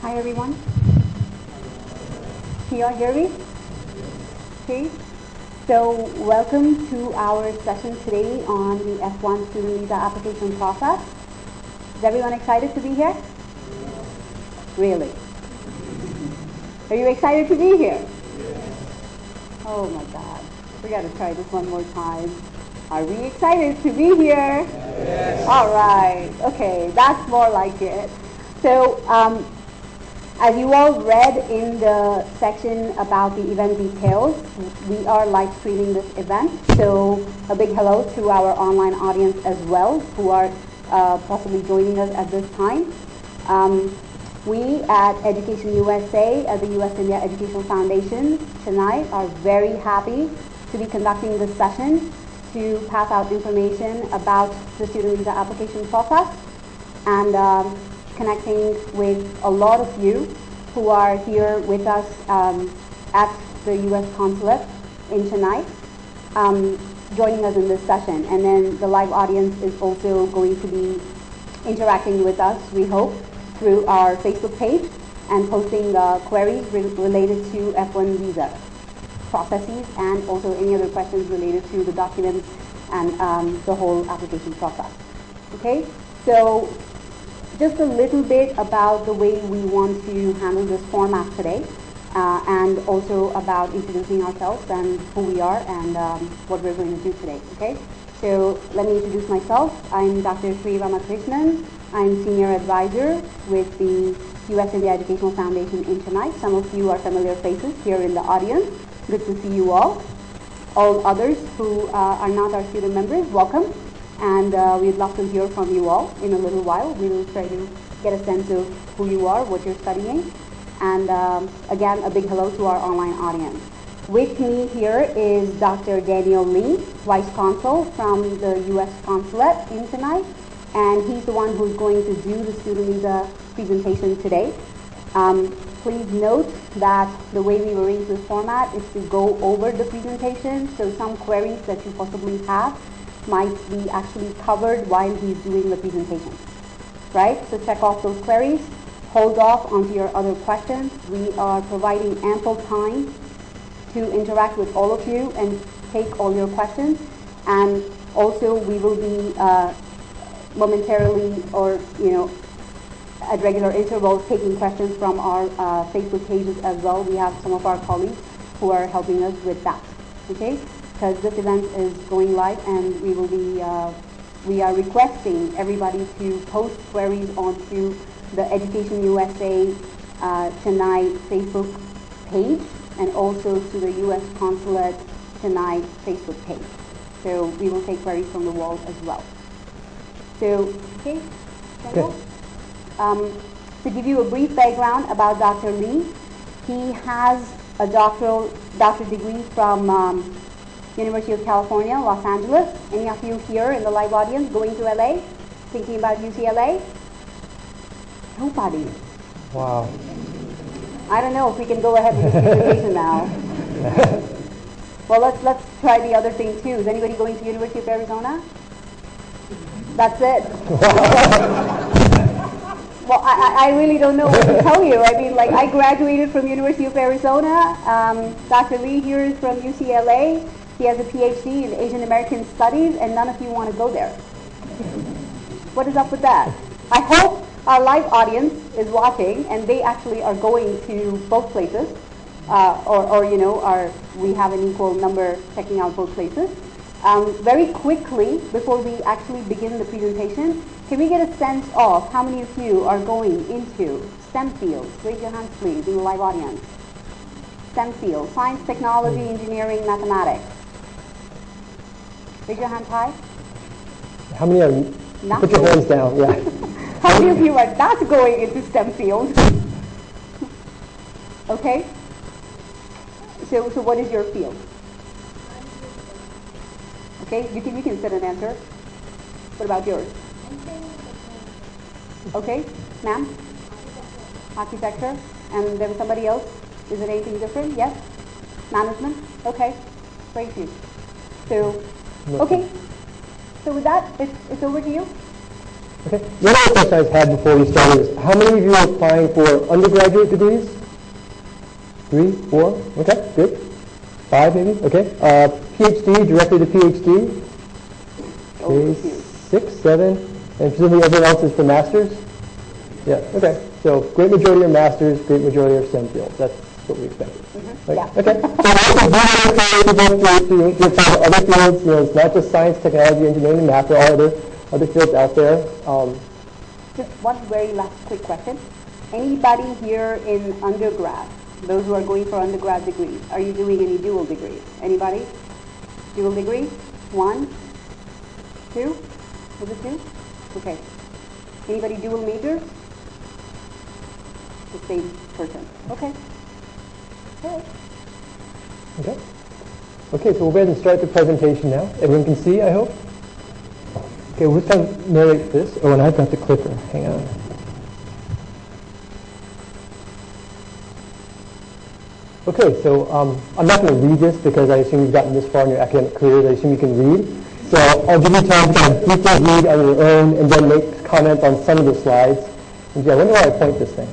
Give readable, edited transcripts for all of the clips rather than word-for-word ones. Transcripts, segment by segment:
Hi everyone. Can you all hear me? Okay. So welcome to our session today on the F1 student visa application process. Is everyone excited to be here? Really? Are you excited to be here? Oh my God. We got to try this one more time. Are we excited to be here? Yes. All right. Okay, that's more like it. So, as you all read in the section about the event details, we are live streaming this event. So, a big hello to our online audience as well, who are possibly joining us at this time. We at EducationUSA, at the US India Educational Foundation, Chennai, are very happy to be conducting this session to pass out information about the student visa application process and connecting with a lot of you who are here with us at the US Consulate in Chennai, joining us in this session. And then the live audience is also going to be interacting with us, we hope, through our Facebook page and posting queries related to F1 visa processes and also any other questions related to the documents and the whole application process. Okay, so just a little bit about the way we want to handle this format today and also about introducing ourselves and who we are and what we're going to do today. Okay, so let me introduce myself. I'm Dr. Sri Ramakrishnan. I'm Senior Advisor with the US India Educational Foundation in Chennai. Some of you are familiar faces here in the audience. Good to see you all. All others who are not our student members, welcome. And we'd love to hear from you all in a little while. We will try to get a sense of who you are, what you're studying. And again, a big hello to our online audience. With me here is Dr. Daniel Lee, Vice Consul from the US Consulate in Chennai. And he's the one who's going to do the student visa presentation today. Please note that the way we arrange this format is to go over the presentation, so some queries that you possibly have might be actually covered while he's doing the presentation, right? So check off those queries, hold off onto your other questions. We are providing ample time to interact with all of you and take all your questions, and also we will be momentarily or at regular intervals taking questions from our Facebook pages as well. We have some of our colleagues who are helping us with that, okay? Because this event is going live and we are requesting everybody to post queries onto the Education USA Chennai Facebook page and also to the US Consulate Chennai Facebook page. So we will take queries from the wall as well. So, okay, Daniel? To give you a brief background about Dr. Lee, he has a doctorate degree from University of California, Los Angeles. Any of you here in the live audience going to LA, thinking about UCLA? Nobody. Wow. I don't know if we can go ahead with this presentation now. Well, let's try the other thing too. Is anybody going to University of Arizona? That's it. Well, I really don't know what to tell you. I mean, like, I graduated from University of Arizona. Dr. Lee here is from UCLA. He has a PhD in Asian American Studies, and none of you want to go there. What is up with that? I hope our live audience is watching, and they actually are going to both places, we have an equal number checking out both places. Very quickly, before we actually begin the presentation, can we get a sense of how many of you are going into STEM fields? Raise your hands, please, in the live audience. STEM fields, science, technology, engineering, mathematics. Raise your hands high. How many are you? Not Put your hands down, yeah. How many of you are not going into STEM fields? Okay. So what is your field? Okay, you can sit and answer. What about yours? Okay, ma'am? Architecture. And there was somebody else? Is it anything different? Yes? Management? Okay, great you. So, okay. So with that, it's over to you. Okay. One other question I just had before we started is, how many of you are applying for undergraduate degrees? 3, 4? Okay, good. 5 maybe? Okay. PhD, directly to PhD? Okay, 6, 7, and presumably everyone else is for masters? Yeah, okay. So great majority are masters, great majority are STEM fields. That's what we expected. Right? Yeah. Okay. So to apply to other fields, it's not just science, technology, engineering, and math. There are other fields out there. Just one very last quick question. Anybody here in undergrad, those who are going for undergrad degrees, are you doing any dual degrees? Anybody? Dual degree? 1? 2? Was it 2? Okay. Anybody dual major? The same person. Okay. Okay. Okay. Okay, so we'll go ahead and start the presentation now. Everyone can see, I hope? Okay, we'll just try to narrate this. Oh, and I've got the clicker. Hang on. Okay, so I'm not going to read this because I assume you've gotten this far in your academic careers. I assume you can read. So I'll give you time to kind of briefly read on your own and then make comments on some of the slides. And gee, I wonder why I point this thing.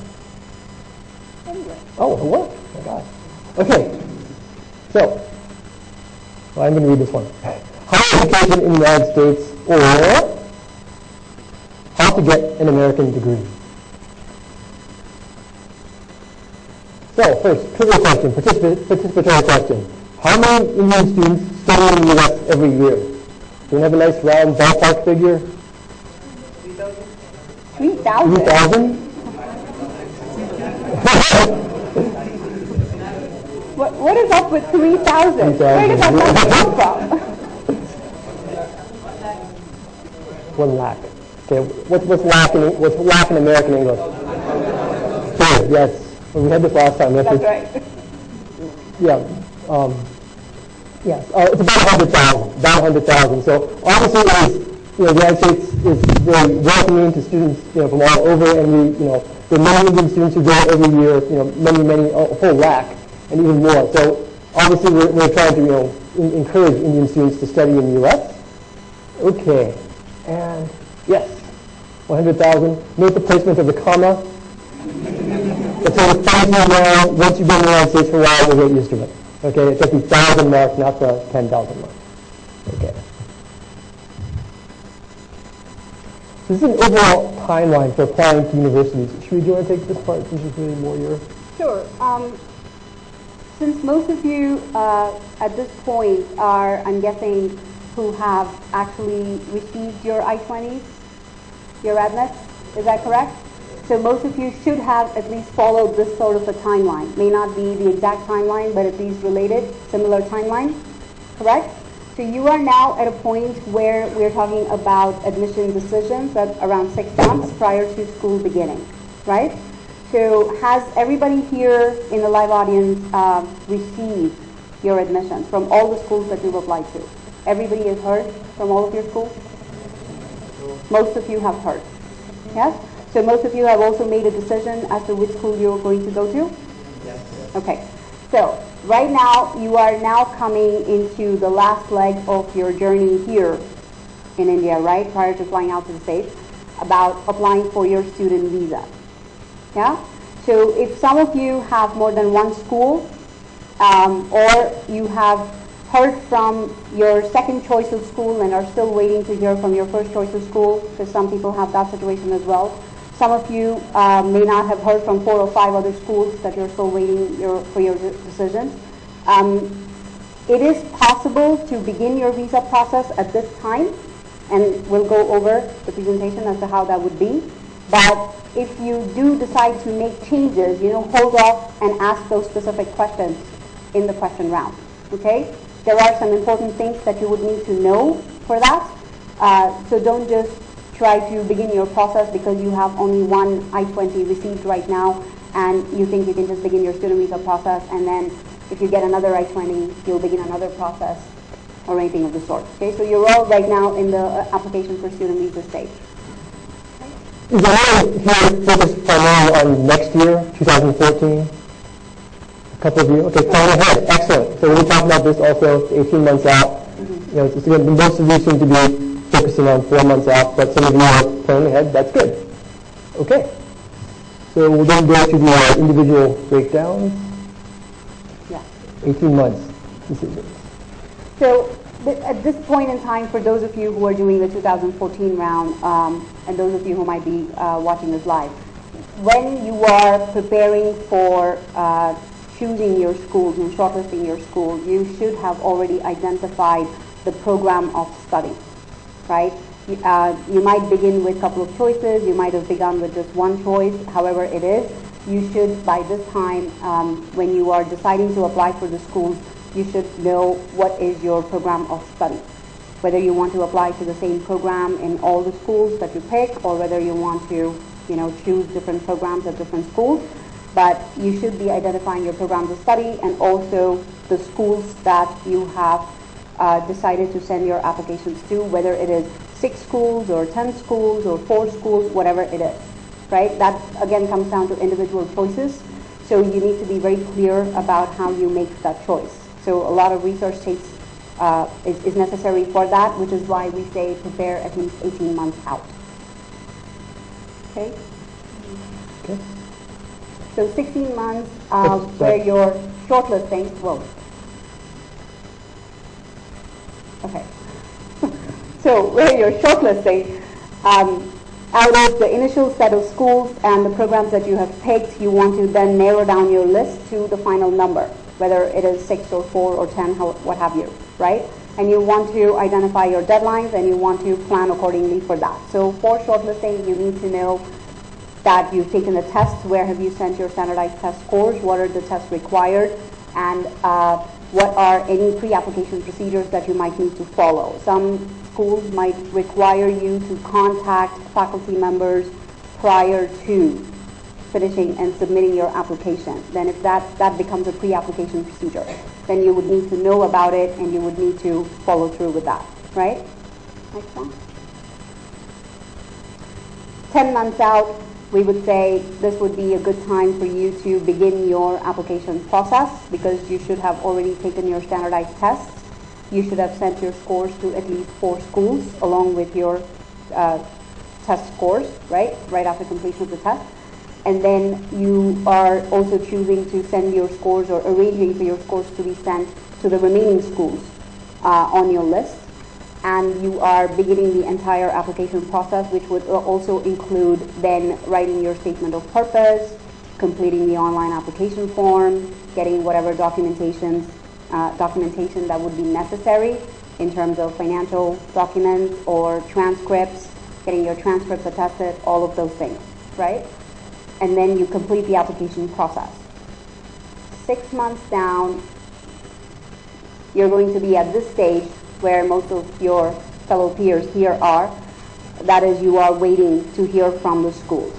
Oh, it worked. Oh my God. Okay. So, well, I'm going to read this one. Higher education in the United States, or how to get an American degree. So, first, trivia question, participatory question. How many Indian students study in the U.S. every year? Do you have a nice round ballpark figure? 3,000. 3,000? What is up with 3,000? Where does that number come from? 1 lakh. Okay, what's lakh in American English? 2, yes. Well, we had this last time. That's right. Yeah. Yes. It's about 100,000. About 100,000. So obviously, the United States is very welcoming to students, from all over, and there are many Indian students who go every year. Many, a full lakh, and even more. So obviously, we're trying to, encourage Indian students to study in the U.S. Okay. And yes, 100,000. Note the placement of the comma. It's sort of funny now. Once you've been in the United States for a while, you'll get used to it. Okay, it's at the 1,000 mark, not the 10,000 mark. Okay. So this is an overall timeline for applying to universities. Should we want to take this part since it's really more your... Sure. Since most of you at this point are, I'm guessing, who have actually received your I-20s, your admits, is that correct? So most of you should have at least followed this sort of a timeline. May not be the exact timeline, but at least related, similar timeline, correct? So you are now at a point where we're talking about admission decisions at around 6 months prior to school beginning, right? So has everybody here in the live audience received your admissions from all the schools that you've applied to? Everybody has heard from all of your schools? Most of you have heard, yes? So most of you have also made a decision as to which school you're going to go to? Yes. Okay. So right now, you are now coming into the last leg of your journey here in India, right? Prior to flying out to the States, about applying for your student visa. Yeah? So if some of you have more than one school, or you have heard from your second choice of school and are still waiting to hear from your first choice of school, because some people have that situation as well. Some of you may not have heard from 4 or 5 other schools that you're still waiting for your decisions. It is possible to begin your visa process at this time, and we'll go over the presentation as to how that would be. But if you do decide to make changes, hold off and ask those specific questions in the question round, okay? There are some important things that you would need to know for that. So don't just try to begin your process because you have only one I-20 received right now and you think you can just begin your student visa process, and then if you get another I-20, you'll begin another process or anything of the sort. Okay, so you're all right now in the application for student visa stage. Is anyone here focused primarily on next year, 2014? A couple of you? Okay, plan ahead. Excellent. So we'll talk about this also 18 months out. It's again, most of you seem to be focusing on 4 months out, but some of you are planning ahead. That's good. Okay. So we'll then go to the individual breakdowns. Yeah. 18 months decisions. So at this point in time, for those of you who are doing the 2014 round, and those of you who might be watching this live, when you are preparing for choosing your schools and shortlisting your school, you should have already identified the program of study, right? You might begin with a couple of choices. You might have begun with just one choice, however it is. You should, by this time, when you are deciding to apply for the schools, you should know what is your program of study. Whether you want to apply to the same program in all the schools that you pick, or whether you want to, choose different programs at different schools. But you should be identifying your programs of study and also the schools that you have decided to send your applications to, whether it is 6 schools or 10 schools or 4 schools, whatever it is, right? That again comes down to individual choices. So you need to be very clear about how you make that choice. So a lot of research is necessary for that, which is why we say prepare at least 18 months out. Okay? Okay. So 16 months where you're shortlisting, okay. So where you're shortlisting, out of the initial set of schools and the programs that you have picked, you want to then narrow down your list to the final number, whether it is 6 or 4 or 10, what have you, right? And you want to identify your deadlines and you want to plan accordingly for that. So for shortlisting, you need to know that you've taken the tests, where have you sent your standardized test scores, what are the tests required, and what are any pre-application procedures that you might need to follow. Some schools might require you to contact faculty members prior to finishing and submitting your application. Then if that becomes a pre-application procedure, then you would need to know about it and you would need to follow through with that, right? Next one. 10 months out, we would say this would be a good time for you to begin your application process, because you should have already taken your standardized tests. You should have sent your scores to at least 4 schools along with your test scores, right after completion of the test. And then you are also choosing to send your scores or arranging for your scores to be sent to the remaining schools on your list. And you are beginning the entire application process, which would also include then writing your statement of purpose, completing the online application form, getting whatever documentation that would be necessary in terms of financial documents or transcripts, getting your transcripts attested, all of those things, right? And then you complete the application process. 6 months down, you're going to be at this stage where most of your fellow peers here are. That is, you are waiting to hear from the schools.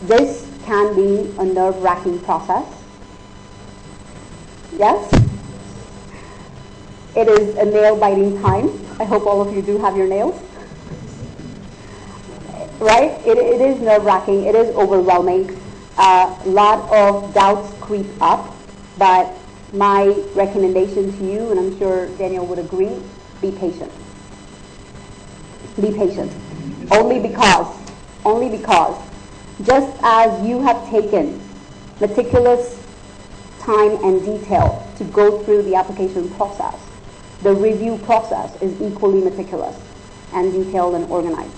This can be a nerve-wracking process. Yes? It is a nail-biting time. I hope all of you do have your nails. Right? It is nerve-wracking. It is overwhelming. A lot of doubts creep up, but my recommendation to you, and I'm sure Daniel would agree, be patient. Be patient. Only because, just as you have taken meticulous time and detail to go through the application process, the review process is equally meticulous and detailed and organized,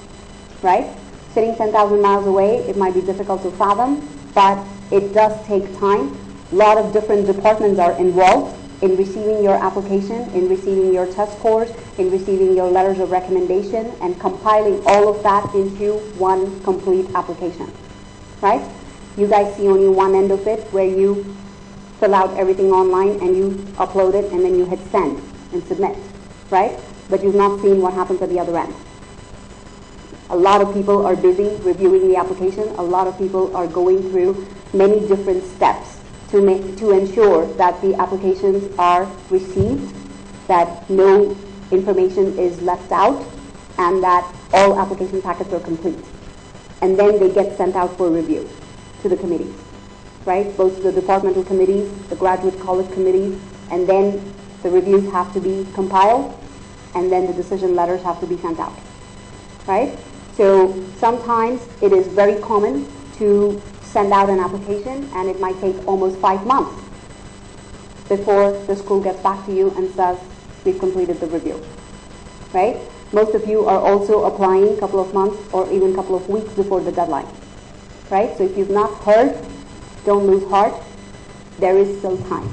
right? Sitting 10,000 miles away, it might be difficult to fathom, but it does take time. A lot of different departments are involved in receiving your application, in receiving your test scores, in receiving your letters of recommendation, and compiling all of that into one complete application, right? You guys see only one end of it, where you fill out everything online and you upload it and then you hit send and submit, right? But you've not seen what happens at the other end. A lot of people are busy reviewing the application. A lot of people are going through many different steps to ensure that the applications are received, that no information is left out, and that all application packets are complete. And then they get sent out for review to the committees, right? Both the departmental committees, the graduate college committees, and then the reviews have to be compiled, and then the decision letters have to be sent out, right? So sometimes it is very common to send out an application, and it might take almost 5 months before the school gets back to you and says, we've completed the review, right? Most of you are also applying a couple of months or even a couple of weeks before the deadline, right? So if you've not heard, don't lose heart. There is still time.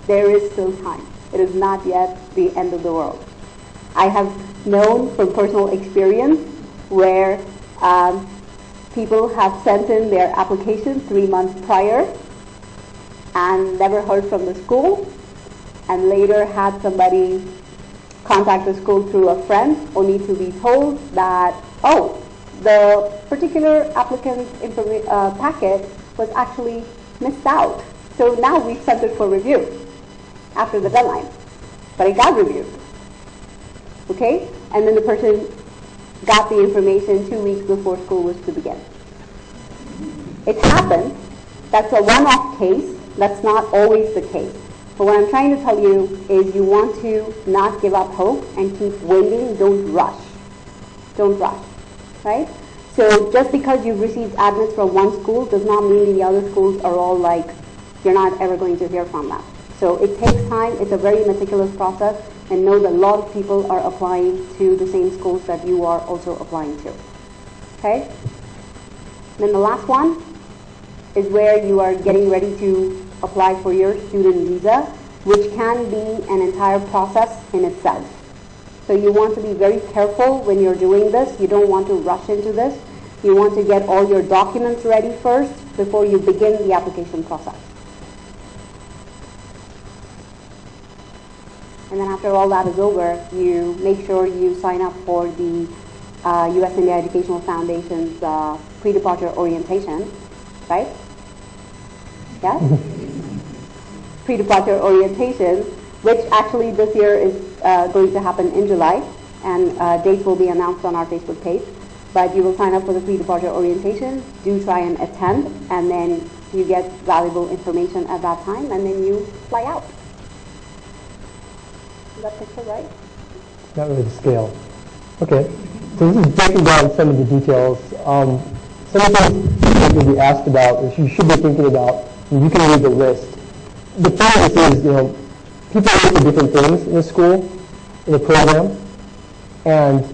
There is still time. It is not yet the end of the world. I have known from personal experience where people have sent in their application 3 months prior and never heard from the school, and later had somebody contact the school through a friend, only to be told that, oh, the particular applicant's packet was actually missed out. So now we've sent it for review after the deadline, but it got reviewed. Okay? And then the person got the information 2 weeks before school was to begin. It happens. That's a one-off case. That's not always the case. But what I'm trying to tell you is you want to not give up hope and keep waiting. Don't rush. Don't rush. Right? So just because you've received admits from one school does not mean the other schools are all like, you're not ever going to hear from them. So it takes time. It's a very meticulous process. And know that a lot of people are applying to the same schools that you are also applying to. Okay? Then the last one is where you are getting ready to apply for your student visa, which can be an entire process in itself. So you want to be very careful when you're doing this. You don't want to rush into this. You want to get all your documents ready first before you begin the application process. And then after all that is over, you make sure you sign up for the U.S. India Educational Foundation's pre-departure orientation, right? Yes? Pre-departure orientation, which actually this year is going to happen in July, and dates will be announced on our Facebook page. But you will sign up for the pre-departure orientation, do try and attend, and then you get valuable information at that time, and then you fly out. Is that picture right? Not really the scale. Okay, so this is breaking down some of the details. Some of the things that you'll be asked about, which you should be thinking about, and you can read the list. The point of this is, people look for different things in a school, in a program, and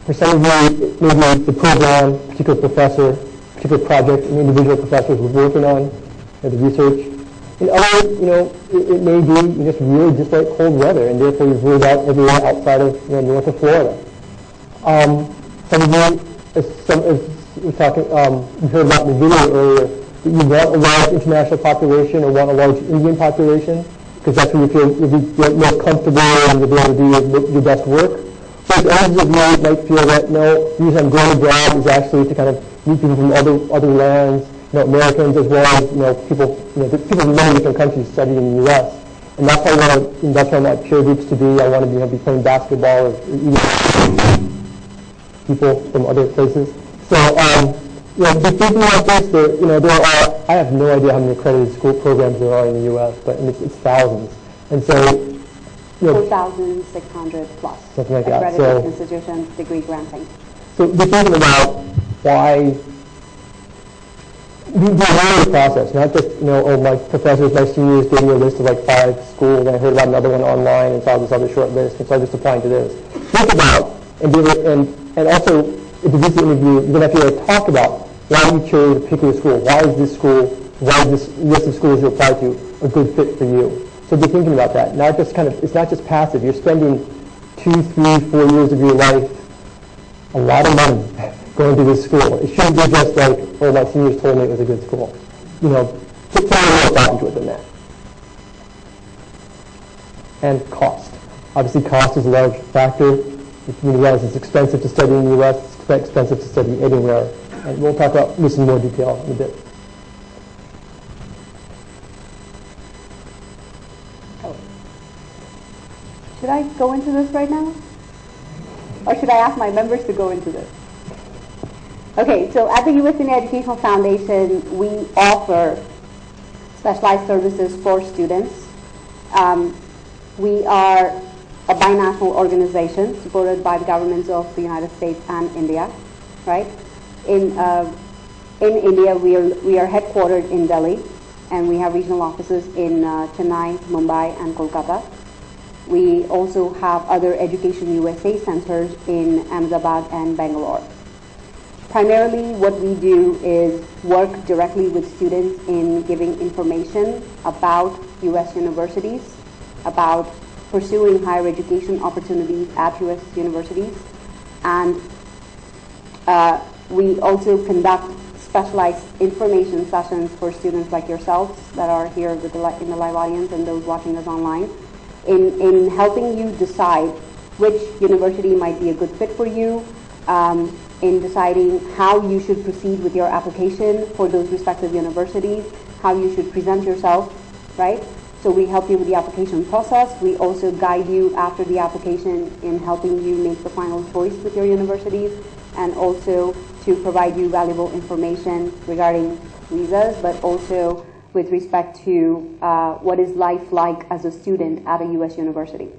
for some of you, maybe the program, particular professor, particular project, an individual professor is working on, the research. In others, it may be you just really dislike cold weather, and therefore you've ruled out everywhere outside of north of Florida. Some of you, we heard about in the video earlier, that you want a large international population or want a large Indian population, because that's where you feel you'll be most comfortable and you'll be able to do your best work. But others of you might feel that, no, the reason I'm going abroad is actually to kind of meet people from other lands, Americans as well as people from many different countries studying in the U.S. And that's how I want peer groups to be. I want to be playing basketball or eating people from other places. So be thinking about this. There are. I have no idea how many accredited school programs there are in the U.S., but it's thousands. And so 4,600 plus something like that. Accredited institutions, degree granting. So be thinking about why. The learning process, not just, my professors, my seniors gave me a list of like 5 schools, and I heard about another one online and saw this other short list, and so I'm just applying to this. Think about, and also, if you visit interview, you're going to have to be able to talk about why you chose a particular school, why is this list of schools you apply to a good fit for you. So be thinking about that. It's not just passive. You're spending 2, 3, 4 years of your life, a lot of money, going to this school. It shouldn't be just like, oh, my seniors told me it was a good school. Put more thought into it than that. And cost. Obviously, cost is a large factor. You realize it's expensive to study in the U.S., it's expensive to study anywhere. And we'll talk about this in more detail in a bit. Should I go into this right now? Or should I ask my members to go into this? Okay, so at the U.S. India Educational Foundation, we offer specialized services for students. We are a binational organization supported by the governments of the United States and India, right? In India, we are headquartered in Delhi, and we have regional offices in Chennai, Mumbai, and Kolkata. We also have other Education USA centers in Ahmedabad and Bangalore. Primarily, what we do is work directly with students in giving information about US universities, about pursuing higher education opportunities at US universities, and we also conduct specialized information sessions for students like yourselves that are here in the live audience and those watching us online in helping you decide which university might be a good fit for you, in deciding how you should proceed with your application for those respective universities, how you should present yourself, right? So we help you with the application process. We also guide you after the application in helping you make the final choice with your universities, and also to provide you valuable information regarding visas, but also with respect to what is life like as a student at a U.S. university,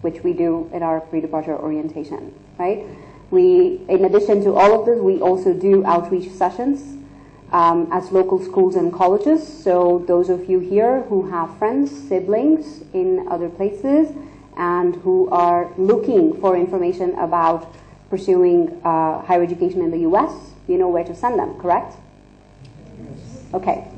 which we do in our pre-departure orientation, right? In addition to all of this, we also do outreach sessions as local schools and colleges. So those of you here who have friends, siblings in other places, and who are looking for information about pursuing higher education in the U.S., you know where to send them, correct? Yes. Okay.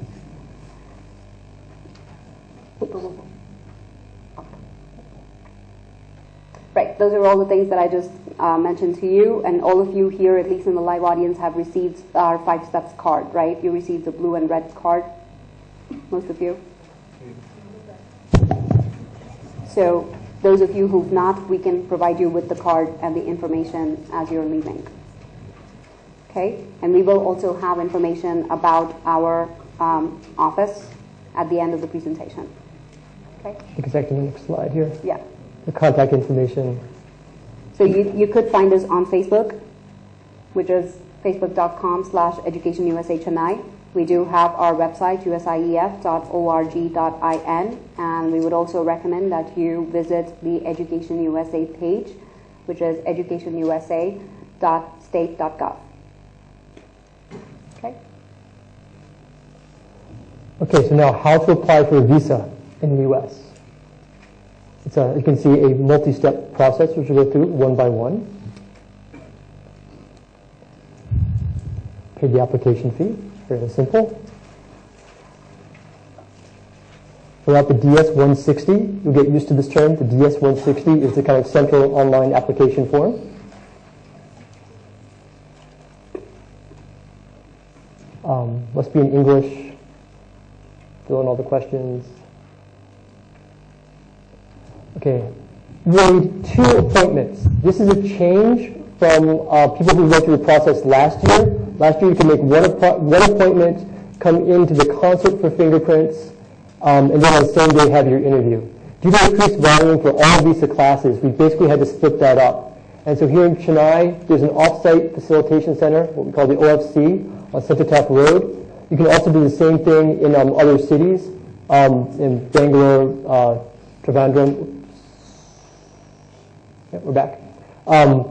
Right, those are all the things that I just mentioned to you, and all of you here, at least in the live audience, have received our 5 steps card, right? You received the blue and red card, most of you. So those of you who've not, we can provide you with the card and the information as you're leaving. Okay, and we will also have information about our office at the end of the presentation. Okay. You can take the next slide here. Yeah. The contact information. So you could find us on Facebook, which is facebook.com/EducationUSA Chennai. We do have our website, usief.org.in, and we would also recommend that you visit the Education USA page, which is educationusa.state.gov. Okay? Okay, so now how to apply for a visa in the U.S. You can see a multi-step process, which we'll go through one by one. Pay the application fee, very simple. Fill out the DS-160. You'll get used to this term. The DS-160 is the kind of central online application form. Must be in English. Fill in all the questions. Okay, you need 2 appointments. This is a change from people who went through the process last year. Last year you could make one appointment, come into the consulate for fingerprints, and then on the same day have your interview. Due to increased volume for all visa classes, we basically had to split that up. And so here in Chennai, there's an off-site facilitation center, what we call the OFC, on Centretap Road. You can also do the same thing in other cities, in Bangalore, Trivandrum. Yeah, we're back. And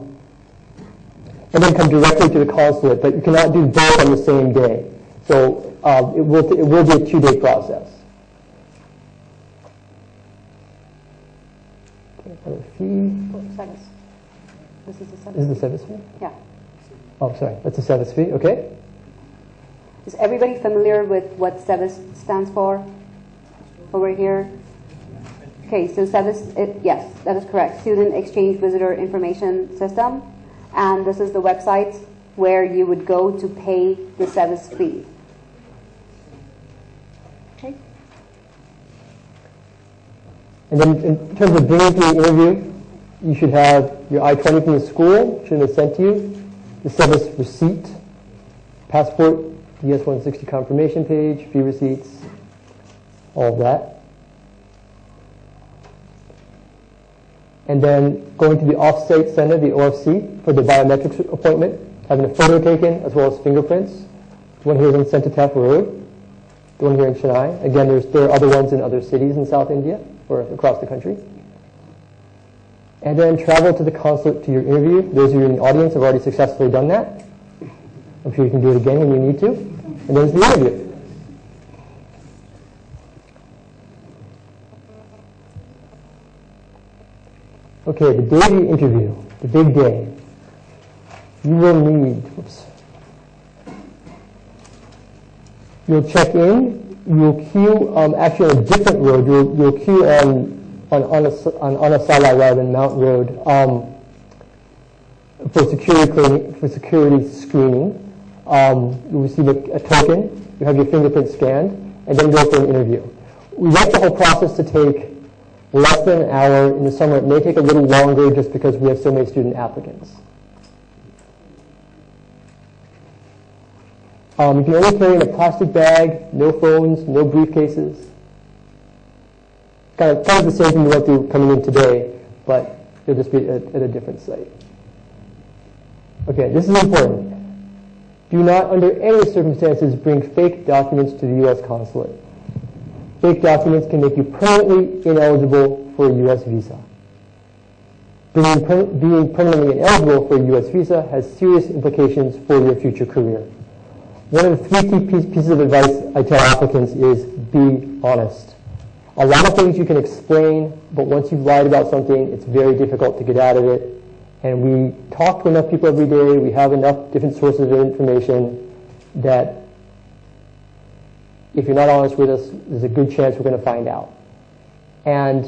then come directly to the consulate, but you cannot do both on the same day. So it will be a 2-day process. Okay, another fee. Service. This is the service. This is the service fee? Yeah. Oh, sorry. That's the service fee. Okay. Is everybody familiar with what SEVIS stands for over here? Okay, so SEVIS, yes, that is correct. Student Exchange Visitor Information System. And this is the website where you would go to pay the SEVIS fee. Okay. And then in terms of bringing to the interview, you should have your I-20 from the school, should have sent to you, the SEVIS receipt, passport, DS-160 confirmation page, fee receipts, all of that. And then going to the off-site center, the OFC, for the biometrics appointment, having a photo taken as well as fingerprints. The one here is on Centretap Road, the one here in Chennai. Again, there are other ones in other cities in South India or across the country. And then travel to the consulate to your interview. Those of you in the audience have already successfully done that. I'm sure you can do it again when you need to. And then it's the interview. Okay, the day of your interview, the big day. You will need, you'll check in, you'll queue, actually on a different road, you'll queue on a satellite rather than Mount Road for security screening. You'll receive a token, you have your fingerprint scanned, and then go for an interview. We like the whole process to take less than an hour. In the summer, it may take a little longer just because we have so many student applicants. You can only carry in a plastic bag, no phones, no briefcases. Kind of the same thing we went through coming in today, but you'll just be at a different site. Okay, this is important. Do not, under any circumstances, bring fake documents to the U.S. consulate. Fake documents can make you permanently ineligible for a U.S. visa. Being permanently ineligible for a U.S. visa has serious implications for your future career. One of the 3 key pieces of advice I tell applicants is be honest. A lot of things you can explain, but once you've lied about something, it's very difficult to get out of it. And we talk to enough people every day, we have enough different sources of information that if you're not honest with us, there's a good chance we're going to find out. And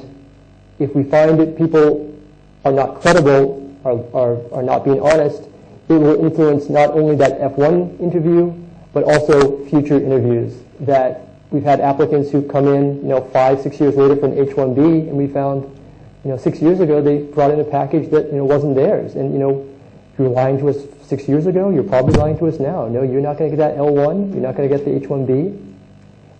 if we find that people are not credible, are not being honest, it will influence not only that F1 interview, but also future interviews. That we've had applicants who come in, 5, 6 years later for an H-1B, and we found, 6 years ago they brought in a package that, wasn't theirs. And, if you were lying to us 6 years ago, you're probably lying to us now. No, you're not going to get that L1, you're not going to get the H-1B.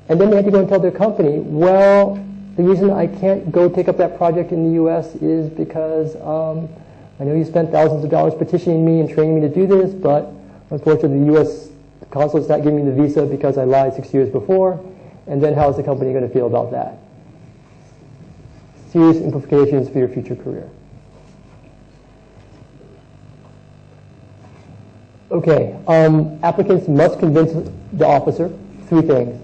And then they had to go and tell their company, well, the reason I can't go take up that project in the U.S. is because I know you spent thousands of dollars petitioning me and training me to do this, but unfortunately the U.S. consulate's not giving me the visa because I lied 6 years before. And then how is the company going to feel about that? Serious implications for your future career. Okay, applicants must convince the officer 3 things.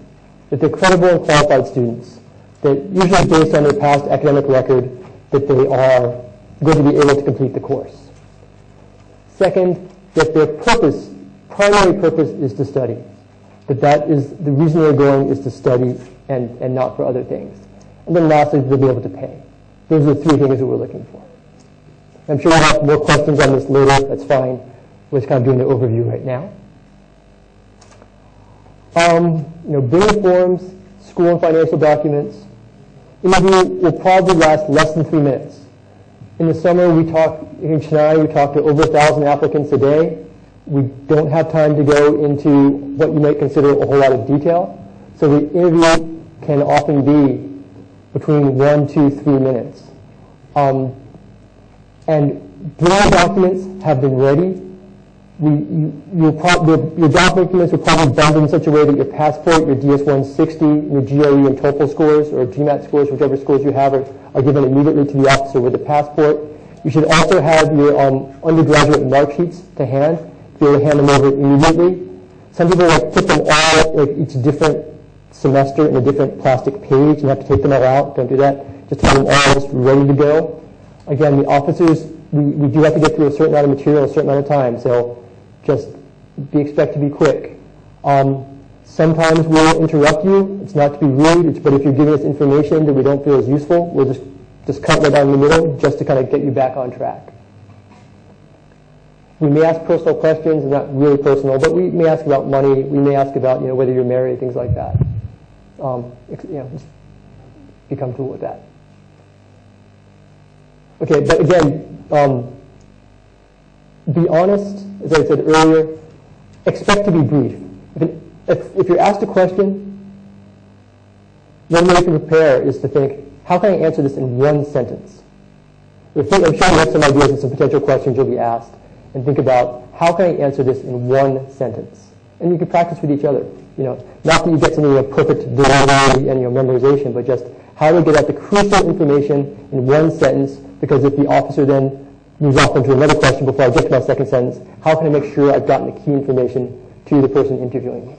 That they're credible and qualified students. That usually based on their past academic record, that they are going to be able to complete the course. Second, that their primary purpose is to study. That is the reason they're going is to study and not for other things. And then lastly, they'll be able to pay. Those are the 3 things that we're looking for. I'm sure we'll have more questions on this later. That's fine. We're just kind of doing the overview right now. Billing forms, school and financial documents. Interview will probably last less than 3 minutes. In the summer, in Chennai, we talk to over 1,000 applicants a day. We don't have time to go into what you might consider a whole lot of detail. So the interview can often be between 1 to 3 minutes. And billing documents have been ready. Your documents will probably bundle in such a way that your passport, your DS-160, your GRE and TOEFL scores, or GMAT scores, whichever scores you have, are given immediately to the officer with the passport. You should also have your undergraduate mark sheets to hand, to be able to hand them over immediately. Some people put them all, each different semester in a different plastic page, and have to take them all out. Don't do that. Just have them all just ready to go. Again, the officers, we do have to get through a certain amount of material, a certain amount of time, so just expect to be quick. Sometimes we'll interrupt you. It's not to be rude, but if you're giving us information that we don't feel is useful, we'll just cut right down the middle just to kind of get you back on track. We may ask personal questions, not really personal, but we may ask about money. We may ask about whether you're married, things like that. Just be comfortable with that. Okay, but again, be honest. As I said earlier, expect to be brief. If you're asked a question, one way to prepare is to think, how can I answer this in 1 sentence? I'm sure you have some ideas and some potential questions you'll be asked, and think about, how can I answer this in 1 sentence? And you can practice with each other. not that you get something perfect delivery and memorization, but just how to get out the crucial information in one sentence, because if the officer then moves off into another question before I get to my second sentence, how can I make sure I've gotten the key information to the person interviewing me?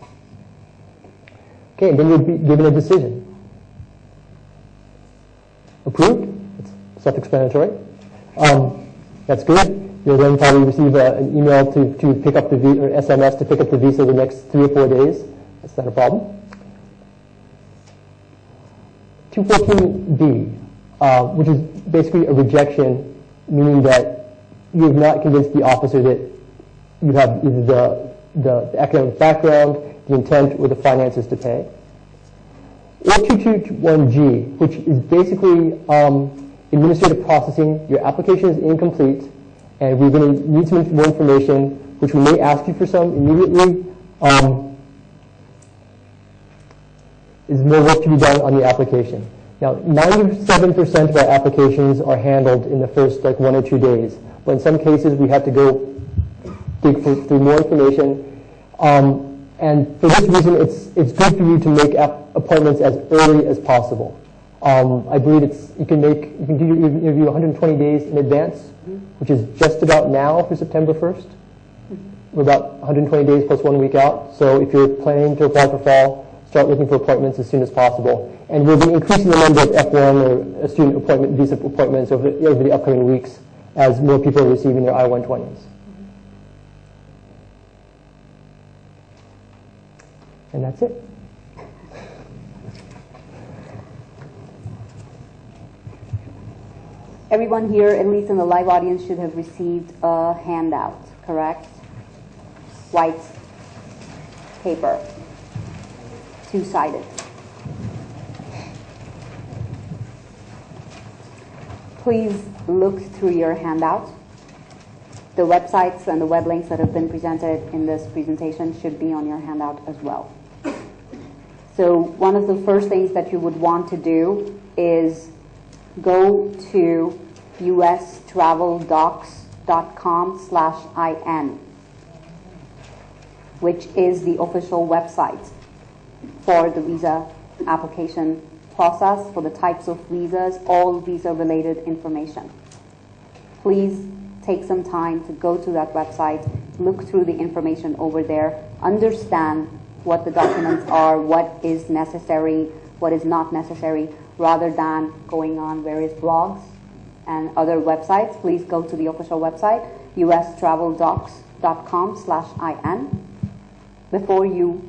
Okay, and then you'll be given a decision. Approved? It's self-explanatory. That's good. You'll then probably receive an email to pick up the visa, or SMS to pick up the visa the next 3 or 4 days. That's not a problem. 214B, which is basically a rejection, meaning that you have not convinced the officer that you have either the academic background, the intent, or the finances to pay. Or 221G, which is basically administrative processing. Your application is incomplete, and we're going to need some more information, which we may ask you for some immediately. Is more work to be done on the application. Now, 97% of our applications are handled in the first 1 or 2 days, but in some cases we have to go dig through more information. And for this reason, it's good for you to make appointments as early as possible. I believe you can do your interview 120 days in advance, which is just about now for September 1st. We're about 120 days plus 1 week out. So if you're planning to apply for fall, start looking for appointments as soon as possible. And we'll be increasing the number of F1 or student appointment, visa appointments over the upcoming weeks as more people are receiving their I-120s. And that's it. Everyone here, at least in the live audience, should have received a handout, correct? White paper, 2-sided. Please look through your handout. The websites and the web links that have been presented in this presentation should be on your handout as well. So one of the first things that you would want to do is go to ustraveldocs.com/IN, which is the official website for the visa application process, for the types of visas, all visa-related information. Please take some time to go to that website, look through the information over there, understand what the documents are, what is necessary, what is not necessary, rather than going on various blogs and other websites. Please go to the official website, ustraveldocs.com/IN, before you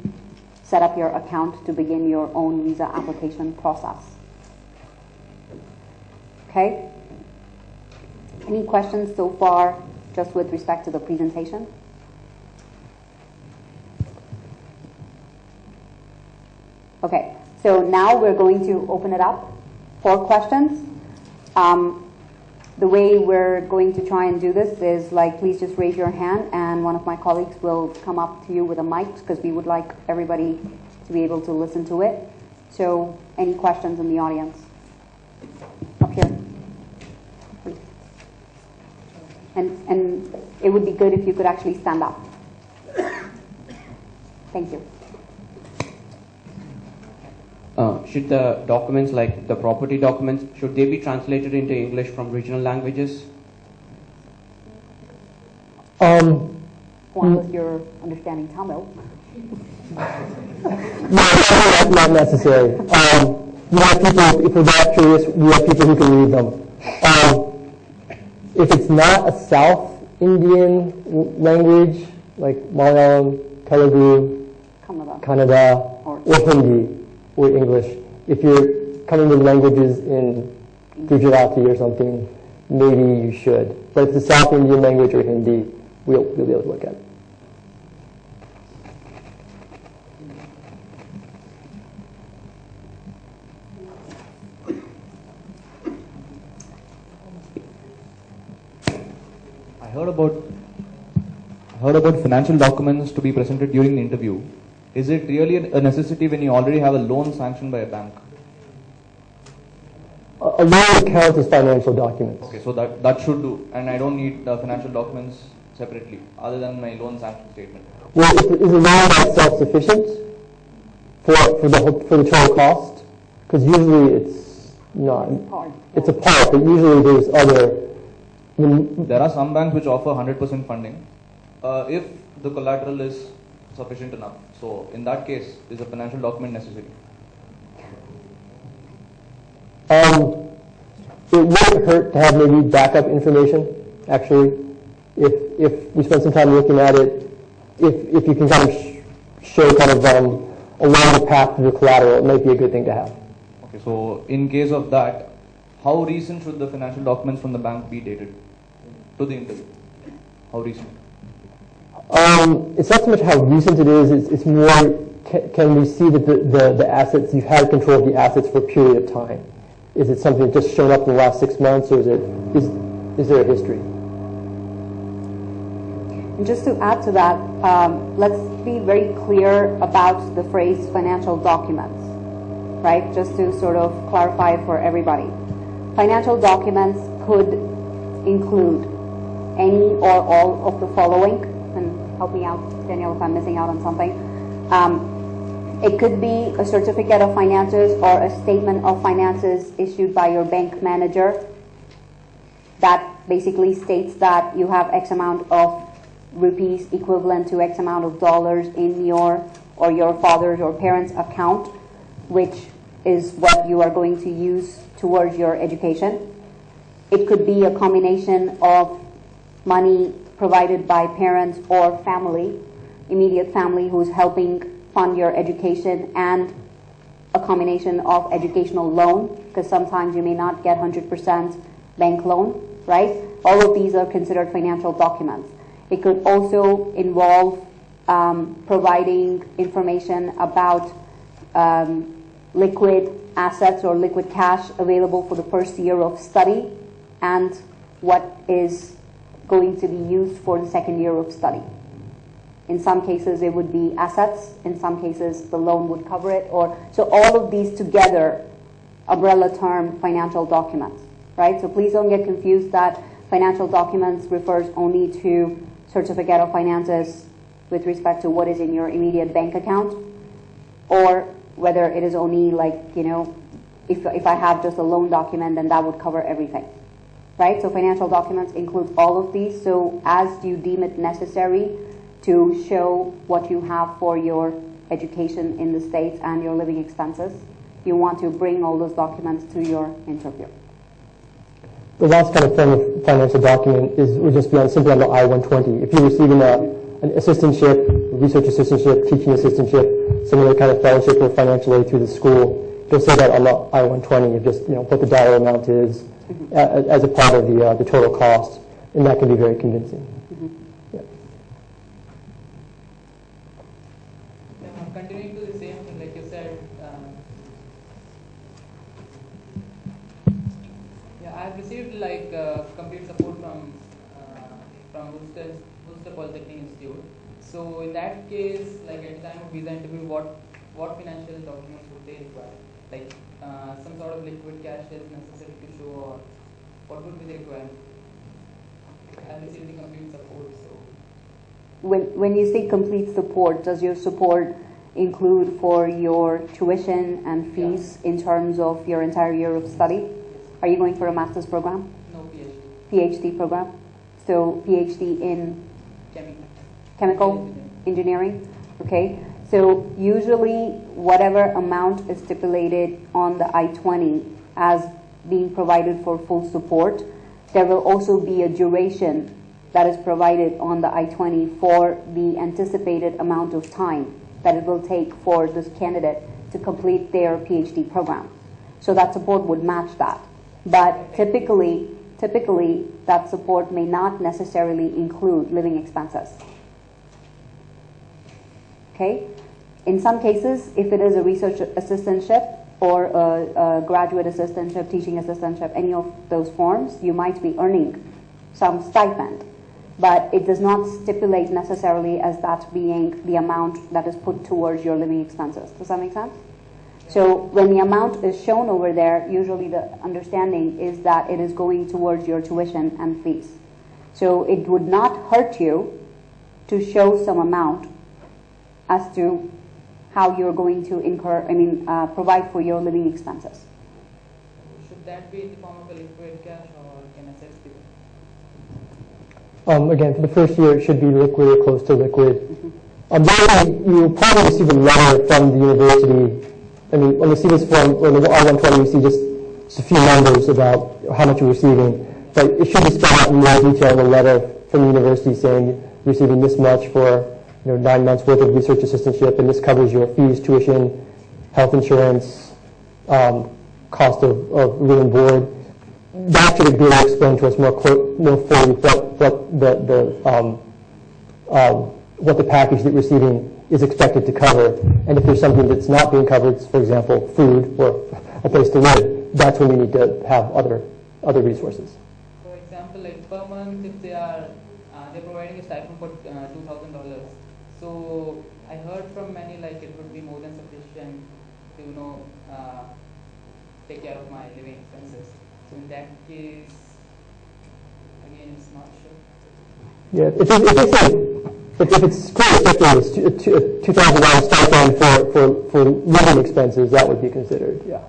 set up your account to begin your own visa application process. Okay? Any questions so far, just with respect to the presentation? Okay, so now we're going to open it up for questions. The way we're going to try and do this is please just raise your hand and one of my colleagues will come up to you with a mic because we would like everybody to be able to listen to it. So any questions in the audience? Up here. Please. And it would be good if you could actually stand up. Thank you. Should the documents, like the property documents, should they be translated into English from regional languages? One was your understanding Tamil. Not necessary. We have people, if we're that curious, we have people who can read them. If it's not a South Indian language, like Malayalam, Telugu, Kannada, or Hindi, or English. If you're coming with languages in Gujarati or something, maybe you should. But if it's a South Indian language or Hindi, we'll be able to look at it. I heard about financial documents to be presented during the interview. Is it really a necessity when you already have a loan sanctioned by a bank? A loan account is financial documents. Okay, so that should do, and I don't need the financial documents separately, other than my loan sanction statement. Well, is a loan not self-sufficient? for the total cost? Because usually it's not. It's a part, but usually there's other. There are some banks which offer 100% funding if the collateral is sufficient enough. So in that case, is a financial document necessary? It wouldn't hurt to have maybe backup information, actually. If we spend some time looking at it, if you can kind of show kind of along the path to the collateral, it might be a good thing to have. Okay, so in case of that, how recent should the financial documents from the bank be dated to the interview? How recent? It's not so much how recent it is, it's more can we see that the assets, you've had control of the assets for a period of time? Is it something that's just shown up in the last 6 months, or is there a history? And just to add to that, let's be very clear about the phrase financial documents, right? Just to sort of clarify for everybody. Financial documents could include any or all of the following, and help me out, Daniel, if I'm missing out on something. It could be a certificate of finances or a statement of finances issued by your bank manager that basically states that you have X amount of rupees equivalent to X amount of dollars in your or your father's or parents' account, which is what you are going to use towards your education. It could be a combination of money provided by parents or family, immediate family who's helping fund your education, and a combination of educational loan, because sometimes you may not get 100% bank loan, right? All of these are considered financial documents. It could also involve providing information about liquid assets or liquid cash available for the first year of study and what is going to be used for the second year of study. In some cases, it would be assets. In some cases, the loan would cover it. So all of these together, umbrella term, financial documents, right? So please don't get confused that financial documents refers only to certificate of finances with respect to what is in your immediate bank account, or whether it is only like, if I have just a loan document, then that would cover everything, right? So financial documents include all of these. So as you deem it necessary to show what you have for your education in the States and your living expenses, you want to bring all those documents to your interview. The last kind of form of financial document would just be simply on the I-120. If you're receiving an assistantship, research assistantship, teaching assistantship, some other kind of fellowship or financial aid through the school, you'll say that on the I-120. You just what the dollar amount is as a part of the total cost, and that can be very convincing. Continuing to the same thing, like you said, I've received like complete support from Worcester Polytechnic Institute. So in that case, like at the time of visa interview, what financial documents would they require? Like some sort of liquid cash is necessary to show, or what would be the requirement? I've received the complete support. So when you say complete support, does your support include for your tuition and fees in terms of your entire year of study? Are you going for a master's program? No, PhD. PhD program. So PhD in chemical engineering. Okay. So usually whatever amount is stipulated on the I-20 as being provided for full support, there will also be a duration that is provided on the I-20 for the anticipated amount of time that it will take for this candidate to complete their PhD program. So that support would match that. But typically that support may not necessarily include living expenses. Okay? In some cases, if it is a research assistantship or a graduate assistantship, teaching assistantship, any of those forms, you might be earning some stipend. But it does not stipulate necessarily as that being the amount that is put towards your living expenses. Does that make sense? So when the amount is shown over there, usually the understanding is that it is going towards your tuition and fees. So it would not hurt you to show some amount as to how you're going to provide for your living expenses. Should that be in the form of a liquid cash or can assets be? Again, for the first year, it should be liquid or close to liquid. Then you'll probably receive a letter from the university. I mean, when you see this form, on the R-120, you see just a few numbers about how much you're receiving. But it should be spelled out in more detail in a letter from the university saying you're receiving this much for 9 months worth of research assistantship, and this covers your fees, tuition, health insurance, cost of room and board. That should be able to explain to us more fully what the package that you're receiving is expected to cover. And if there's something that's not being covered, for example, food or a place to live, that's when we need to have other resources. For example, like per month, if they're providing a stipend for $2,000, so I heard from many like it would be more than sufficient to take care of my living expenses. So in that case, again, it's not sure. Yeah, if it's clear especially a $2,000 stipend for living expenses, that would be considered. Yeah.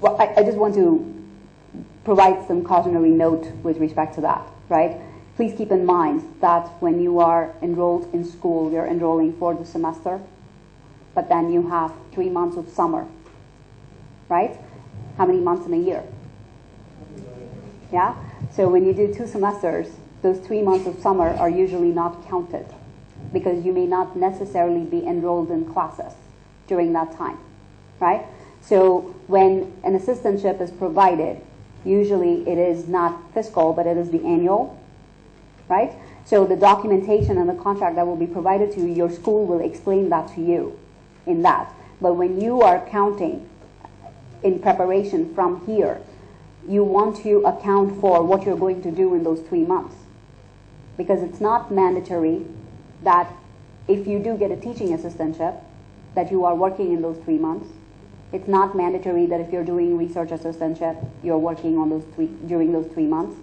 Well, I just want to provide some cautionary note with respect to that, right? Please keep in mind that when you are enrolled in school, you're enrolling for the semester, but then you have 3 months of summer, right? How many months in a year? Yeah? So when you do 2 semesters, those 3 months of summer are usually not counted because you may not necessarily be enrolled in classes during that time, right? So when an assistantship is provided, usually it is not fiscal, but it is the annual, right? So the documentation and the contract that will be provided to you, your school will explain that to you in that. But when you are counting in preparation from here, you want to account for what you're going to do in those 3 months. Because it's not mandatory that if you do get a teaching assistantship, that you are working in those 3 months. It's not mandatory that if you're doing research assistantship, you're working on during those 3 months,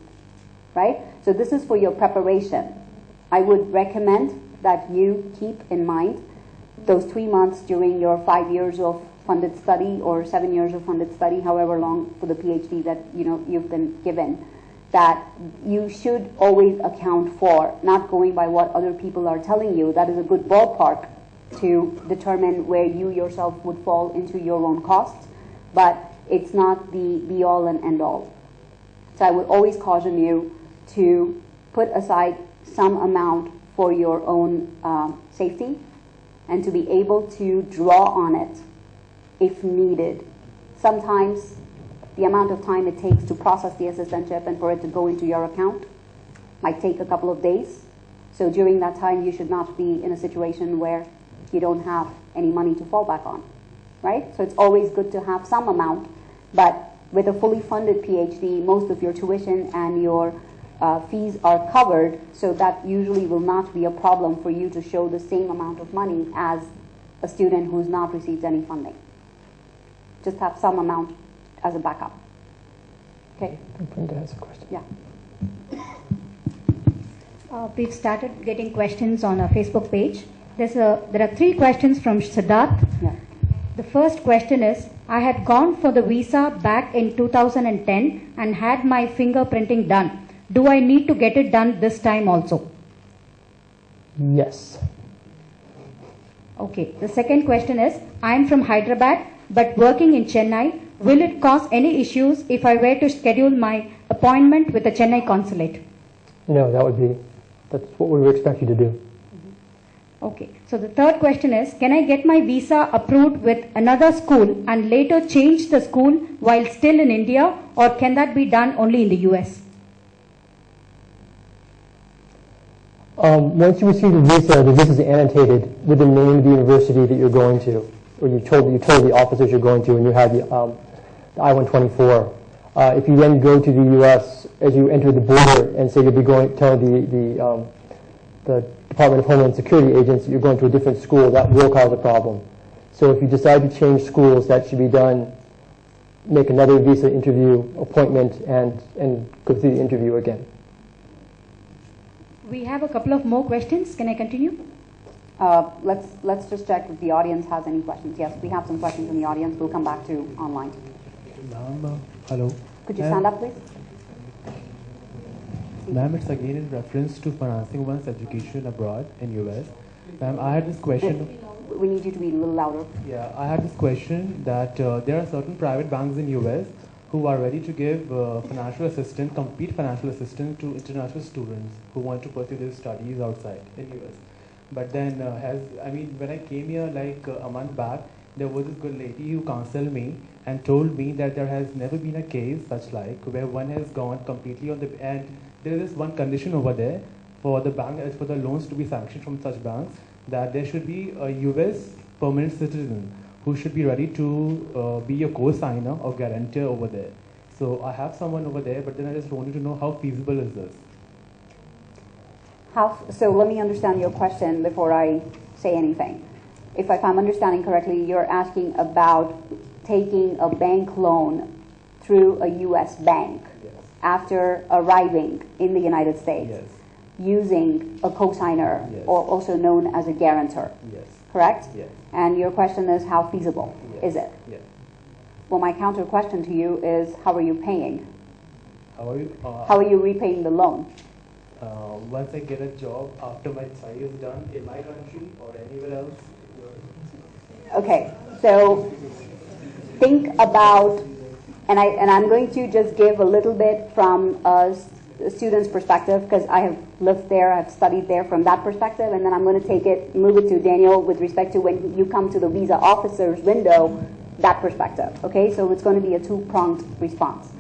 right? So this is for your preparation. I would recommend that you keep in mind those 3 months during your 5 years of funded study or 7 years of funded study, however long for the PhD that you've been given, that you should always account for, not going by what other people are telling you. That is a good ballpark to determine where you yourself would fall into your own costs, but it's not the be-all and end-all. So I would always caution you to put aside some amount for your own safety and to be able to draw on it if needed. Sometimes the amount of time it takes to process the assistantship and for it to go into your account might take a couple of days. So during that time, you should not be in a situation where you don't have any money to fall back on, right? So it's always good to have some amount, but with a fully funded PhD, most of your tuition and your fees are covered, so that usually will not be a problem for you to show the same amount of money as a student who's not received any funding. Just have some amount as a backup. Okay? Brenda has a question. Yeah. We've started getting questions on our Facebook page. There are 3 questions from Siddharth. Yeah. The first question is, I had gone for the visa back in 2010 and had my fingerprinting done. Do I need to get it done this time also? Yes. Okay. The second question is, I am from Hyderabad but working in Chennai. Will it cause any issues if I were to schedule my appointment with the Chennai Consulate? No, that's what we would expect you to do. Okay. So the third question is, can I get my visa approved with another school and later change the school while still in India, or can that be done only in the US? Once you receive the visa is annotated with the name of the university that you're going to, or you told the officers you're going to, and you have the I-124. If you then go to the U.S. as you enter the border and say you'll be going, tell the Department of Homeland Security agents that you're going to a different school, that will cause a problem. So if you decide to change schools, that should be done. Make another visa interview appointment and go through the interview again. We have a couple of more questions. Can I continue? Let's just check if the audience has any questions. Yes, we have some questions in the audience. We'll come back to online. Ma'am, hello. Could you stand up, please? Ma'am, it's again in reference to financing one's education abroad in US. Ma'am, I had this question. We need you to be a little louder. Yeah, I had this question that there are certain private banks in US who are ready to give financial assistance, complete financial assistance to international students who want to pursue their studies outside in US. But then, when I came here like a month back, there was this good lady who counseled me and told me that there has never been a case such like where one has gone completely on the, and there is one condition over there for the bank, for the loans to be sanctioned from such banks, that there should be a US permanent citizen who should be ready to be a co-signer or guarantor over there. So I have someone over there, but then I just wanted to know how feasible is this? So let me understand your question before I say anything. If I'm understanding correctly, you're asking about taking a bank loan through a U.S. bank after arriving in the United States using a co-signer, or also known as a guarantor. Correct? Yes. And your question is, how feasible is it? Yes. Well, my counter question to you is, how are you paying? How How are you repaying the loan? Once I get a job after my study is done in my country or anywhere else. Okay, so think about, and I'm going to just give a little bit from a student's perspective, because I have lived there, I've studied there from that perspective, and then I'm going to move it to Daniel with respect to when you come to the visa officer's window, that perspective. Okay, so it's going to be a two-pronged response.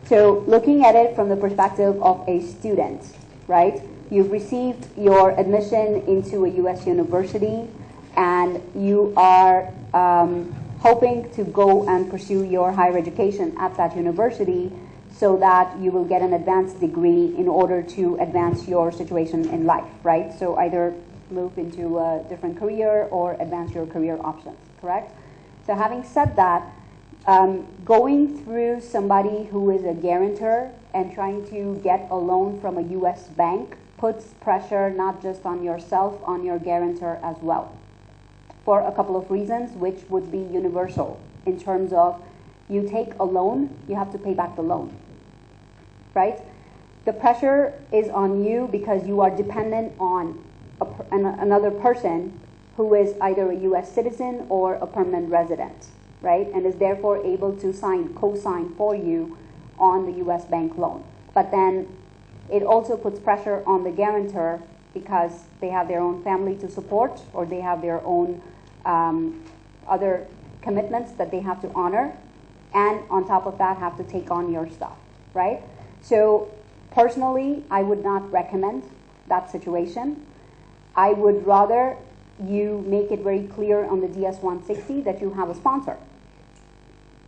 So looking at it from the perspective of a student, right? You've received your admission into a U.S. university, and you are hoping to go and pursue your higher education at that university so that you will get an advanced degree in order to advance your situation in life, right? So either move into a different career or advance your career options, correct? So having said that, going through somebody who is a guarantor and trying to get a loan from a U.S. bank puts pressure not just on yourself, on your guarantor as well, for a couple of reasons, which would be universal in terms of you take a loan, you have to pay back the loan, right? The pressure is on you because you are dependent on another person who is either a U.S. citizen or a permanent resident, right? And is therefore able to co-sign for you on the U.S. bank loan. But then it also puts pressure on the guarantor because they have their own family to support, or they have their own other commitments that they have to honor, and on top of that have to take on your stuff, right? So personally, I would not recommend that situation. I would rather you make it very clear on the DS-160 that you have a sponsor,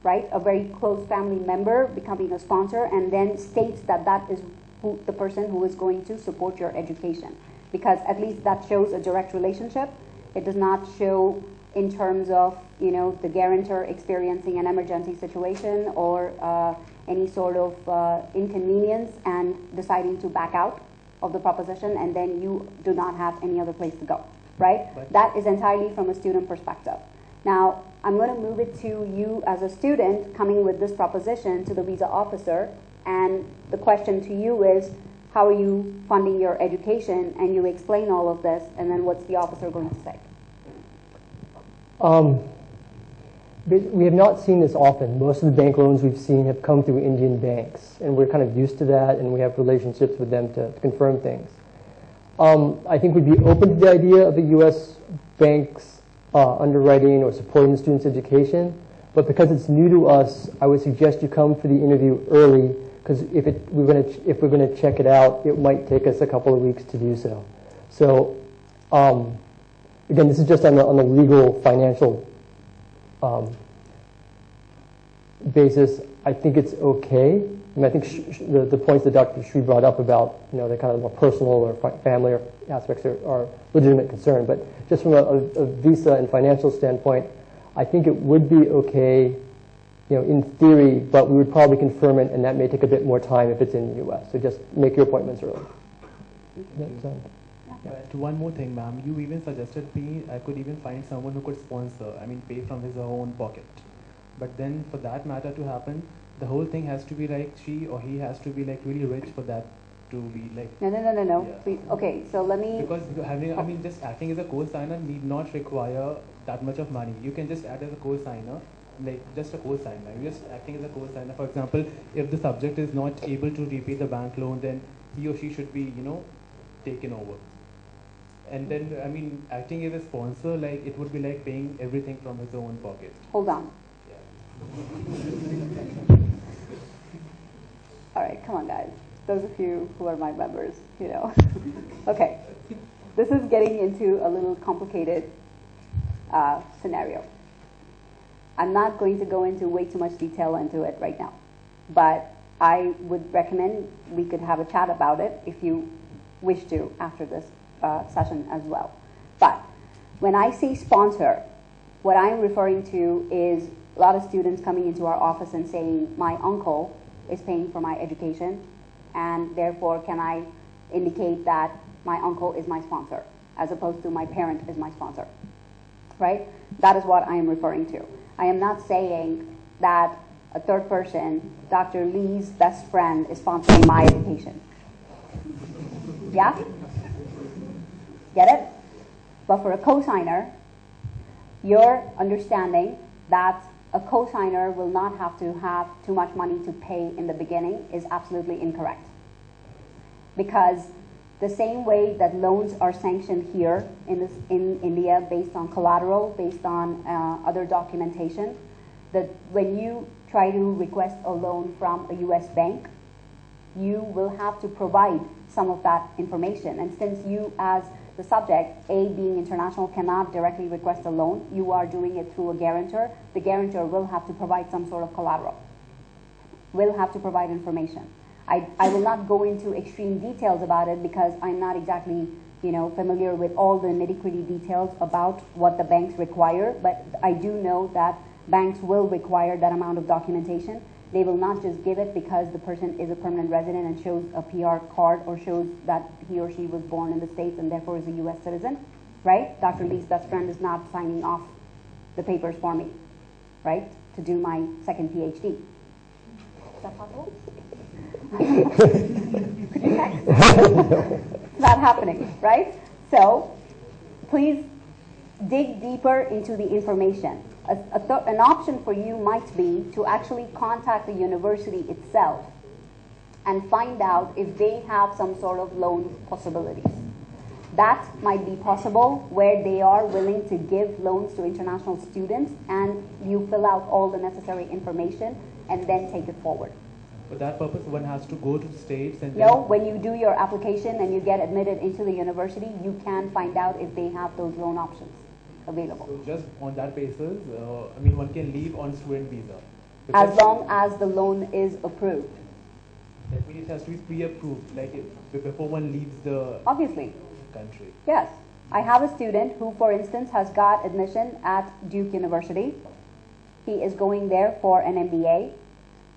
right? A very close family member becoming a sponsor, and then states that that is the person who is going to support your education, because at least that shows a direct relationship. It does not show in terms of, you know, the guarantor experiencing an emergency situation or any sort of inconvenience and deciding to back out of the proposition, and then you do not have any other place to go, right? That is entirely from a student perspective. Now, I'm going to move it to you as a student coming with this proposition to the visa officer, and the question to you is, how are you funding your education? And you explain all of this, and then what's the officer going to say? We have not seen this often. Most of the bank loans we've seen have come through Indian banks, and we're kind of used to that, and we have relationships with them to confirm things. I think we'd be open to the idea of the U.S. banks underwriting or supporting the student's education, but because it's new to us, I would suggest you come for the interview early, because if we're going to check it out, it might take us a couple of weeks to do so. So, again, this is just on the legal, financial basis. I think it's okay. I mean, I think the points that Dr. Sri brought up about, you know, the kind of more personal or family aspects are legitimate concern. But just from a visa and financial standpoint, I think it would be okay, you know, in theory, but we would probably confirm it, and that may take a bit more time if it's in the U.S. So just make your appointments early. And one more thing, ma'am, you even suggested me I could even find someone who could sponsor, I mean pay from his own pocket. But then for that matter to happen, the whole thing has to be like she or he has to be like really rich for that to be like. No. Yeah. Please. Okay, so let me. Because having, I mean, just acting as a co-signer need not require that much of money. You can just act as a co-signer, like just a co-signer. You're just acting as a co-signer. For example, if the subject is not able to repay the bank loan, then he or she should be, taken over. And then, I mean, acting as a sponsor, like it would be like paying everything from his own pocket. Hold on. All right, come on, guys. Those of you who are my members, Okay, this is getting into a little complicated scenario. I'm not going to go into way too much detail into it right now, but I would recommend we could have a chat about it if you wish to after this session as well. But when I say sponsor, what I'm referring to is a lot of students coming into our office and saying, my uncle is paying for my education, and therefore can I indicate that my uncle is my sponsor, as opposed to my parent is my sponsor, right? That is what I am referring to. I am not saying that a third person, Dr. Lee's best friend, is sponsoring my education. Yeah? Get it? But for a cosigner, your understanding that a cosigner will not have to have too much money to pay in the beginning is absolutely incorrect. Because the same way that loans are sanctioned here in India based on collateral, based on other documentation, that when you try to request a loan from a US bank, you will have to provide some of that information. And since you as the subject, A, being international, cannot directly request a loan, you are doing it through a guarantor, the guarantor will have to provide some sort of collateral, will have to provide information. I will not go into extreme details about it because I'm not exactly familiar with all the nitty-gritty details about what the banks require, but I do know that banks will require that amount of documentation. They will not just give it because the person is a permanent resident and shows a PR card or shows that he or she was born in the States and therefore is a US citizen, right? Dr. Lee's best friend is not signing off the papers for me, right? To do my second PhD. Is that possible? It's not happening, right? So please dig deeper into the information. An option for you might be to actually contact the university itself and find out if they have some sort of loan possibilities. That might be possible where they are willing to give loans to international students and you fill out all the necessary information and then take it forward. For that purpose, one has to go to the States and No, when you do your application and you get admitted into the university, you can find out if they have those loan options available. So just on that basis, one can leave on student visa. As long as the loan is approved. That means it has to be pre-approved, like before one leaves the Obviously. country. Yes. I have a student who, for instance, has got admission at Duke University. He is going there for an MBA.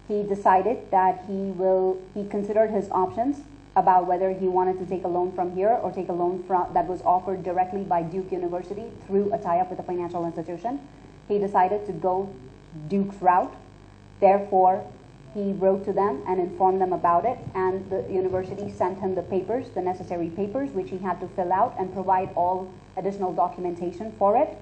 He decided that he considered his options about whether he wanted to take a loan from here or take a loan that was offered directly by Duke University through a tie-up with a financial institution. He decided to go Duke's route. Therefore, he wrote to them and informed them about it, and the university sent him the papers, the necessary papers, which he had to fill out and provide all additional documentation for it.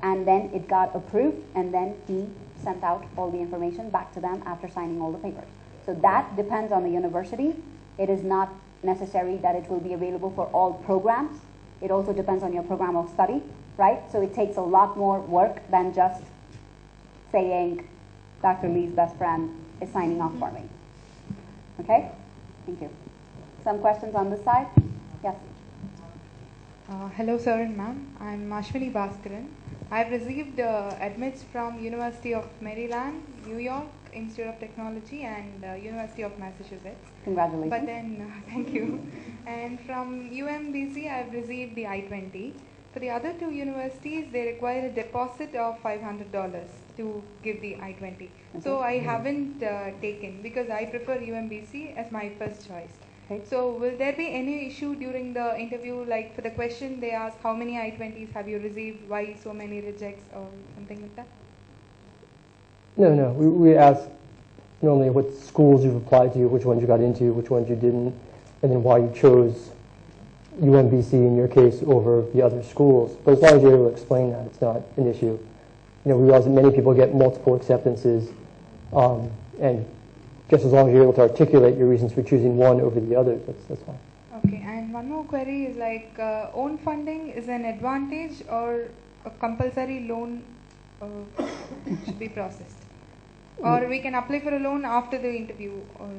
And then it got approved, and then he sent out all the information back to them after signing all the papers. So that depends on the university. It is not necessary that it will be available for all programs. It also depends on your program of study, right? So it takes a lot more work than just saying, Dr. Lee's best friend is signing off for me. Okay? Thank you. Some questions on this side? Yes. Hello, sir and ma'am. I'm Ashwini Bhaskaran. I've received admits from University of Maryland, New York, Institute of Technology, and University of Massachusetts. Congratulations. But then, thank you. And from UMBC, I've received the I-20. For the other two universities, they require a deposit of $500 to give the I-20. So I haven't taken because I prefer UMBC as my first choice. Okay. So will there be any issue during the interview, like for the question they ask how many I-20s have you received, why so many rejects or something like that? No. We ask normally what schools you've applied to, which ones you got into, which ones you didn't, and then why you chose UMBC in your case over the other schools. But as long as you're able to explain that, it's not an issue. We realize that many people get multiple acceptances, and just as long as you're able to articulate your reasons for choosing one over the other, that's fine. Okay, and one more query is like own funding is an advantage or a compulsory loan should be processed? Or we can apply for a loan after the interview? Or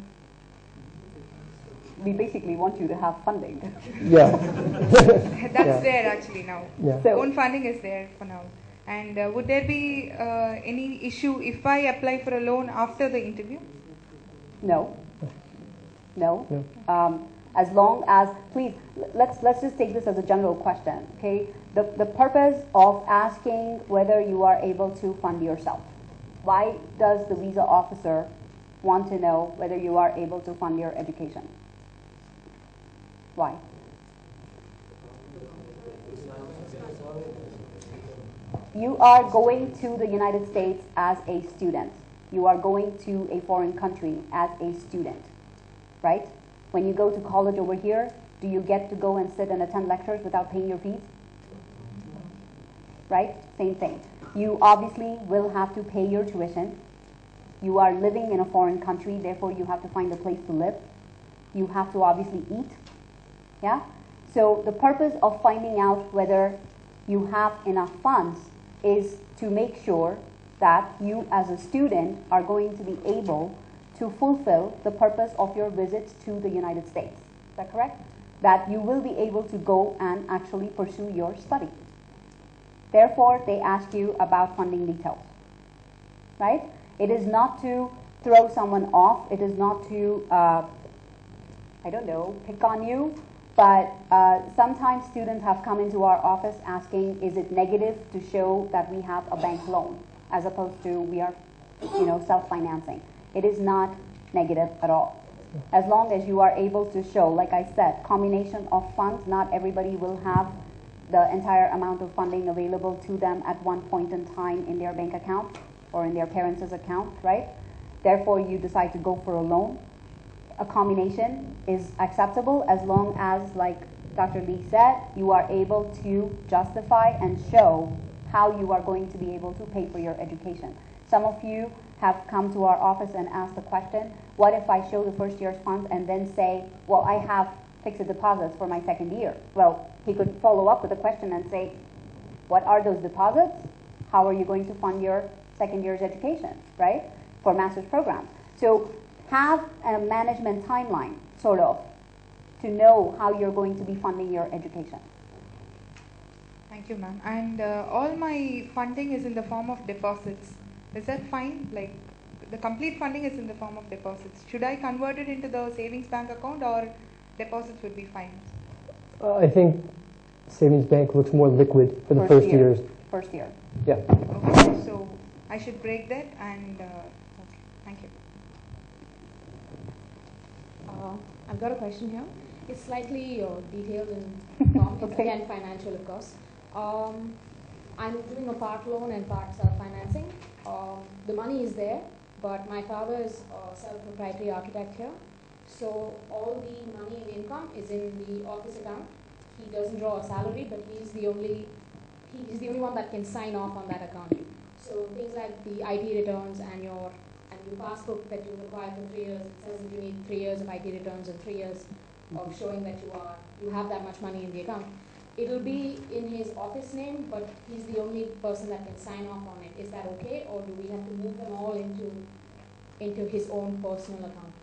We basically want you to have funding. Yeah. that's there actually now. Yeah. So- Own funding is there for now. And would there be any issue if I apply for a loan after the interview? No. No. No. As long as, please, let's just take this as a general question, okay? The purpose of asking whether you are able to fund yourself. Why does the visa officer want to know whether you are able to fund your education? Why? You are going to the United States as a student. You are going to a foreign country as a student, right? When you go to college over here, do you get to go and sit and attend lectures without paying your fees? Right? Same thing. You obviously will have to pay your tuition. You are living in a foreign country, therefore you have to find a place to live. You have to obviously eat. Yeah? So the purpose of finding out whether you have enough funds is to make sure that you as a student are going to be able to fulfill the purpose of your visit to the United States. Is that correct? That you will be able to go and actually pursue your study. Therefore, they ask you about funding details, right? It is not to throw someone off. It is not to, I don't know, pick on you. But sometimes students have come into our office asking, is it negative to show that we have a bank loan, as opposed to we are, self-financing. It is not negative at all. As long as you are able to show, like I said, combination of funds, not everybody will have the entire amount of funding available to them at one point in time in their bank account or in their parents' account, right? Therefore, you decide to go for a loan. A combination is acceptable as long as, like Dr. Lee said, you are able to justify and show how you are going to be able to pay for your education. Some of you have come to our office and asked the question, what if I show the first year's funds and then say, well, I have fixed deposits for my second year? Well, he could follow up with a question and say, what are those deposits? How are you going to fund your second year's education, right? For master's programs. So have a management timeline, sort of, to know how you're going to be funding your education. Thank you, ma'am. And all my funding is in the form of deposits. Is that fine? Like, the complete funding is in the form of deposits. Should I convert it into the savings bank account, or deposits would be fine? I think savings bank looks more liquid for the first years. First year. Yeah. Okay, so I should break that and, okay, thank you. I've got a question here. It's slightly detailed in form. It's Okay. again financial, of course. I'm doing a part loan and part self-financing. The money is there, but my father is a self-proprietary architect here. So all the money and income is in the office account. He doesn't draw a salary, but he's the only one that can sign off on that account. So things like the IT returns and your passbook that you require for 3 years, it says that you need 3 years of IT returns and 3 years of showing that you have that much money in the account. It'll be in his office name, but he's the only person that can sign off on it. Is that okay, or do we have to move them all into his own personal account?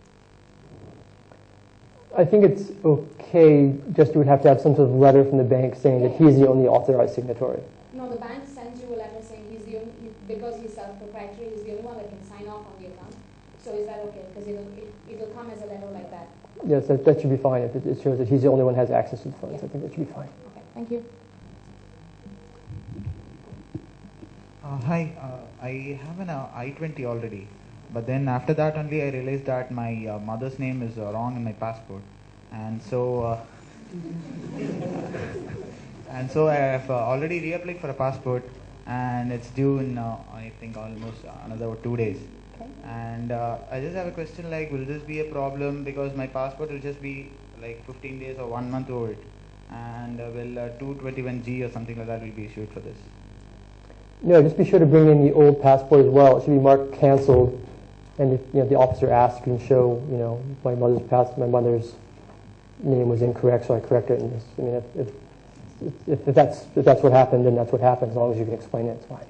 I think it's okay, just you would have to have some sort of letter from the bank saying that he's the only authorized signatory. No, the bank sends you a letter saying he's the only, because he's self-proprietary, he's the only one that can sign off on the account. So is that okay? Because it'll come as a letter like that. Yes, that should be fine if it shows that he's the only one who has access to the funds. I think that should be fine. Okay, thank you. Hi, I have an I-20 already, but then after that only I realized that my mother's name is wrong in my passport. and so I have already reapplied for a passport, and it's due in I think almost another 2 days. Okay. And I just have a question, like, will this be a problem because my passport will just be like 15 days or 1 month old, and will 221G or something like that will be issued for this? No, just be sure to bring in the old passport as well. It should be marked canceled, and if the officer asks, you can show my mother's name was incorrect, so I corrected it. And just, I mean, if that's what happened, then that's what happened. As long as you can explain it, it's fine.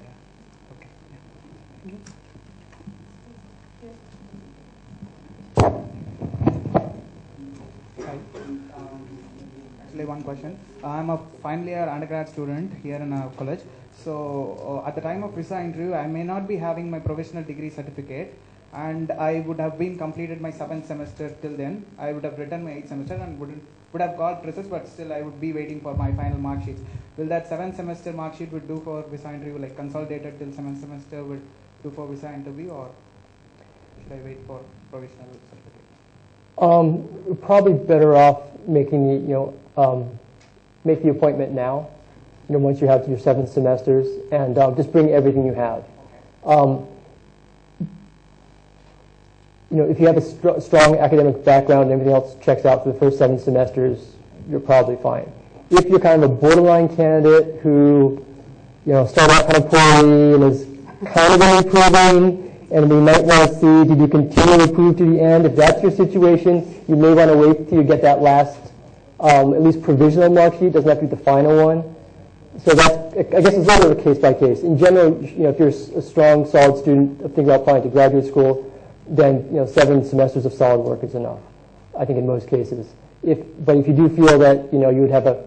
Actually, one question. I'm a final year undergrad student here in a college. So at the time of visa interview, I may not be having my provisional degree certificate, and I would have been completed my 7th semester till then. I would have written my 8th semester and would have got results, but still I would be waiting for my final mark sheets. Will that 7th semester mark sheet would do for visa interview, like consolidated till 7th semester would do for visa interview, or should I wait for provisional certificate? You're probably better off making make the appointment now. Once you have your 7 semesters, and just bring everything you have. If you have a strong academic background and everything else checks out for the first 7 semesters, you're probably fine. If you're kind of a borderline candidate who, started out kind of poorly and is kind of improving, and we might want to see, did you continue to improve to the end? If that's your situation, you may want to wait till you get that last, at least provisional mark sheet. It doesn't have to be the final one. So that's, I guess it's a little bit case by case. In general, if you're a strong, solid student thinking about applying to graduate school, then 7 semesters of solid work is enough, I think, in most cases. But if you do feel that you would have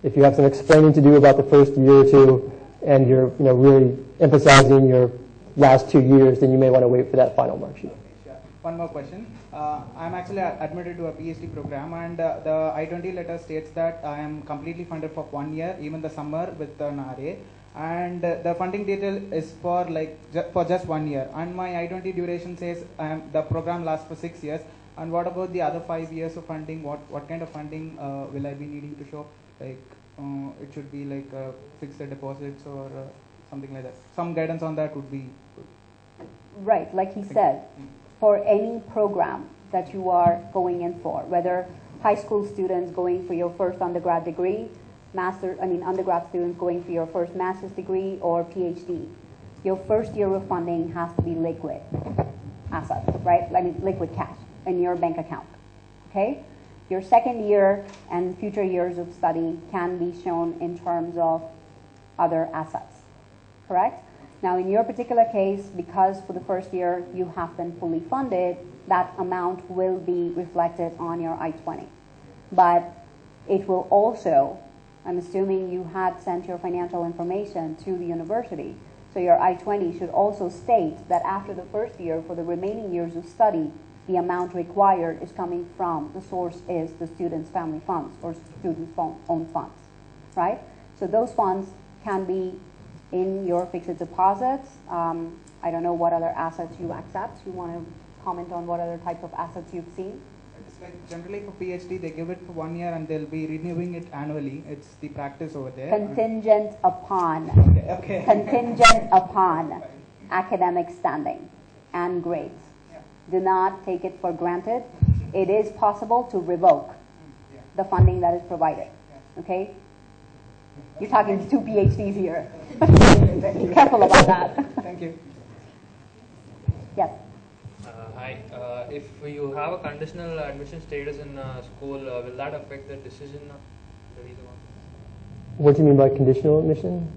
if you have some explaining to do about the first year or two, and you're really emphasizing your last 2 years, then you may want to wait for that final mark sheet. Sure. One more question. I'm actually admitted to a PhD program, and the I-20 letter states that I am completely funded for 1 year, even the summer with an RA. And the funding detail is for just 1 year, and my I-20 duration says the program lasts for 6 years. And what about the other 5 years of funding? What kind of funding will I be needing to show? Like it should be like fixed deposits or something like that. Some guidance on that would be good. Right, like he said, for any program that you are going in for, whether high school students going for your first undergrad degree, undergrad students going for your first master's degree or PhD, your first year of funding has to be liquid assets, right? Liquid cash in your bank account, okay? Your second year and future years of study can be shown in terms of other assets, correct? Now, in your particular case, because for the first year you have been fully funded, that amount will be reflected on your I-20. But it will also, I'm assuming you had sent your financial information to the university, so your I-20 should also state that after the first year, for the remaining years of study, the amount required is coming from, the source is the student's family funds or student's own funds, right? So those funds can be in your fixed deposits. I don't know what other assets you accept. You want to comment on what other type of assets you've seen? It's like generally for PhD, they give it for 1 year and they'll be renewing it annually. It's the practice over there. Contingent upon. Okay. Contingent upon academic standing and grades. Yeah. Do not take it for granted. It is possible to revoke the funding that is provided. Okay? You're talking to 2 PhDs here. Be careful about that. Thank you. Yes. Hi. If you have a conditional admission status in school, will that affect the decision? The visa? What do you mean by conditional admission?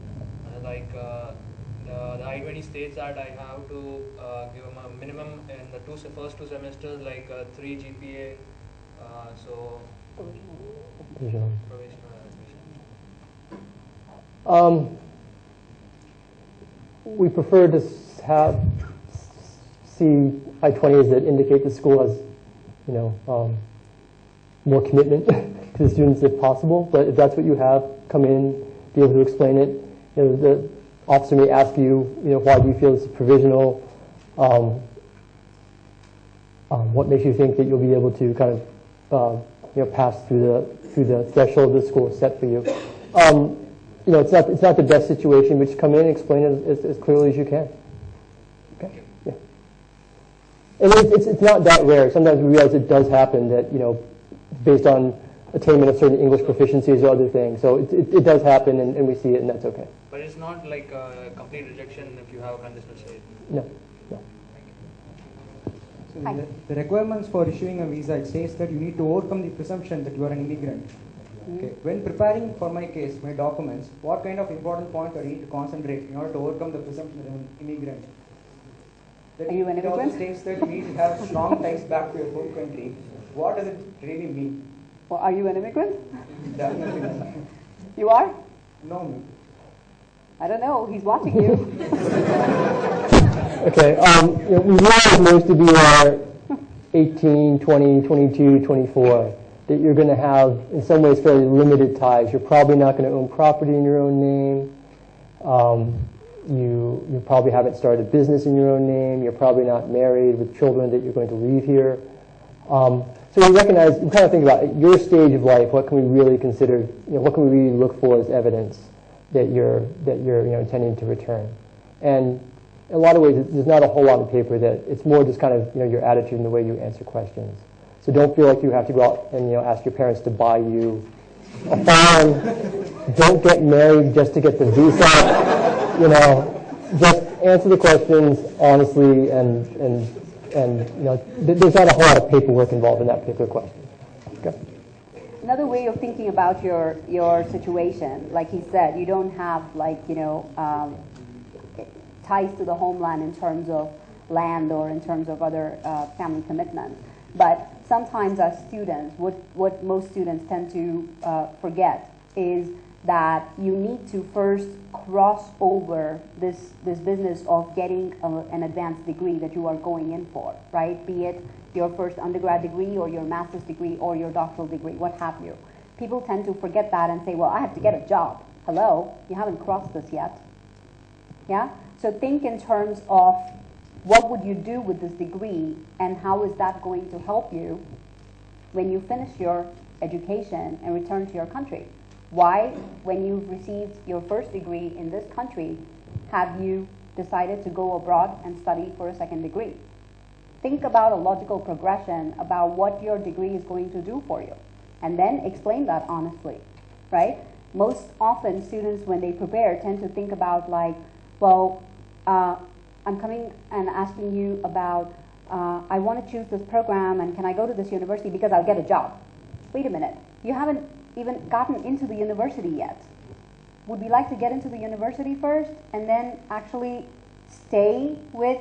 The I-20 states that I have to give them a minimum in the first 2 semesters, like 3 GPA. So provisional admission. We prefer to see I-20s that indicate the school has, more commitment to the students if possible. But if that's what you have, come in, be able to explain it. The officer may ask you, why do you feel this is provisional? What makes you think that you'll be able to kind of pass through the threshold the school has set for you. It's not the best situation, but just come in and explain it as clearly as you can. Okay. Yeah. And it's not that rare. Sometimes we realize it does happen that based on attainment of certain English proficiencies or other things. So it does happen, and we see it, and that's okay. But it's not like a complete rejection if you have a conditional stay. No. So the requirements for issuing a visa, it says that you need to overcome the presumption that you are an immigrant. Okay. When preparing for my case, my documents, what kind of important points I need to concentrate in order to overcome the presumption that I'm an immigrant? That are you an immigrant? It also states that you need to have strong ties back to your home country. What does it really mean? Well, are you an immigrant? Definitely not. You are? No, ma'am. I don't know. He's watching you. Okay. We realize most of you are 18, 20, 22, 24. That you're going to have, in some ways, fairly limited ties. You're probably not going to own property in your own name. You probably haven't started a business in your own name. You're probably not married with children that you're going to leave here. So we recognize, we kind of think about at your stage of life, what can we really consider, what can we really look for as evidence that you're intending to return. And in a lot of ways, there's not a whole lot of paper that, it's more just kind of your attitude and the way you answer questions. So don't feel like you have to go out and ask your parents to buy you a farm. Don't get married just to get the visa. Just answer the questions honestly, and there's not a whole lot of paperwork involved in that particular question. Okay. Another way of thinking about your situation, like he said, you don't have ties to the homeland in terms of land or in terms of other family commitments. But sometimes as students, what most students tend to forget is that you need to first cross over this business of getting an advanced degree that you are going in for, right? Be it your first undergrad degree or your master's degree or your doctoral degree, what have you. People tend to forget that and say, well, I have to get a job. Hello, you haven't crossed this yet. Yeah? So think in terms of what would you do with this degree and how is that going to help you when you finish your education and return to your country? Why, when you've received your first degree in this country, have you decided to go abroad and study for a second degree? Think about a logical progression about what your degree is going to do for you, and then explain that honestly, right? Most often students, when they prepare, tend to think about I'm coming and asking you about, I want to choose this program and can I go to this university because I'll get a job. Wait a minute, you haven't even gotten into the university yet. Would we like to get into the university first and then actually stay with,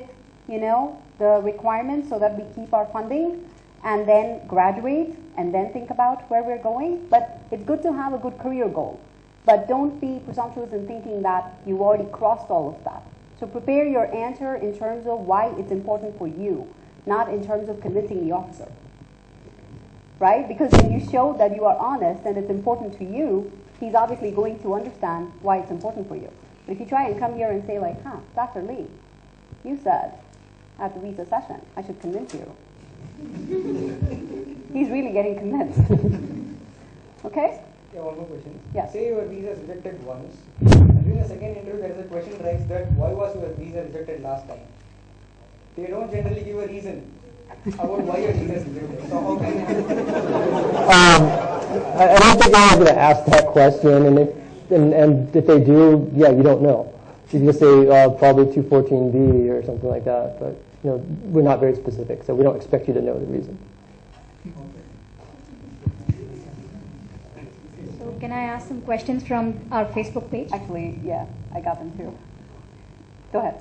the requirements so that we keep our funding and then graduate and then think about where we're going? But it's good to have a good career goal. But don't be presumptuous in thinking that you already crossed all of that. So prepare your answer in terms of why it's important for you, not in terms of convincing the officer. Right? Because when you show that you are honest and it's important to you, he's obviously going to understand why it's important for you. But if you try and come here and say Dr. Lee, you said at the visa session, I should convince you. He's really getting convinced. Okay? Yeah, one more question. Yes. Say your visa is rejected once, and during the second interview there is a question raised that why was your visa rejected last time? They don't generally give a reason about why your visa is rejected. So how can I don't think anyone's going to ask that question, and if they do, you don't know. You can just say probably 214B or something like that, but we're not very specific, so we don't expect you to know the reason. So can I ask some questions from our Facebook page? Actually, yeah, I got them too. Go ahead.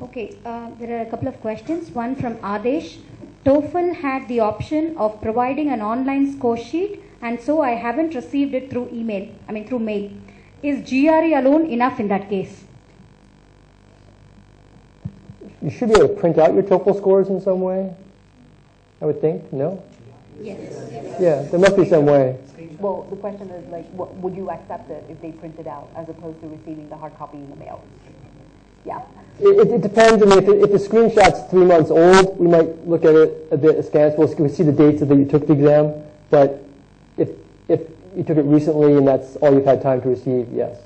Okay, there are a couple of questions. One from Adesh. TOEFL had the option of providing an online score sheet, and so I haven't received it through through mail. Is GRE alone enough in that case? You should be able to print out your TOEFL scores in some way, I would think. No? Yes. Yeah, there must be some way. Well, the question is would you accept it if they print it out as opposed to receiving the hard copy in the mail? Yeah. It depends. I mean, if the screenshot's 3 months old, we might look at it a bit askance. We'll see the dates that you took the exam. But if you took it recently and that's all you've had time to receive, yes.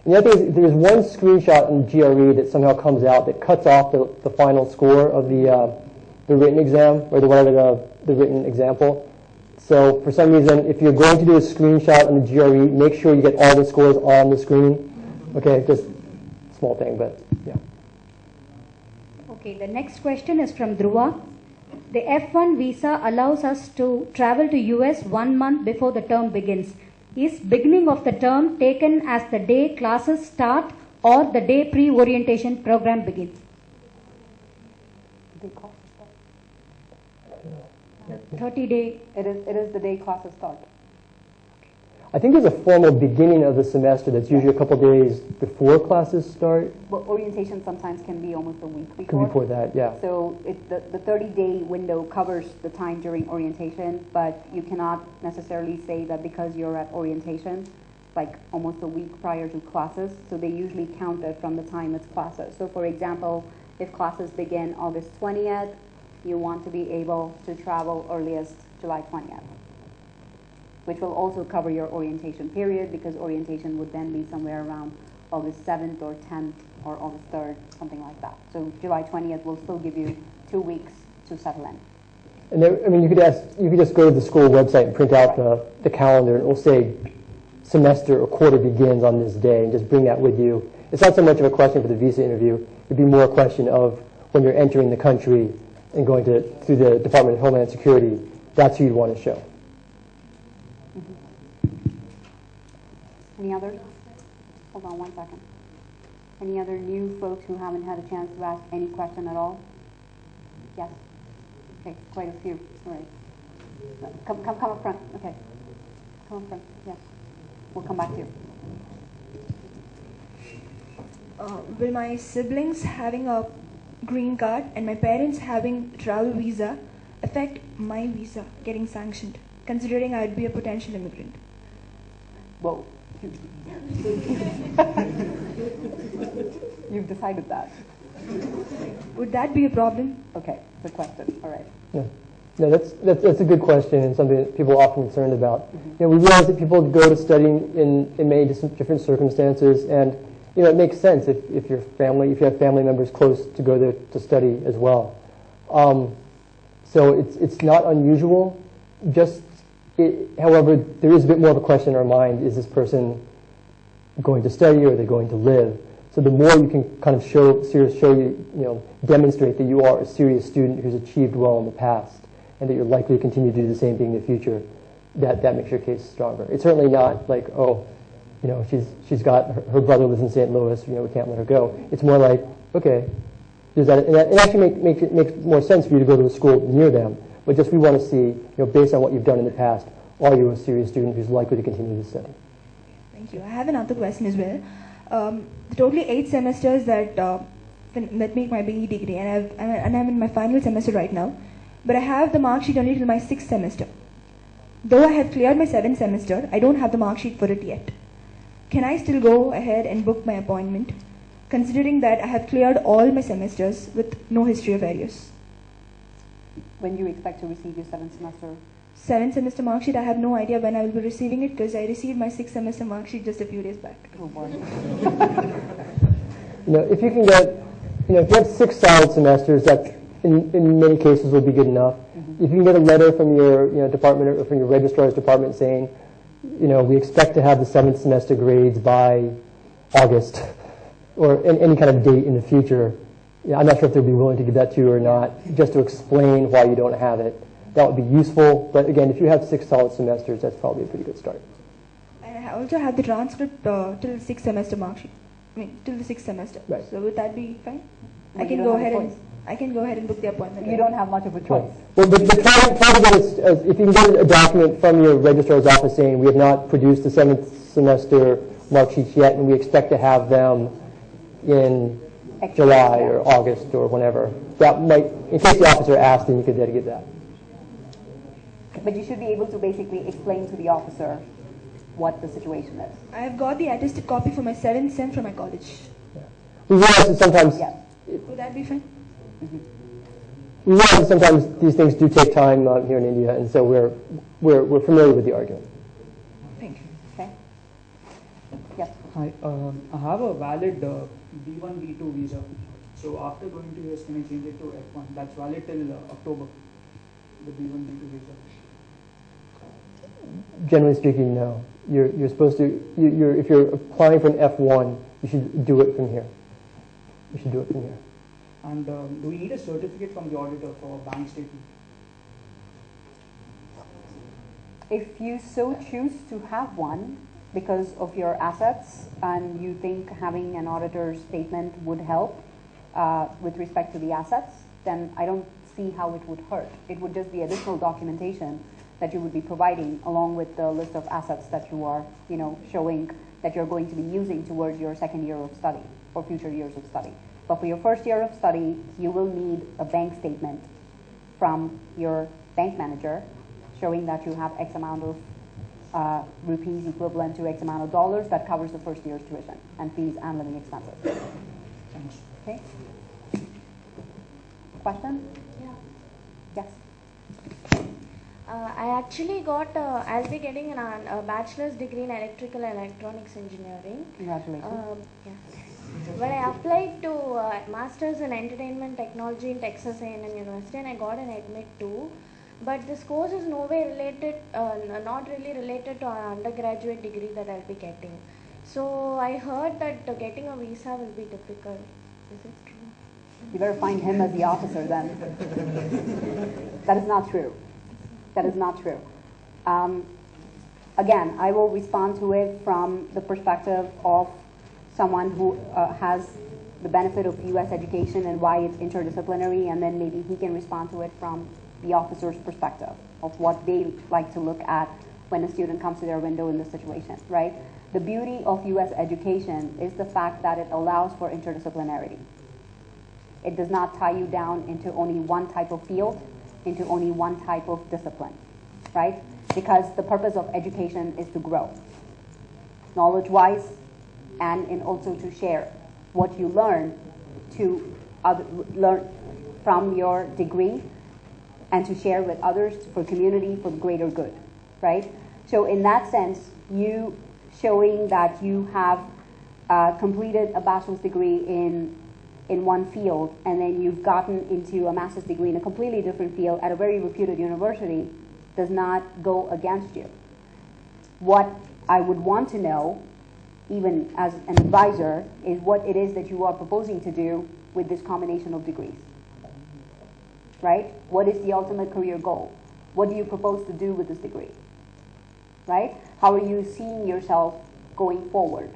And the other thing is there's one screenshot in GRE that somehow comes out that cuts off the final score of the written exam, or the written example. So for some reason, if you're going to do a screenshot on the GRE, make sure you get all the scores on the screen. Okay, just a small thing, but yeah. Okay, the next question is from Dhruva. The F1 visa allows us to travel to US 1 month before the term begins. Is beginning of the term taken as the day classes start or the day pre-orientation program begins? 30-day. It is the day classes start. I think there's a formal beginning of the semester that's usually a couple days before classes start. But orientation sometimes can be almost a week before. Could be before that, yeah. So the 30-day window covers the time during orientation, but you cannot necessarily say that because you're at orientation, like almost a week prior to classes, so they usually count it from the time it's classes. So for example, if classes begin August 20th, you want to be able to travel earliest July 20th. Which will also cover your orientation period, because orientation would then be somewhere around August 7th or 10th or August 3rd, something like that. So July 20th will still give you 2 weeks to settle in. And there, I mean, you could just go to the school website and print out the calendar, and it will say semester or quarter begins on this day, and just bring that with you. It's not so much of a question for the visa interview. It'd be more a question of when you're entering the country and going through the Department of Homeland Security. That's who you'd want to show. Any others? Hold on 1 second. Any other new folks who haven't had a chance to ask any question at all? Yes? Okay, quite a few. All right. Come up front. Okay. Come up front. Yes. We'll come back to you. Will my siblings having a green card and my parents having travel visa affect my visa getting sanctioned, considering I'd be a potential immigrant? Whoa. You've decided that. Would that be a problem? Okay, good question. All right. Yeah. No, that's a good question, and something that people are often concerned about. You know, we realize that people go to studying in many different circumstances, and you know, it makes sense if you have family members close to go there to study as well. So it's not unusual. However, there is a bit more of a question in our mind: is this person going to study, or are they going to live? So the more you can kind of demonstrate that you are a serious student who's achieved well in the past, and that you're likely to continue to do the same thing in the future, that makes your case stronger. It's certainly not like, oh, you know, she's got her brother lives in St. Louis, you know, we can't let her go. It's more like, okay, does that, and it actually makes more sense for you to go to a school near them. But just we want to see, you know, based on what you've done in the past, are you a serious student who's likely to continue to study? Thank you. I have another question as well. The totally 8 semesters that make my BE degree, and I'm in my final semester right now. But I have the mark sheet only till my 6th semester. Though I have cleared my 7th semester, I don't have the mark sheet for it yet. Can I still go ahead and book my appointment, considering that I have cleared all my semesters with no history of errors? When do you expect to receive your 7th semester? 7th semester mark sheet, I have no idea when I will be receiving it, because I received my 6th semester mark sheet just a few days back. Oh boy. You know, if you can get, you know, if you have 6 solid semesters, that in many cases will be good enough. If you can get a letter from your department or from your registrar's department saying, you know, we expect to have the 7th semester grades by August, or any kind of date in the future. Yeah, I'm not sure if they'll be willing to give that to you or not, just to explain why you don't have it. That would be useful, but again, if you have 6 solid semesters, that's probably a pretty good start. And I also have the transcript till the 6th semester mark sheet. Till the 6th semester. Right. So would that be fine? Well, I can go ahead and book the appointment. You don't have much of a choice. Well, but try to get if you can get a document from your registrar's office saying we have not produced the 7th semester mark sheets yet, and we expect to have them in July or August or whenever. That might, in case the officer asks, then you could dedicate that. But you should be able to basically explain to the officer what the situation is. I have got the attested copy for my 7th sem from my college. Yeah. We realize that sometimes. Yes. Would that be fine? We realize that sometimes these things do take time here in India, and so we're familiar with the argument. Yes. Hi, I have a valid B1, B2 visa. So after going to US, can I change it to F1? That's valid till October, the B1, B2 visa. Generally speaking, no. You're supposed to, if you're applying for an F1, you should do it from here. You should do it from here. And do we need a certificate from the auditor for bank statement? If you so choose to have one because of your assets and you think having an auditor's statement would help with respect to the assets, then I don't see how it would hurt. It would just be additional documentation that you would be providing along with the list of assets that you are, showing that you're going to be using towards your second year of study or future years of study. But for your first year of study, you will need a bank statement from your bank manager showing that you have X amount of rupees equivalent to X amount of dollars that covers the first year's tuition and fees and living expenses. Thanks. Okay? Question? Yeah. Yes. I actually got, I'll be getting a bachelor's degree in electrical and electronics engineering. Congratulations. Yeah. When I applied to Masters in Entertainment Technology in Texas A&M University, and I got an admit too. But this course is nowhere related, not really related to our undergraduate degree that I'll be getting. So I heard that getting a visa will be difficult. Is it true? You better find him as the officer then. That is not true. That is not true. Again, I will respond to it from the perspective of someone who has the benefit of U.S. education and why it's interdisciplinary, and then maybe he can respond to it from the officer's perspective of what they like to look at when a student comes to their window in this situation, right? The beauty of U.S. education is the fact that it allows for interdisciplinarity. It does not tie you down into only one type of field, into only one type of discipline, right? Because the purpose of education is to grow, knowledge-wise, and in also to share what you learn learn from your degree and to share with others for community, for the greater good, right? So in that sense, you showing that you have completed a bachelor's degree in one field and then you've gotten into a master's degree in a completely different field at a very reputed university does not go against you. What I would want to know, even as an advisor, is what it is that you are proposing to do with this combination of degrees, right? What is the ultimate career goal? What do you propose to do with this degree, right? How are you seeing yourself going forward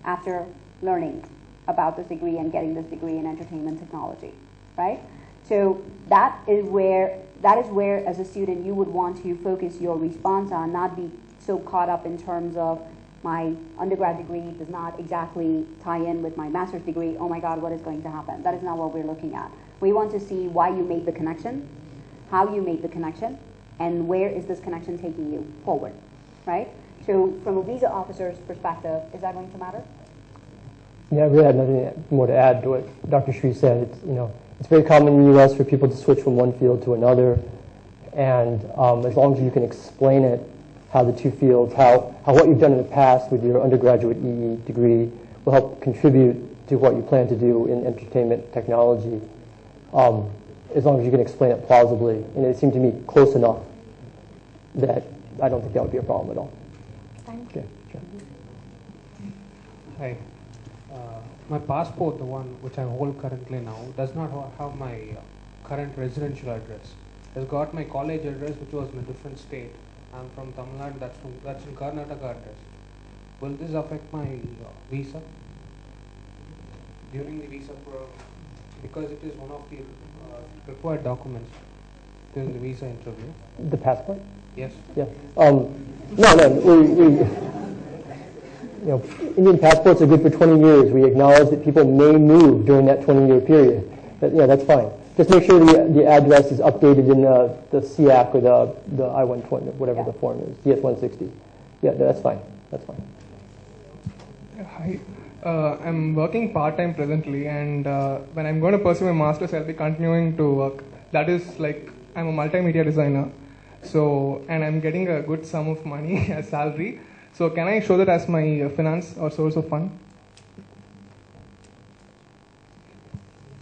after learning about this degree and getting this degree in entertainment technology, right? So that is where, as a student, you would want to focus your response on, not be so caught up in terms of my undergrad degree does not exactly tie in with my master's degree. Oh my God, what is going to happen? That is not what we're looking at. We want to see why you made the connection, how you made the connection, and where is this connection taking you forward, right? So from a visa officer's perspective, is that going to matter? Yeah, I really have nothing more to add to what Dr. Sri said. It's very common in the U.S. for people to switch from one field to another, and as long as you can explain it, how the two fields, how what you've done in the past with your undergraduate EE degree will help contribute to what you plan to do in entertainment technology, as long as you can explain it plausibly. And it seemed to me close enough that I don't think that would be a problem at all. Thank you. Okay, sure. Hi. My passport, the one which I hold currently now, does not have my current residential address. It's got my college address, which was in a different state. I'm from Tamil Nadu, that's in Karnataka address. Will this affect my visa during the visa program? Because it is one of the required documents during the visa interview. The passport? Yes. Yeah. No. Indian passports are good for 20 years. We acknowledge that people may move during that 20-year period. But, that's fine. Just make sure the address is updated in the SIAC or the I-120, whatever the form is, DS-160. Yeah, that's fine. That's fine. Hi. I'm working part-time presently, and when I'm going to pursue my master's, I'll be continuing to work. That is like, I'm a multimedia designer, and I'm getting a good sum of money as salary. So can I show that as my finance or source of fund?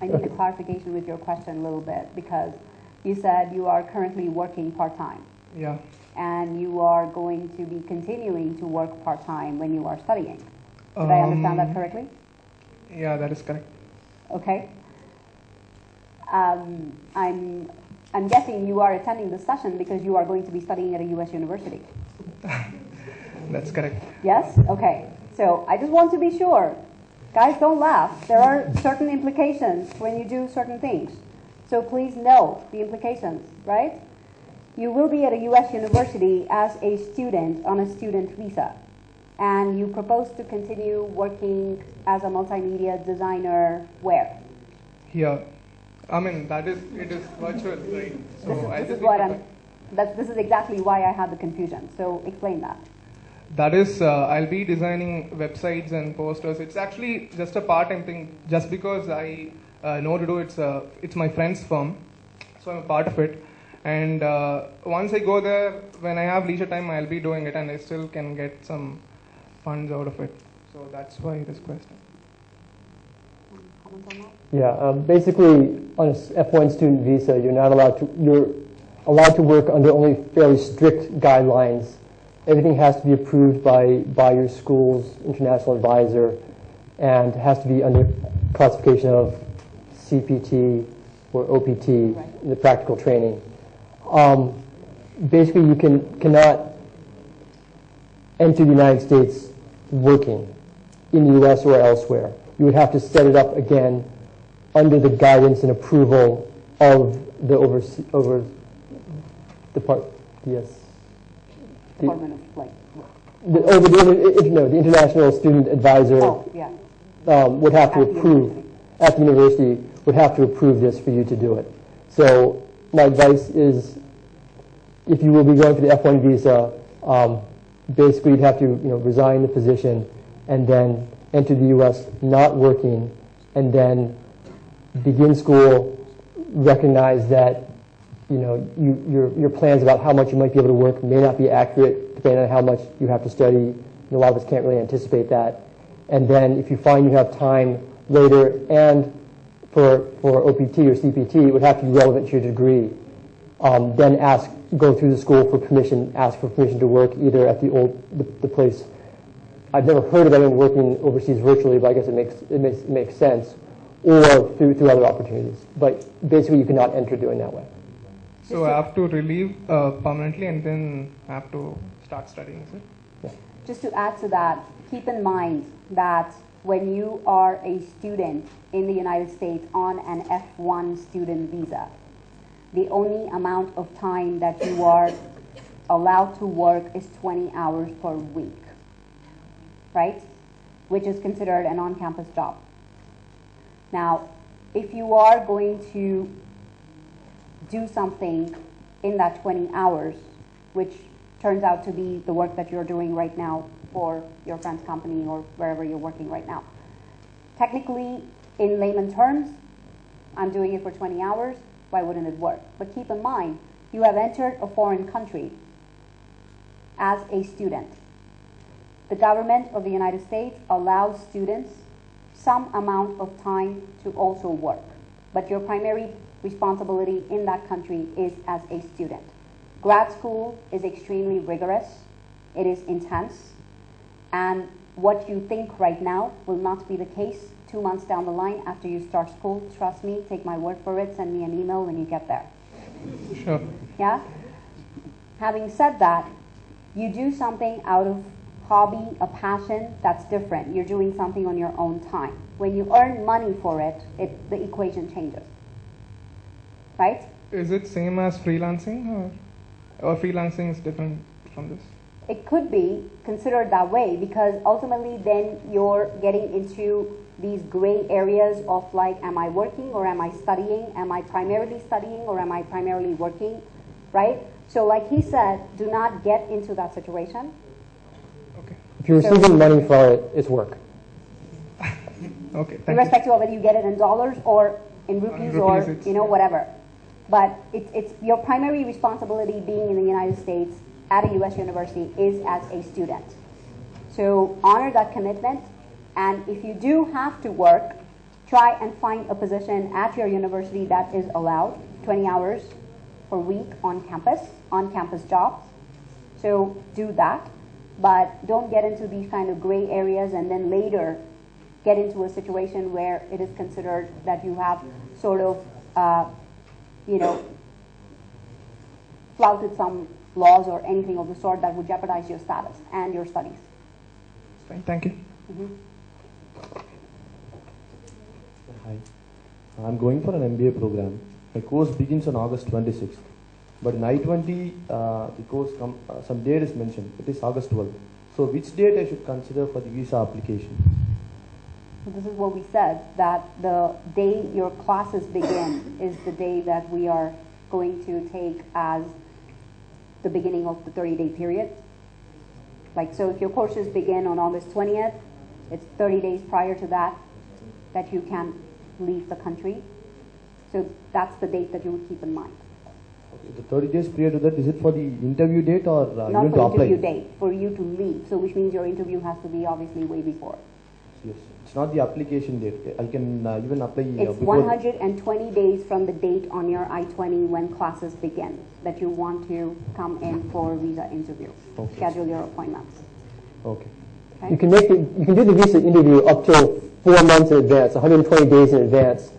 I need a clarification with your question a little bit, because you said you are currently working part-time. Yeah. And you are going to be continuing to work part-time when you are studying. Did I understand that correctly? Yeah, that is correct. Okay. I'm guessing you are attending this session because you are going to be studying at a U.S. university. That's correct. Yes? Okay. So I just want to be sure. Guys, don't laugh. There are certain implications when you do certain things. So please know the implications, right? You will be at a U.S. university as a student on a student visa. And you propose to continue working as a multimedia designer where? Here. I mean, it is virtual, right? So this is exactly why I had the confusion. So explain that. That is, I'll be designing websites and posters. It's actually just a part-time thing, just because I know to do it. It's my friend's firm, so I'm a part of it. And once I go there, when I have leisure time, I'll be doing it, and I still can get some funds out of it. So that's why this question. Yeah, basically on a F1 student visa, you're allowed to work under only fairly strict guidelines. Everything has to be approved by your school's international advisor, and has to be under classification of CPT or OPT, the practical training. Basically, you cannot enter the United States working in the U.S. or elsewhere. You would have to set it up again under the guidance and approval of the Department of like the international student advisor would have to approve at the university, would have to approve this for you to do it. So my advice is, if you will be going for the F1 visa, basically you'd have to resign the position and then enter the U.S. not working, and then begin school, recognize that your plans about how much you might be able to work may not be accurate depending on how much you have to study. A lot of us can't really anticipate that. And then if you find you have time later and for OPT or CPT, it would have to be relevant to your degree. Then go through the school for permission, ask for permission to work either at the place. I've never heard of anyone working overseas virtually, but I guess it makes sense, or through other opportunities. But basically, you cannot enter doing that way. So I have to relieve permanently and then I have to start studying, is it? Yeah. Just to add to that, keep in mind that when you are a student in the United States on an F1 student visa, the only amount of time that you are allowed to work is 20 hours per week, right? Which is considered an on-campus job. Now, if you are going to do something in that 20 hours, which turns out to be the work that you're doing right now for your friend's company or wherever you're working right now. Technically, in layman terms, I'm doing it for 20 hours, why wouldn't it work? But keep in mind, you have entered a foreign country as a student. The government of the United States allows students some amount of time to also work, but your primary responsibility in that country is as a student. Grad school is extremely rigorous, it is intense, and what you think right now will not be the case 2 months down the line after you start school. Trust me, take my word for it, send me an email when you get there. Sure. Yeah? Having said that, you do something out of hobby, a passion, that's different. You're doing something on your own time. When you earn money for it, the equation changes. Right? Is it same as freelancing, or freelancing is different from this? It could be considered that way, because ultimately then you're getting into these gray areas of like, am I working or am I studying? Am I primarily studying or am I primarily working? Right? So like he said, do not get into that situation. Okay. If you're receiving money for it, it's work. Okay, thank irrespective of whether you get it in dollars or in rupees or whatever. But it's your primary responsibility being in the United States at a U.S. university is as a student. So honor that commitment, and if you do have to work, try and find a position at your university that is allowed 20 hours per week on campus jobs. So do that, but don't get into these kind of gray areas and then later get into a situation where it is considered that you have sort of, flouted some laws or anything of the sort that would jeopardize your status and your studies. Fine, thank you. Hi, I'm going for an MBA program. My course begins on August 26th, but in I-20, the course some date is mentioned. It is August 12th. So which date I should consider for the visa application? So this is what we said, that the day your classes begin is the day that we are going to take as the beginning of the 30-day period. Like, so if your courses begin on August 20th, it's 30 days prior to that you can leave the country. So that's the date that you would keep in mind. Okay, the 30 days prior to that, is it for the interview date or not even for to apply? interview date, for you to leave. So which means your interview has to be obviously way before. Yes, it's not the application date. I can even apply It's before. 120 days from the date on your I-20 when classes begin that you want to come in for a visa interview. Okay. Schedule your appointments. Okay. Okay? You can do the visa interview up to 4 months in advance, 120 days in advance,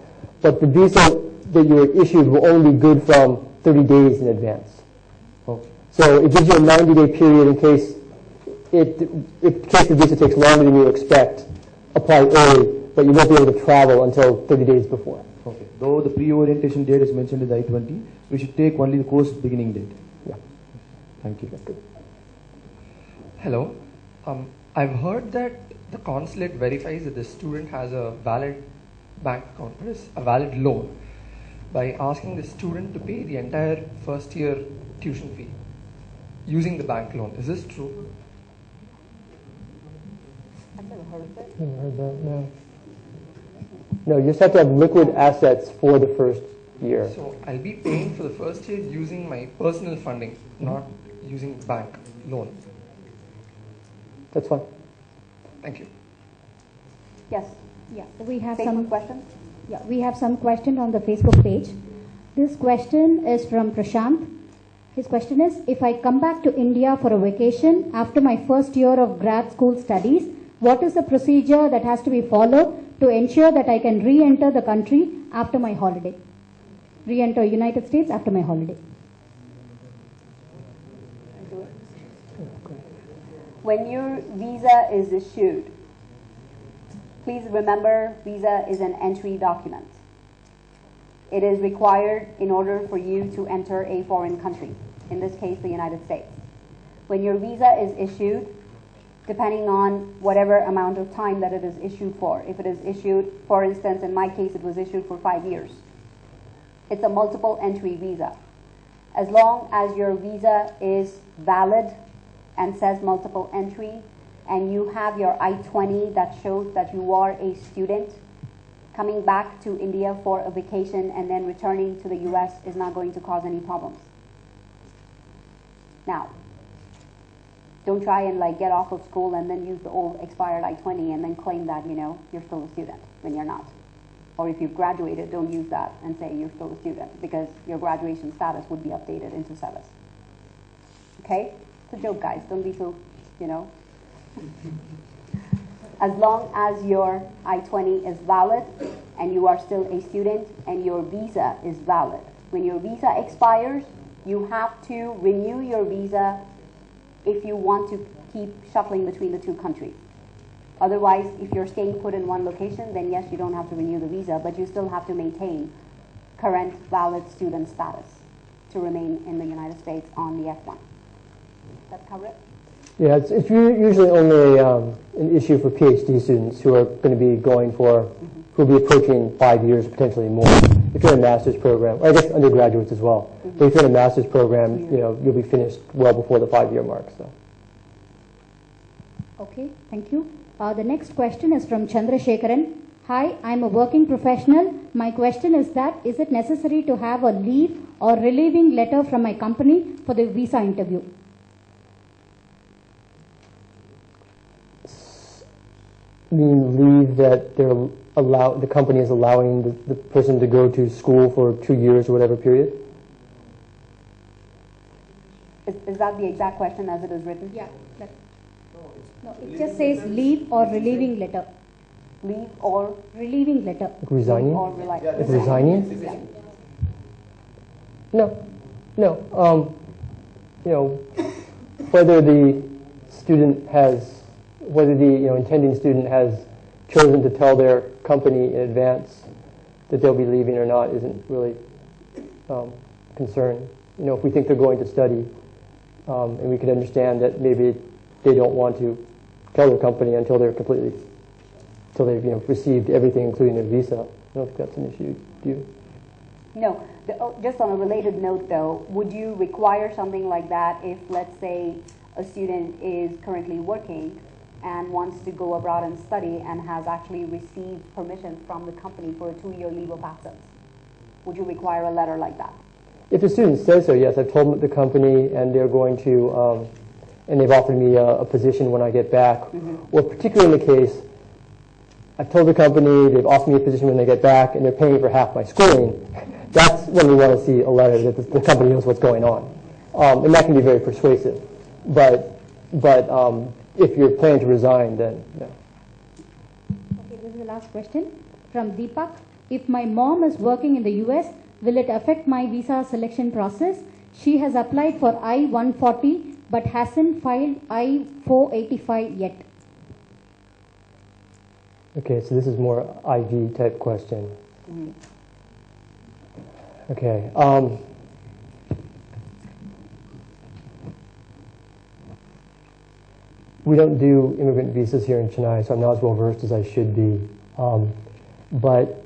but the visa that you're issued will only be good from 30 days in advance. Okay. So it gives you a 90-day period in case the visa takes longer than you expect. Apply early, but you won't be able to travel until 30 days before. Okay. Though the pre-orientation date is mentioned in the I-20, we should take only the course beginning date. Yeah. Thank you. Hello. I've heard that the consulate verifies that the student has a valid bank account, that is a valid loan, by asking the student to pay the entire first year tuition fee using the bank loan. Is this true? I've never heard of it. Never heard that, no. No, you just have to have liquid assets for the first year. So I'll be paying for the first year using my personal funding, not using bank loan. That's fine. Thank you. Yes. Yeah, we have Facebook some questions. Yeah, we have some questions on the Facebook page. This question is from Prashant. His question is, if I come back to India for a vacation after my first year of grad school studies, what is the procedure that has to be followed to ensure that I can re-enter the country after my holiday? Re-enter United States after my holiday. When your visa is issued, please remember visa is an entry document. It is required in order for you to enter a foreign country, in this case the United States. When your visa is issued, depending on whatever amount of time that it is issued for, if it is issued, for instance, in my case it was issued for 5 years, it's a multiple entry visa. As long as your visa is valid and says multiple entry, and you have your I-20 that shows that you are a student, coming back to India for a vacation and then returning to the US is not going to cause any problems. Now, don't try and get off of school and then use the old expired I-20 and then claim that, you're still a student when you're not. Or if you've graduated, don't use that and say you're still a student, because your graduation status would be updated into SEVIS. Okay? It's a joke, guys. Don't be so, As long as your I-20 is valid and you are still a student and your visa is valid. When your visa expires, you have to renew your visa if you want to keep shuttling between the two countries. Otherwise, if you're staying put in one location, then yes, you don't have to renew the visa, but you still have to maintain current valid student status to remain in the United States on the F1. That cover it? Yeah, it's usually only an issue for PhD students who are going to be going for, who will be approaching 5 years, potentially more. If you're in a master's program, or I guess undergraduates as well. But if you're in a master's program, you'll be finished well before the 5-year mark. So. Okay, thank you. The next question is from Chandrasekharan. Hi, I'm a working professional. My question is that, is it necessary to have a leave or relieving letter from my company for the visa interview? mean leave that the company is allowing the person to go to school for 2 years or whatever period? Is that the exact question as it is written? Yeah. No, it just says leave or relieving letter. Leave or relieving letter. Like resigning? Or resigning? Yeah. No. Whether the intending student has chosen to tell their company in advance that they'll be leaving or not isn't really concern. If we think they're going to study, and we can understand that maybe they don't want to tell their company until they've received everything, including their visa. I don't think that's an issue. Do you? No. Just on a related note, though, would you require something like that if, let's say, a student is currently working and wants to go abroad and study and has actually received permission from the company for a 2-year leave of absence? Would you require a letter like that? If the student says so, yes. I've told the company, and they're going to, and they've offered me a position when I get back. Or particularly in the case, I've told the company, they've offered me a position when they get back, and they're paying for half my schooling. That's when we want to see a letter that the company knows what's going on. And that can be very persuasive. But if you're planning to resign, then no. Okay, this is the last question from Deepak. If my mom is working in the US, will it affect my visa selection process? She has applied for I-140 but hasn't filed I-485 yet. Okay, so this is more IV type question. Okay. We don't do immigrant visas here in Chennai, so I'm not as well versed as I should be. But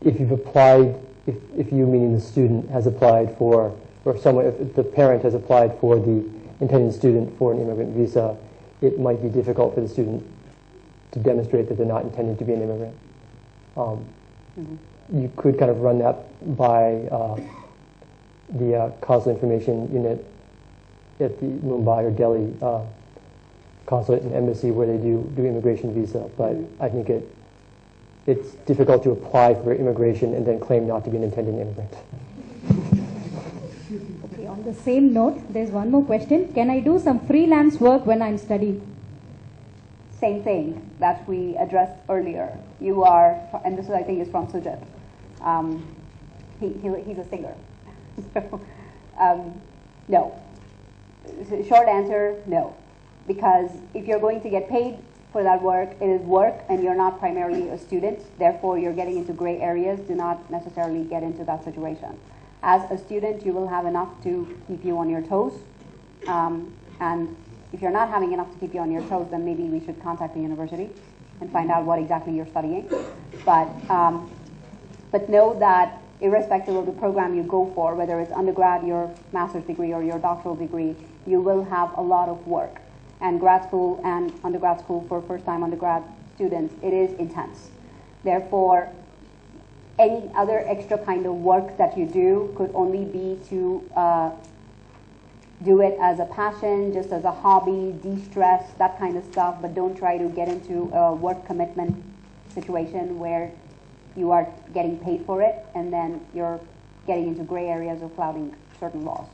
if you've applied, if you, meaning the student, has applied for, or someone, if the parent has applied for the intended student for an immigrant visa, it might be difficult for the student to demonstrate that they're not intending to be an immigrant. You could kind of run that by the Consular Information Unit at the Mumbai or Delhi consulate and embassy where they do immigration visa, but I think it's difficult to apply for immigration and then claim not to be an intended immigrant. Okay, on the same note, there's one more question. Can I do some freelance work when I'm studying? Same thing that we addressed earlier. You are, and this is, I think, is from Sujat. He's a singer. So, no. Short answer, no. Because if you're going to get paid for that work, it is work, and you're not primarily a student. Therefore, you're getting into gray areas. Do not necessarily get into that situation. As a student, you will have enough to keep you on your toes. And if you're not having enough to keep you on your toes, then maybe we should contact the university and find out what exactly you're studying. But know that irrespective of the program you go for, whether it's undergrad, your master's degree, or your doctoral degree, you will have a lot of work. And grad school and undergrad school for first-time undergrad students, it is intense. Therefore, any other extra kind of work that you do could only be to do it as a passion, just as a hobby, de-stress, that kind of stuff, but don't try to get into a work commitment situation where you are getting paid for it and then you're getting into gray areas of flouting certain laws.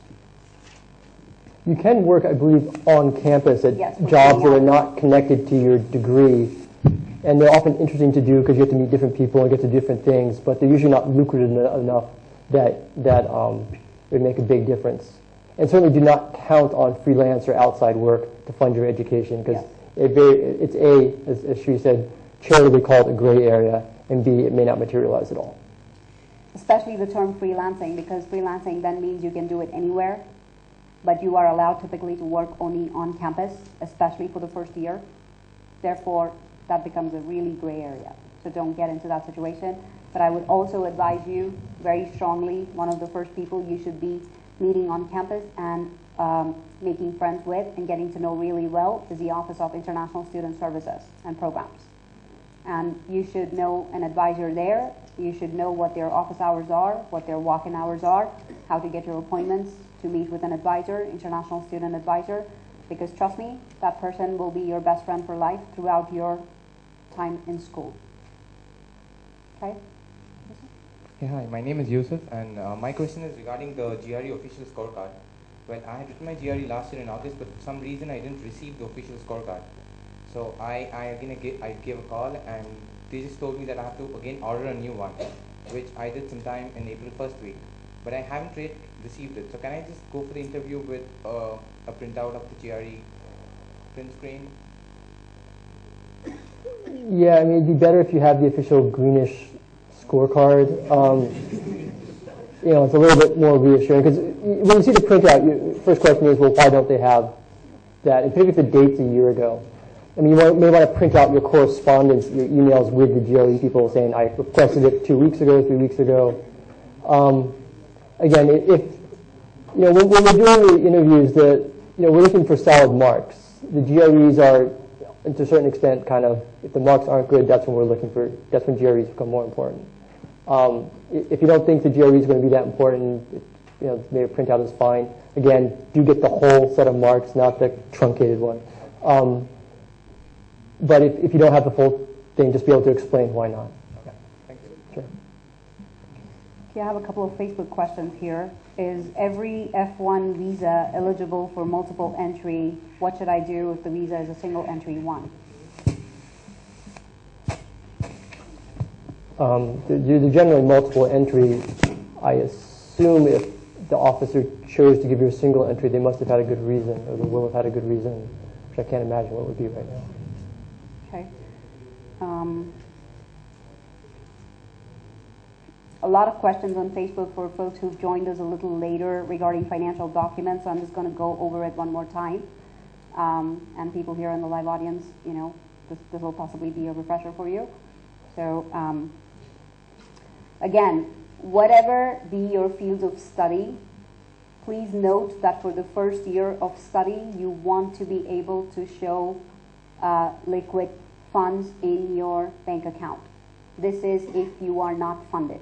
You can work, I believe, on campus at jobs that are not connected to your degree, and they're often interesting to do because you have to meet different people and get to different things, but they're usually not lucrative enough that it would make a big difference. And certainly do not count on freelance or outside work to fund your education, because it's A, as Shri said, charitably called a gray area, and B, it may not materialize at all. Especially the term freelancing, because freelancing then means you can do it anywhere, but you are allowed typically to work only on campus, especially for the first year. Therefore, that becomes a really gray area. So don't get into that situation. But I would also advise you very strongly, one of the first people you should be meeting on campus and making friends with and getting to know really well is the Office of International Student Services and Programs. And you should know an advisor there. You should know what their office hours are, what their walk-in hours are, how to get your appointments to meet with an advisor, international student advisor, because trust me, that person will be your best friend for life throughout your time in school. Okay? Yeah, hi, my name is Yusuf, and my question is regarding the GRE official scorecard. Well, I had written my GRE last year in August, but for some reason I didn't receive the official scorecard. So I gave a call, and they just told me that I have to again order a new one, which I did sometime in April 1st week. But I haven't yet received it. So can I just go for the interview with a printout of the GRE print screen? Yeah, I mean, it'd be better if you have the official greenish scorecard. You know, it's a little bit more reassuring, because when you see the printout, your first question is, well, why don't they have that? And particularly if the date's a year ago. I mean, you may want to print out your correspondence, your emails with the GRE people saying, I requested it 2 weeks ago, 3 weeks ago. Again, if, you know, when we're doing the interviews, we're looking for solid marks. The GREs are, to a certain extent, kind of, if the marks aren't good, that's when we're looking for, that's when GREs become more important. If you don't think the GRE is going to be that important, you know, maybe a printout is fine. Again, do get the whole set of marks, not the truncated one. But if you don't have the full thing, just be able to explain why not. Okay, thank you. Sure. Okay, I have a couple of Facebook questions here. Is every F1 visa eligible for multiple entry? What should I do if the visa is a single entry one? The generally multiple entry, I assume if the officer chose to give you a single entry, they must have had a good reason, or they will have had a good reason, which I can't imagine what it would be right now. Okay. A lot of questions on Facebook for folks who've joined us a little later regarding financial documents, so I'm just going to go over it one more time. And people here in the live audience, you know, this will possibly be a refresher for you. So, again, whatever be your fields of study, please note that for the first year of study, you want to be able to show liquid funds in your bank account. This is if you are not funded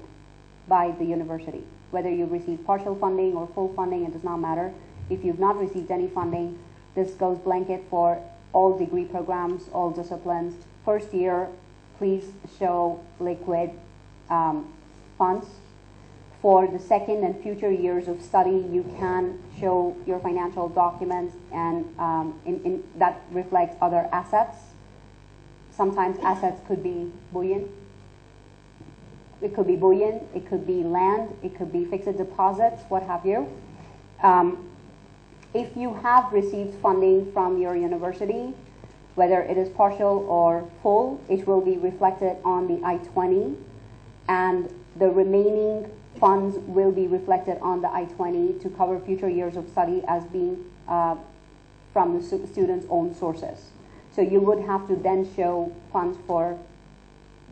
by the university. Whether you receive partial funding or full funding, it does not matter. If you've not received any funding, this goes blanket for all degree programs, all disciplines. First year, please show liquid funds. For the second and future years of study, you can show your financial documents, and that reflects other assets. Sometimes assets could be bullion. It could be bullion, it could be land, it could be fixed deposits, what have you. If you have received funding from your university, whether it is partial or full, it will be reflected on the I-20, and the remaining funds will be reflected on the I-20 to cover future years of study as being from the student's own sources. So you would have to then show funds for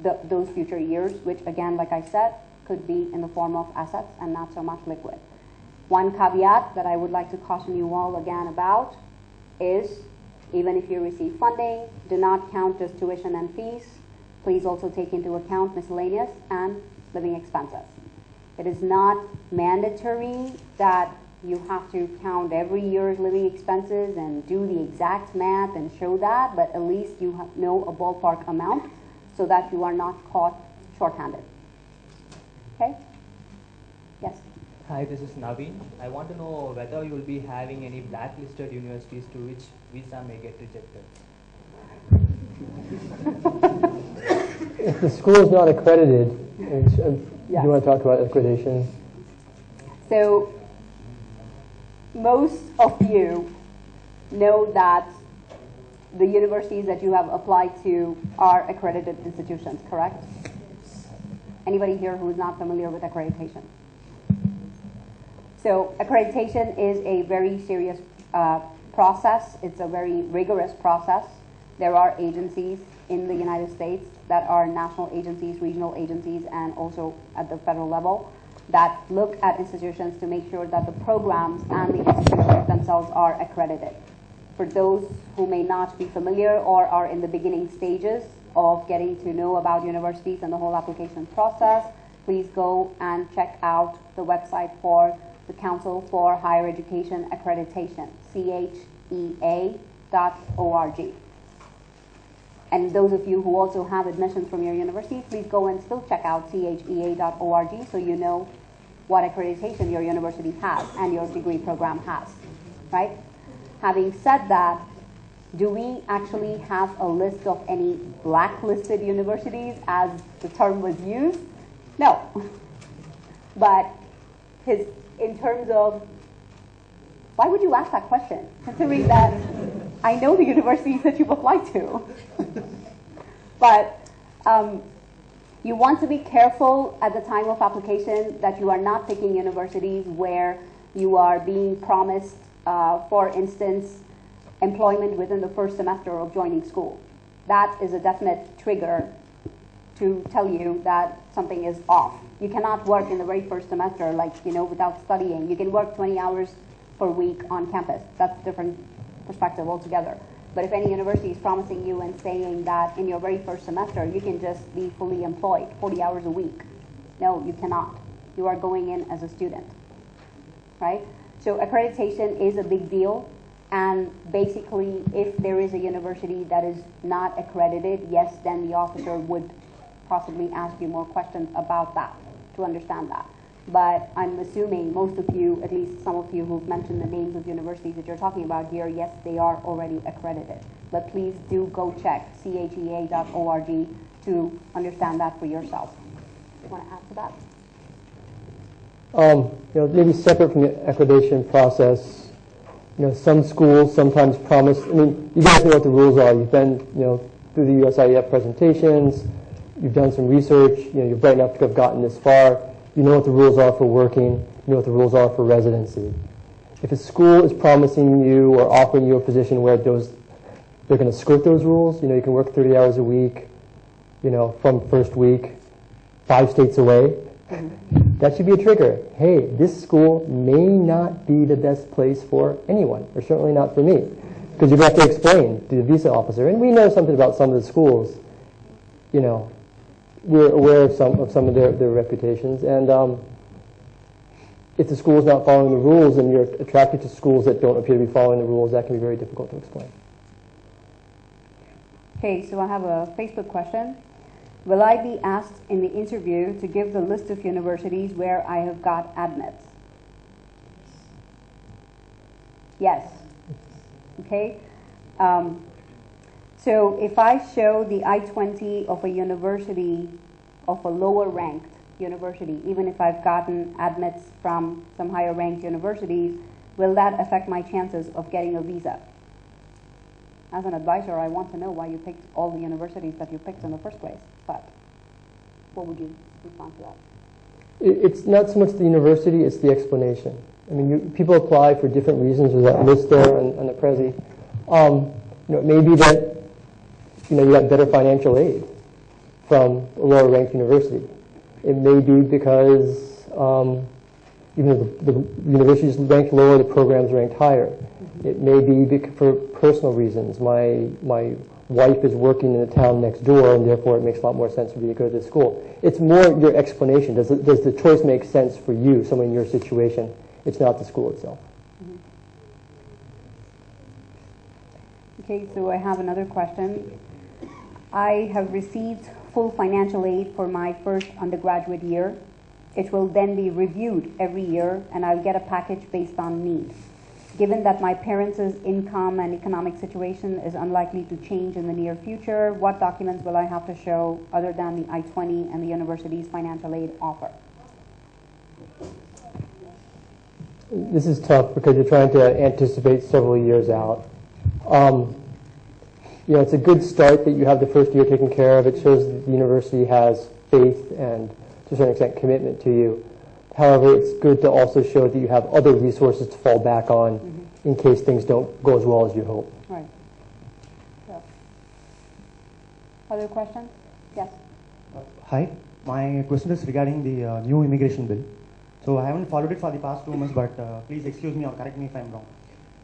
those future years, which again, like I said, could be in the form of assets and not so much liquid. One caveat that I would like to caution you all again about is, even if you receive funding, do not count just tuition and fees. Please also take into account miscellaneous and living expenses. It is not mandatory that you have to count every year's living expenses and do the exact math and show that, but at least you know a ballpark amount so that you are not caught short-handed. Okay? Yes? Hi, this is Naveen. I want to know whether you will be having any blacklisted universities to which visa may get rejected. If the school is not accredited, Yeah. you want to talk about accreditation? So most of you know that the universities that you have applied to are accredited institutions, correct? Anybody here who is not familiar with accreditation? So accreditation is a very serious process. It's a very rigorous process. There are agencies in the United States that are national agencies, regional agencies, and also at the federal level that look at institutions to make sure that the programs and the institutions themselves are accredited. For those who may not be familiar or are in the beginning stages of getting to know about universities and the whole application process, please go and check out the website for the Council for Higher Education Accreditation, CHEA.org. And those of you who also have admissions from your university, please go and still check out chea.org so you know what accreditation your university has and your degree program has, right? Having said that, do we actually have a list of any blacklisted universities as the term was used? No. But in terms of, why would you ask that question, considering that I know the universities that you've applied to? But you want to be careful at the time of application that you are not picking universities where you are being promised, for instance, employment within the first semester of joining school. That is a definite trigger to tell you that something is off. You cannot work in the very first semester without studying. You can work 20 hours per week on campus. That's a different perspective altogether. But if any university is promising you and saying that in your very first semester you can just be fully employed, 40 hours a week, no, you cannot. You are going in as a student, right? So accreditation is a big deal, and basically if there is a university that is not accredited, yes, then the officer would possibly ask you more questions about that to understand that. But I'm assuming most of you, at least some of you who've mentioned the names of universities that you're talking about here, yes, they are already accredited. But please do go check chea.org to understand that for yourself. You want to add to that? Maybe separate from the accreditation process, some schools sometimes promise, you guys know what the rules are. You've been, through the USIEF presentations, you've done some research, you're bright enough to have gotten this far. You know what the rules are for working. You know what the rules are for residency. If a school is promising you or offering you a position where they're going to skirt those rules, you can work 30 hours a week, from first week, 5 states away, that should be a trigger. Hey, this school may not be the best place for anyone, or certainly not for me, because you're going to have to explain to the visa officer. And we know something about some of the schools, we're aware of some of their reputations, and if the school is not following the rules and you're attracted to schools that don't appear to be following the rules, that can be very difficult to explain. Okay, so I have a Facebook question. Will I be asked in the interview to give the list of universities where I have got admits? Yes. Okay. So if I show the I-20 of a university, of a lower ranked university, even if I've gotten admits from some higher ranked universities, will that affect my chances of getting a visa? As an advisor, I want to know why you picked all the universities that you picked in the first place, but what would you respond to that? It's not so much the university, it's the explanation. People apply for different reasons. There's that list there on the Prezi. It may be that you got better financial aid from a lower ranked university. It may be because even though the university is ranked lower, the program's ranked higher. It may be for personal reasons. My wife is working in the town next door, and therefore it makes a lot more sense for me to go to this school. It's more your explanation. Does the choice make sense for you, someone in your situation? It's not the school itself. Okay, so I have another question. I have received full financial aid for my first undergraduate year. It will then be reviewed every year, and I'll get a package based on need. Given that my parents' income and economic situation is unlikely to change in the near future, what documents will I have to show other than the I-20 and the university's financial aid offer? This is tough because you're trying to anticipate several years out. It's a good start that you have the first year taken care of. It shows that the university has faith and, to a certain extent, commitment to you. However, it's good to also show that you have other resources to fall back on in case things don't go as well as you hope. Right. Yeah. Other questions? Yes. Hi. My question is regarding the new immigration bill. So I haven't followed it for the past 2 months, but please excuse me or correct me if I'm wrong.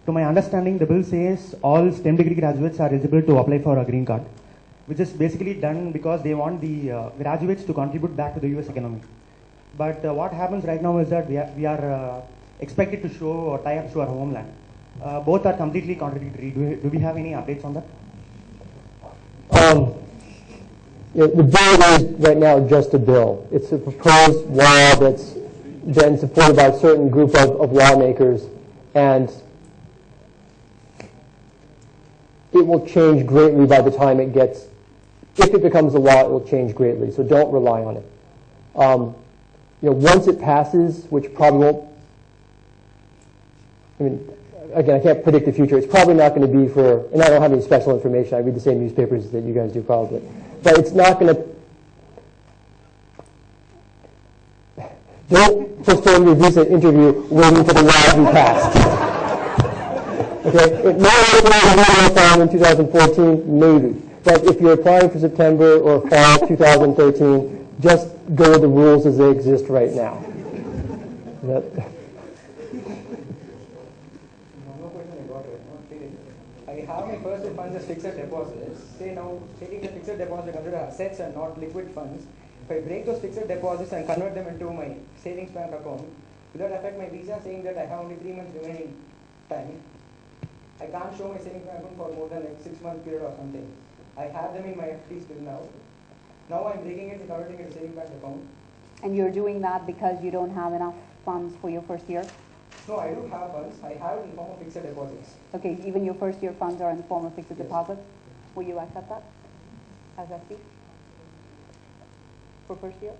To my understanding, the bill says all STEM degree graduates are eligible to apply for a green card, which is basically done because they want the graduates to contribute back to the US economy. But what happens right now is that we are expected to show or tie up to our homeland. Both are completely contradictory. Do we have any updates on that? the bill is right now just a bill. It's a proposed law that's been supported by a certain group of lawmakers, and it will change greatly by the time it gets, if it becomes a law, it will change greatly, so don't rely on it. Once it passes, which probably won't, again, I can't predict the future. It's probably not going to be for, and I don't have any special information. I read the same newspapers that you guys do probably. But it's not going to, don't postpone your visa interview waiting for the law to be passed. Okay? It may be in 2014, maybe. But if you're applying for September or fall 2013, just go with the rules as they exist right now. I have my first funds as fixed deposits. Say now, taking the fixed deposit under assets and not liquid funds, if I break those fixed deposits and convert them into my savings bank account, will that affect my visa, saying that I have only 3 months remaining time? I can't show my savings bank account for more than like 6 month period or something. I have them in my FD still now. Now I'm breaking it and converting it to savings bank account. And you're doing that because you don't have enough funds for your first year? No, I do have funds. I have it in the form of fixed deposits. Okay, even your first year funds are in the form of fixed deposits? Will you accept that as FD for first year?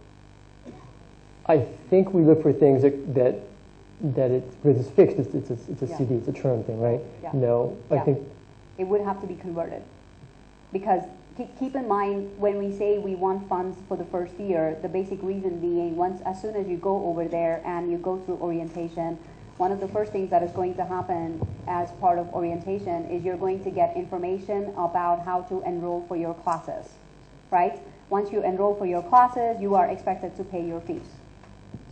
I think we look for things that because it's fixed, it's a CD, it's a term thing, right? Yeah. No, I think it would have to be converted. Because keep in mind, when we say we want funds for the first year, the basic reason being, as soon as you go over there and you go through orientation, one of the first things that is going to happen as part of orientation is you're going to get information about how to enroll for your classes, right? Once you enroll for your classes, you are expected to pay your fees.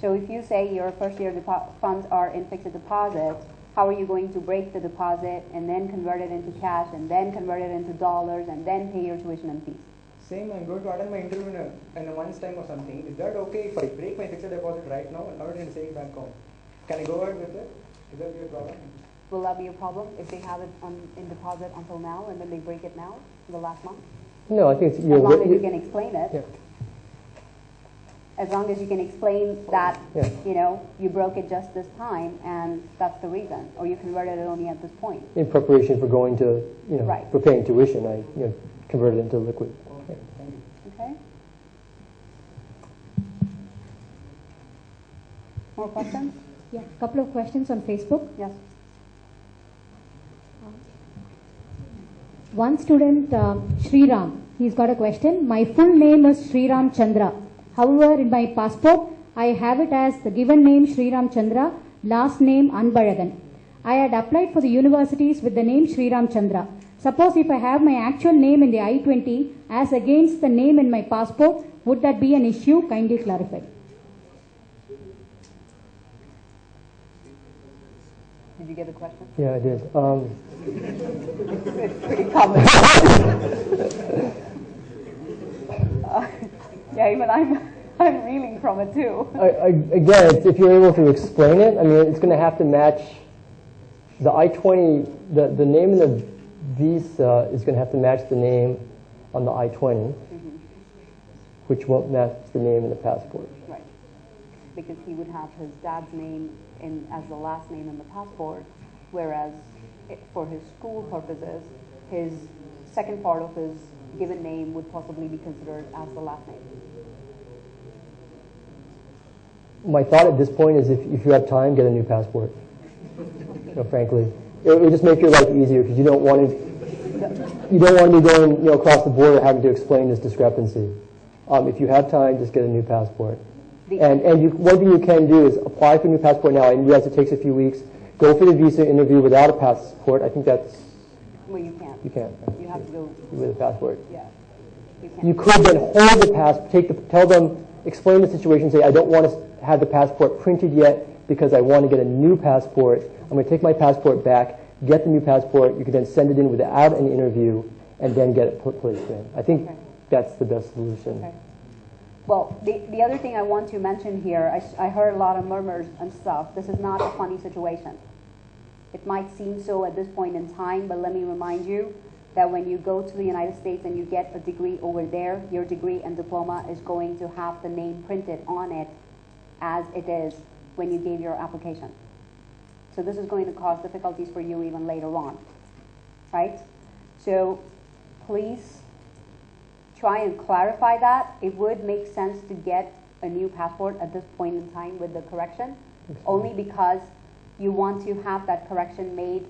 So if you say your first year funds are in fixed deposit, how are you going to break the deposit and then convert it into cash and then convert it into dollars and then pay your tuition and fees? Saying I'm going to attend my interview in a month's time or something, is that okay if I break my fixed deposit right now and convert it into savings bank account? Can I go ahead with it? Is that be a problem? Will that be a problem if they have it in deposit until now and then they break it now in the last month? no, I think it's, As long as you can explain it. Yeah. As long as you can explain that, Yeah. you broke it just this time and that's the reason, or you converted it only at this point. in preparation for going to, Right. for paying tuition, I converted it into liquid. Okay, thank you. Okay? More questions? Yeah, a couple of questions on Facebook. Yes. One student, Sriram, he's got a question. My full name is Sriram Chandra. However, in my passport, I have it as the given name Sriram Chandra, last name Anbalagan. I had applied for the universities with the name Sriram Chandra. Suppose if I have my actual name in the I-20 as against the name in my passport, would that be an issue? Kindly clarify. Did you get the question? Yeah, I did. It's pretty common. Yeah, even I'm reeling from it too. Again, if you're able to explain it, it's going to have to match the I-20, the name in the visa is going to have to match the name on the I-20, which won't match the name in the passport. Right. Because he would have his dad's name as the last name in the passport, whereas for his school purposes, his second part of his given name would possibly be considered as the last name. My thought at this point is if you have time, get a new passport. Frankly, it would just make your life easier because you don't want to be going across the border having to explain this discrepancy. If you have time, just get a new passport. One thing you can do is apply for a new passport now. I realize it takes a few weeks. Go for the visa interview without a passport. I think that's... Well, you can't. You can't. You have to go... With a passport. Yeah. You could then hold the passport, tell them, explain the situation, say, I don't want to have the passport printed yet because I want to get a new passport. I'm going to take my passport back, get the new passport. You can then send it in without an interview and then get it placed in. I think that's the best solution. Okay. Well, the other thing I want to mention here, I heard a lot of murmurs and stuff. This is not a funny situation. It might seem so at this point in time, but let me remind you, that when you go to the United States and you get a degree over there, your degree and diploma is going to have the name printed on it as it is when you gave your application. So this is going to cause difficulties for you even later on, right? So please try and clarify that. It would make sense to get a new passport at this point in time with the correction, only because you want to have that correction made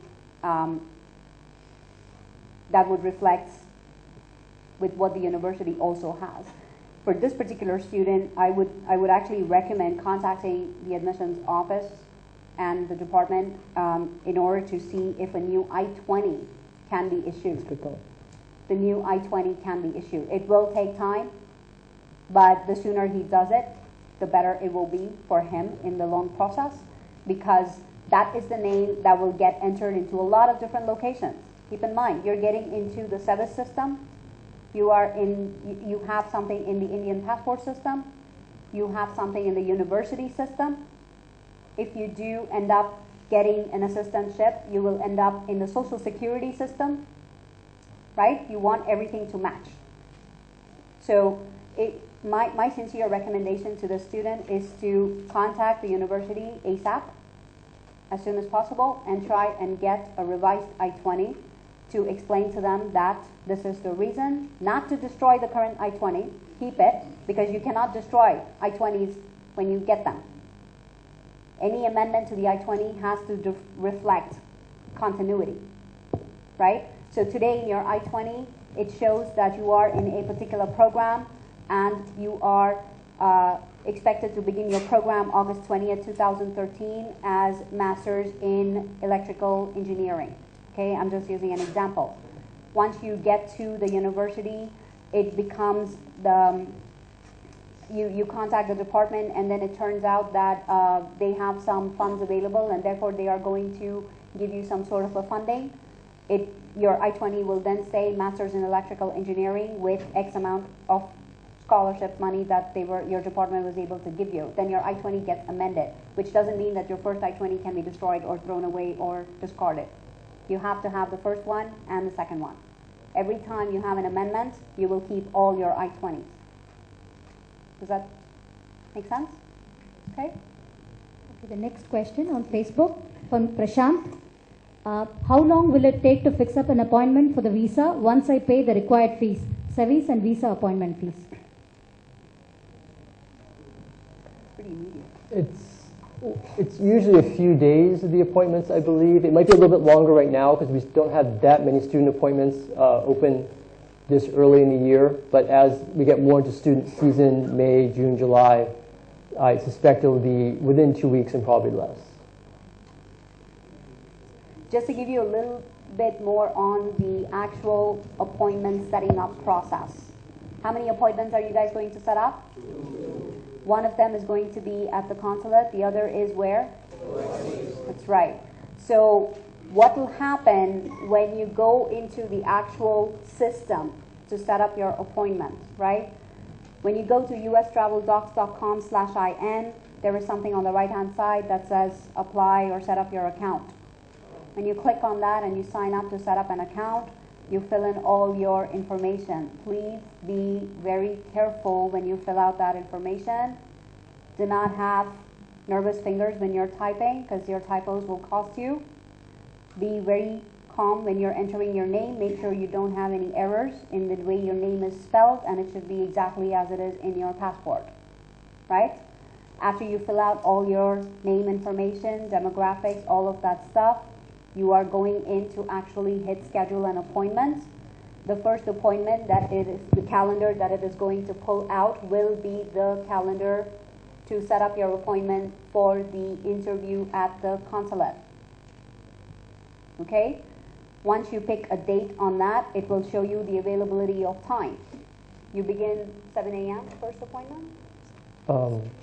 that would reflect with what the university also has. For this particular student, I would actually recommend contacting the admissions office and the department in order to see if a new I-20 can be issued. The new I-20 can be issued. It will take time, but the sooner he does it, the better it will be for him in the long process, because that is the name that will get entered into a lot of different locations. Keep in mind, you're getting into the SEVIS system. You have something in the Indian passport system. You have something in the university system. If you do end up getting an assistantship, you will end up in the social security system, right? You want everything to match. So my sincere recommendation to the student is to contact the university ASAP, as soon as possible, and try and get a revised I-20 to explain to them that this is the reason, not to destroy the current I-20, keep it, because you cannot destroy I-20s when you get them. Any amendment to the I-20 has to reflect continuity, right? So today in your I-20, it shows that you are in a particular program and you are expected to begin your program August 20th, 2013 as Masters in Electrical Engineering. Okay, I'm just using an example. Once you get to the university, it becomes you contact the department, and then it turns out that they have some funds available, and therefore they are going to give you some sort of a funding. Your I-20 will then say Masters in Electrical Engineering with X amount of scholarship money that your department was able to give you. Then your I-20 gets amended, which doesn't mean that your first I-20 can be destroyed or thrown away or discarded. You have to have the first one and the second one. Every time you have an amendment, you will keep all your I-20s. Does that make sense? Okay. Okay, the next question on Facebook from Prashant. How long will it take to fix up an appointment for the visa once I pay the required fees, SEVIS and visa appointment fees? Pretty immediate. It's usually a few days of the appointments, I believe. It might be a little bit longer right now because we don't have that many student appointments open this early in the year. But as we get more into student season, May, June, July, I suspect it will be within 2 weeks and probably less. Just to give you a little bit more on the actual appointment setting up process. How many appointments are you guys going to set up? One of them is going to be at the consulate. The other is where? That's right. So what will happen when you go into the actual system to set up your appointment, right? When you go to ustraveldocs.com/in, there is something on the right-hand side that says apply or set up your account. When you click on that and you sign up to set up an account, you fill in all your information. Please be very careful when you fill out that information. Do not have nervous fingers when you're typing, because your typos will cost you. Be very calm when you're entering your name. Make sure you don't have any errors in the way your name is spelled, and it should be exactly as it is in your passport, right? After you fill out all your name information, demographics, all of that stuff, you are going in to actually hit schedule an appointment. The first appointment that it is, the calendar that it is going to pull out will be the calendar to set up your appointment for the interview at the consulate. Okay? Once you pick a date on that, it will show you the availability of time. You begin 7 a.m. first appointment?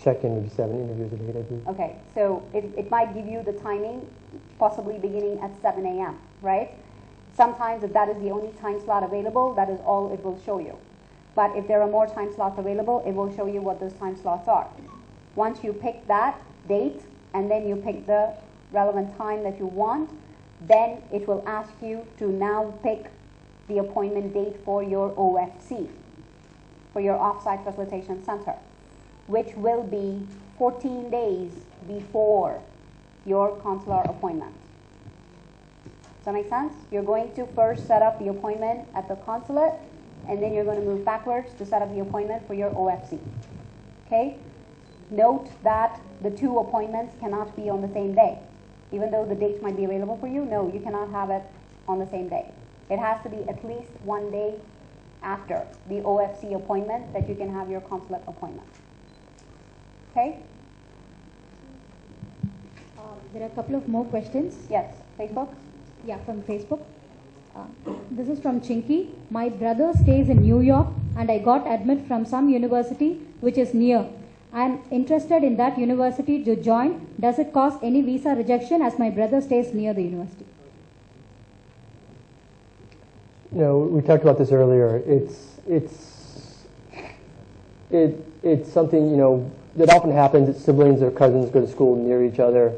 Check-in would be 7 interviews a day, I believe. Okay, so it might give you the timing, possibly beginning at 7 a.m., right? Sometimes if that is the only time slot available, that is all it will show you. But if there are more time slots available, it will show you what those time slots are. Once you pick that date, and then you pick the relevant time that you want, then it will ask you to now pick the appointment date for your OFC, for your Offsite Facilitation Center, which will be 14 days before your consular appointment. Does that make sense? You're going to first set up the appointment at the consulate, and then you're going to move backwards to set up the appointment for your OFC. Okay? Note that the two appointments cannot be on the same day. Even though the dates might be available for you, no, you cannot have it on the same day. It has to be at least 1 day after the OFC appointment that you can have your consulate appointment. Okay? There are a couple of more questions. Yes, Facebook? Yeah, from Facebook. This is from Chinky. My brother stays in New York and I got admit from some university which is near. I am interested in that university to join. Does it cause any visa rejection as my brother stays near the university? You know, we talked about this earlier. It's something, you know, that often happens that siblings or cousins go to school near each other.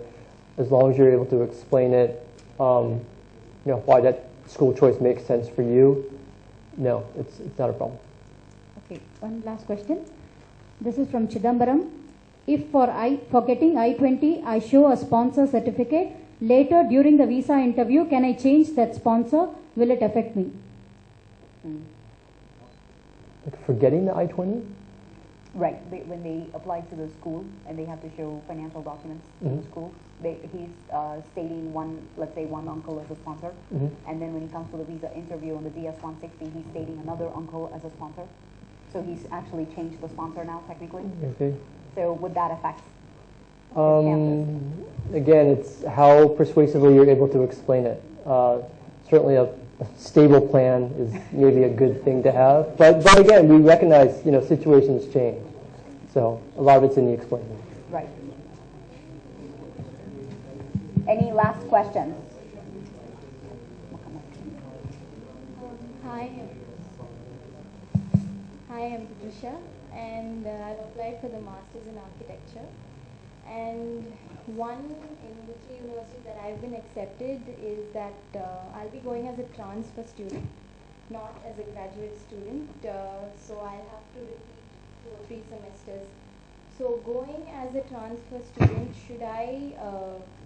As long as you're able to explain it, you know, why that school choice makes sense for you, no, it's not a problem. Okay, one last question. This is from Chidambaram. If for getting I-20, I show a sponsor certificate, later during the visa interview, can I change that sponsor? Will it affect me? Like for getting the I-20? Right. When they apply to the school and they have to show financial documents to the school, he's stating let's say one uncle as a sponsor, and then when he comes to the visa interview on the DS-160, he's stating another uncle as a sponsor. So he's actually changed the sponsor now, technically. Okay. So would that affect? Again, it's how persuasively you're able to explain it. Certainly a stable plan is maybe a good thing to have. But again, we recognize, you know, situations change. So a lot of it's in the explaining. Right. Any last questions? Hi. Hi, I'm Patricia, and I've applied for the Masters in Architecture. And one in the 3 universities that I've been accepted is that I'll be going as a transfer student, not as a graduate student. So I'll have to repeat 2 or 3 semesters. So going as a transfer student, should I,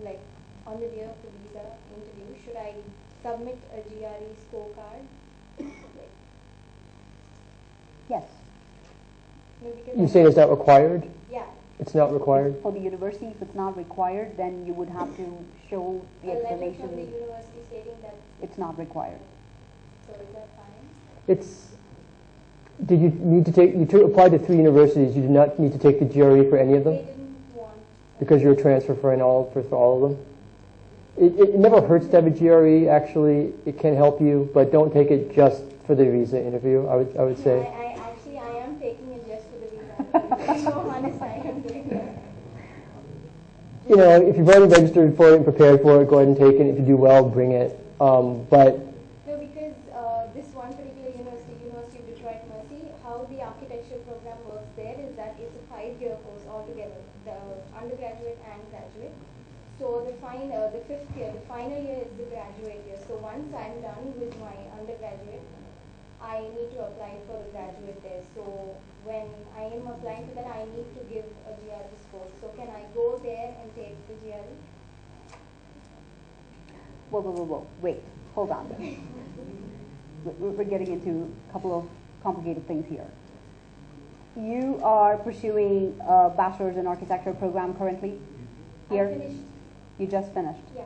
like on the day of the visa interview, should I submit a GRE scorecard? Yes. No, because You saying it's not required? Yeah. It's not required? For the university, if it's not required, then you would have to show the a letter explanation. from the university stating that. It's not required. So is that fine? Did you need to take, you applied to 3 universities, you did not need to take the GRE for any of them? They didn't want. Because you're a transfer for all of them? It never hurts to have a GRE, actually. It can help you, but don't take it just for the visa interview, I would say. I am taking it just for the visa. To be so honest, I am doing it. You know, if you've already registered for it and prepared for it, go ahead and take it. If you do well, bring it. But No, because this one particular University of Detroit Mercy, how the architecture program works there is that it's a 5-year course altogether, the undergraduate and graduate. So the 5th year, the final year is the graduate year. So once I'm done with my undergraduate, I need to apply for the graduate there. So when I am applying for that, I need to give a GRE score. So can I go there and take the GRE? Whoa. Wait, hold on. We're getting into a couple of complicated things here. You are pursuing a bachelor's in architecture program currently here? I finished. You just finished? Yeah.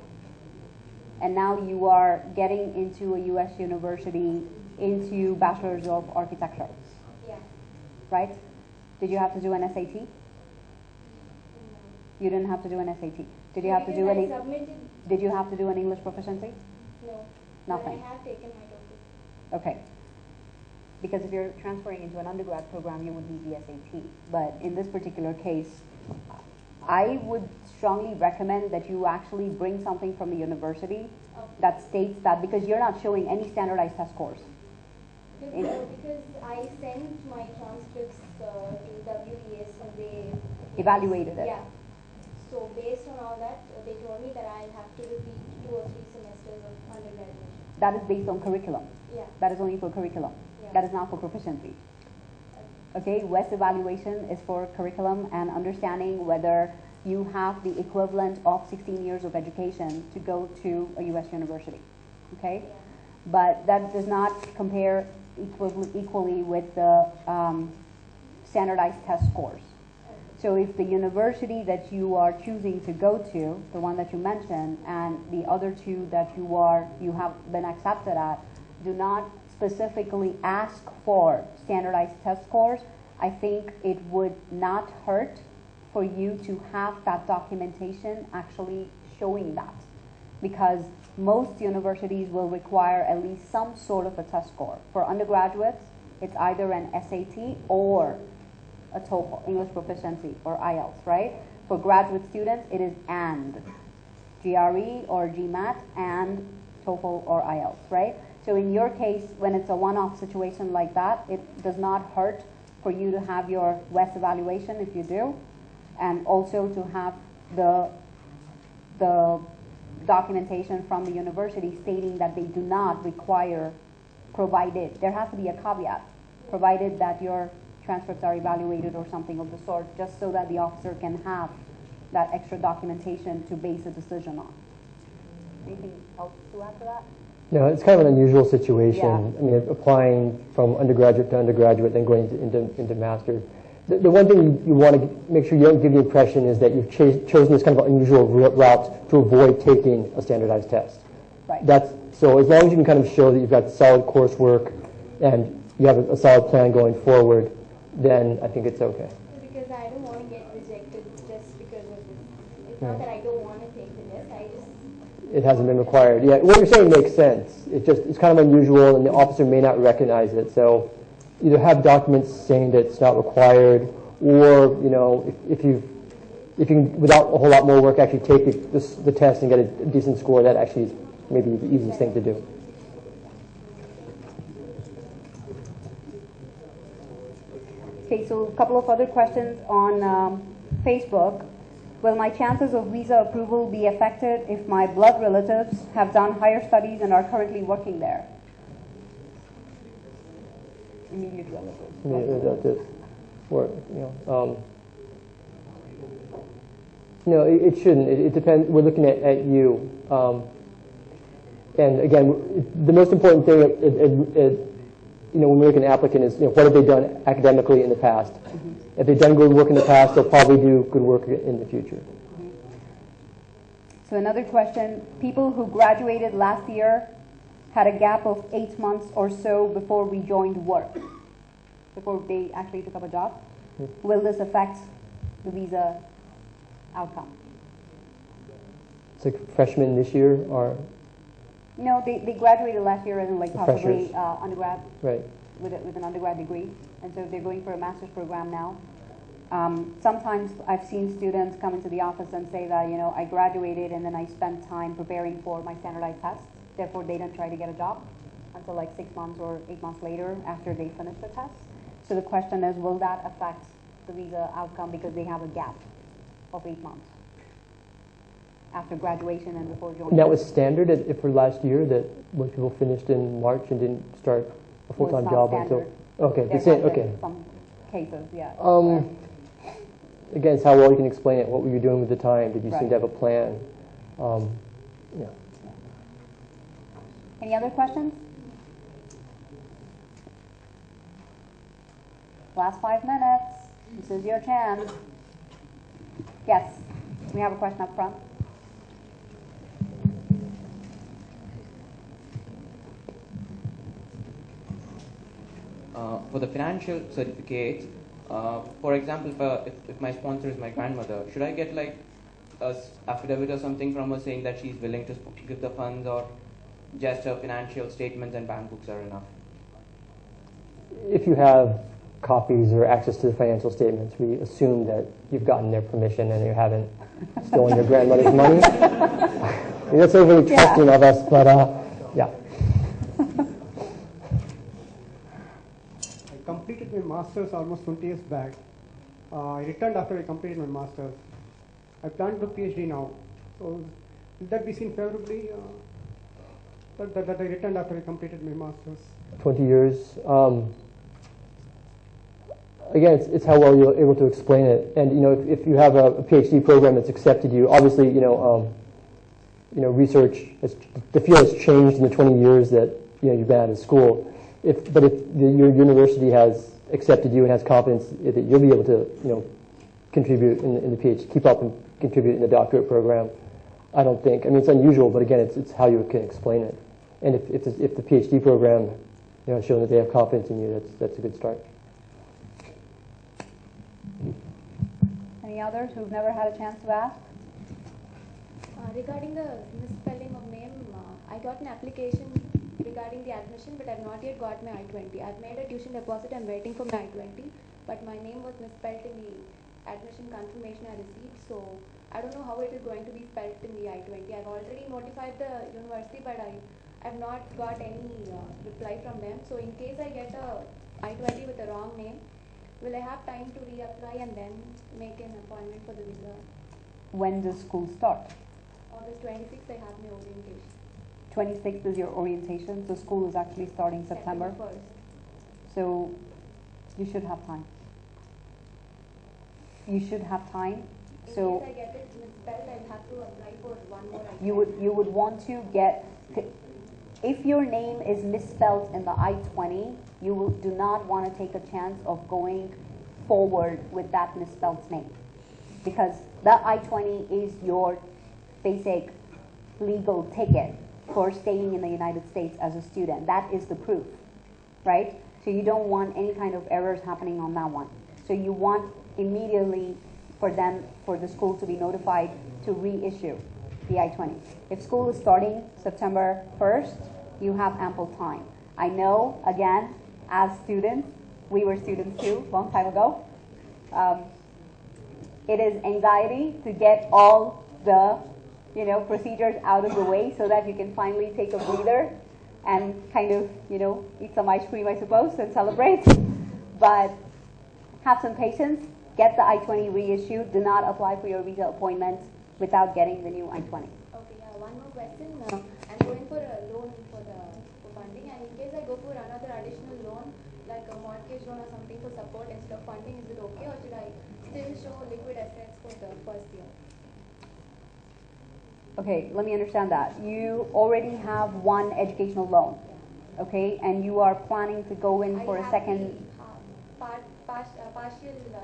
And now you are getting into a U.S. university into bachelor's of architecture? Yeah. Right? Did you have to do an SAT? No. You didn't have to do an SAT. Did you No, have to because do I any? submitted. Did you have to do an English proficiency? No. Nothing. But I have taken my TOEFL. Okay. Because if you're transferring into an undergrad program, you would need the SAT. But in this particular case, I would strongly recommend that you actually bring something from the university that states that, because you're not showing any standardized test scores. Because I sent my transcripts to WES and they evaluated it. Yeah. So So based on all that, they told me that I'll have to repeat 2 or 3 semesters of undergraduate. That is based on curriculum. Yeah. That is only for curriculum. Yeah. That is not for proficiency. Okay, WES evaluation is for curriculum and understanding whether you have the equivalent of 16 years of education to go to a U.S. university. Okay, but that does not compare equally with the standardized test scores. So if the university that you are choosing to go to, the one that you mentioned, and the other 2 that you have been accepted at, do not specifically ask for standardized test scores, I think it would not hurt for you to have that documentation actually showing that. Because most universities will require at least some sort of a test score. For undergraduates, it's either an SAT or a TOEFL, English proficiency, or IELTS, right? For graduate students, it is and GRE or GMAT and TOEFL or IELTS, right? So in your case, when it's a one-off situation like that, it does not hurt for you to have your WES evaluation if you do, and also to have the documentation from the university stating that they do not require, provided, there has to be a caveat, provided that your transcripts are evaluated or something of the sort, just so that the officer can have that extra documentation to base a decision on. Anything else to add to that? No, it's kind of an unusual situation. Yeah. I mean, applying from undergraduate to undergraduate, then going into master's. The one thing you want to make sure you don't give the impression is that you've chosen this kind of unusual route to avoid taking a standardized test. Right. So as long as you can kind of show that you've got solid coursework and you have a solid plan going forward, then I think it's okay. Because I don't want to get rejected just because of this. It's not that I don't want to take the test, I just... It hasn't been required. Yeah, what you're saying makes sense. It's kind of unusual, and the officer may not recognize it. So either have documents saying that it's not required, or if you can, without a whole lot more work, actually take the test and get a decent score. That actually is maybe the easiest thing to do. Okay, so a couple of other questions on Facebook. Will my chances of visa approval be affected if my blood relatives have done higher studies and are currently working there? Immediate relatives. No, it shouldn't. It depends. We're looking at you. And again, the most important thing when we're looking at an applicant is, what have they done academically in the past? Mm-hmm. If they've done good work in the past, they'll probably do good work in the future. Mm-hmm. So another question, people who graduated last year had a gap of 8 months or so before we joined work, before they actually took up a job. Mm-hmm. Will this affect the visa outcome? It's like freshmen this year or? No, they graduated last year as in possibly undergrad, right? With an undergrad degree, and so they're going for a master's program now. Sometimes I've seen students come into the office and say that I graduated and then I spent time preparing for my standardized tests. Therefore, they didn't try to get a job until 6 months or 8 months later after they finished the test. So the question is, will that affect the visa outcome because they have a gap of 8 months? After graduation and before joining. And that was standard for last year, that most people finished in March and didn't start a full-time job until. Okay, okay. Some cases, yeah. Again, it's how well you can explain it. What were you doing with the time? Did you seem to have a plan? Yeah. Any other questions? Last 5 minutes. This is your chance. Yes, we have a question up front. For the financial certificates, for example, if my sponsor is my grandmother, should I get a affidavit or something from her saying that she's willing to give the funds, or just her financial statements and bank books are enough? If you have copies or access to the financial statements, we assume that you've gotten their permission and you haven't stolen your grandmother's money. That's overly trusting of us, but yeah. I completed my master's almost 20 years back. I returned after I completed my master's. I plan to PhD now. So will that be seen favorably? That I returned after I completed my master's. 20 years. Again, it's how well you're able to explain it. And if you have a PhD program that's accepted you, obviously research, the field has changed in the 20 years that you've been out of school. But if your university has accepted you and has confidence that you'll be able to contribute in the PhD, keep up and contribute in the doctorate program, I don't think. I mean, it's unusual, but again, it's how you can explain it. And if the PhD program has shown that they have confidence in you, that's a good start. Any others who've never had a chance to ask? Regarding the misspelling of name, I got an application regarding the admission, but I've not yet got my I-20. I've made a tuition deposit, I'm waiting for my I-20, but my name was misspelled in the admission confirmation I received, so I don't know how it is going to be spelled in the I-20. I've already notified the university, but I've not got any reply from them. So in case I get a I-20 with the wrong name, will I have time to reapply and then make an appointment for the visa? When does school start? August 26th, I have my orientation. 26th is your orientation, so school is actually starting September 1st. So you should have time. You should have time. So in case I get it misspelled, I'll have to apply for one more I-20. you would want to get, if your name is misspelled in the I-20, you do not want to take a chance of going forward with that misspelled name, because the I-20 is your basic legal ticket for staying in the United States as a student. That is the proof, right? So you don't want any kind of errors happening on that one. So you want immediately for the school to be notified to reissue the I-20. If school is starting September 1st, you have ample time. I know, again, as students, we were students too, long time ago. It is anxiety to get all the procedures out of the way so that you can finally take a breather and kind of, eat some ice cream, I suppose, and celebrate. But have some patience, get the I-20 reissued, do not apply for your visa appointment without getting the new I-20. Okay, one more question. I'm going for a loan for funding, and in case I go for another additional loan, like a mortgage loan or something for support instead of funding, is it okay, or should I still show liquid assets for the first year? Okay, let me understand that. You already have one educational loan, okay, and you are planning to go in for a second. Partial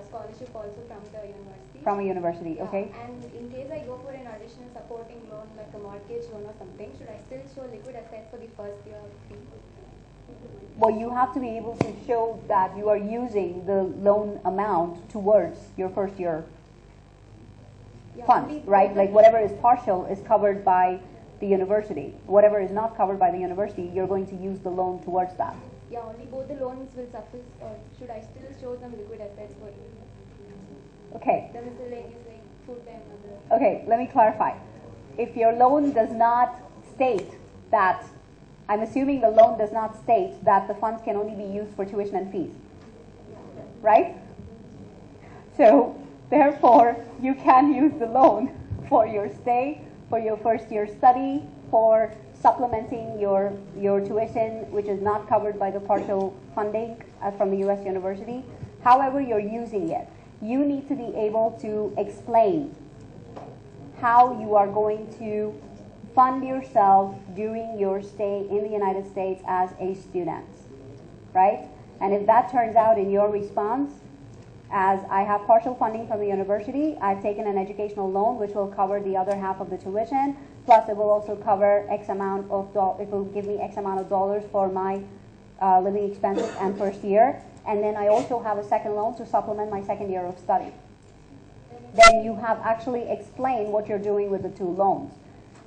scholarship also from the university. From a university, okay. And in case I go for an additional supporting loan, like a mortgage loan or something, should I still show liquid assets for the first year fee? Well, you have to be able to show that you are using the loan amount towards your first year funds, right? Like whatever is partial is covered by the university. Whatever is not covered by the university, you're going to use the loan towards that. Yeah, only both the loans will suffice, or should I still show some liquid assets for Okay. the miscellaneous, like food and other? Okay, let me clarify. If your loan does not state that, I'm assuming the loan does not state that the funds can only be used for tuition and fees, right? So, therefore, you can use the loan for your stay, for your first year study, for supplementing your tuition, which is not covered by the partial funding from the U.S. university. However you're using it, you need to be able to explain how you are going to fund yourself during your stay in the United States as a student, right? And if that turns out in your response, as I have partial funding from the university, I've taken an educational loan which will cover the other half of the tuition, plus it will also cover X amount of it will give me X amount of dollars for my living expenses and first year, and then I also have a second loan to supplement my second year of study. Then you have actually explained what you're doing with the two loans.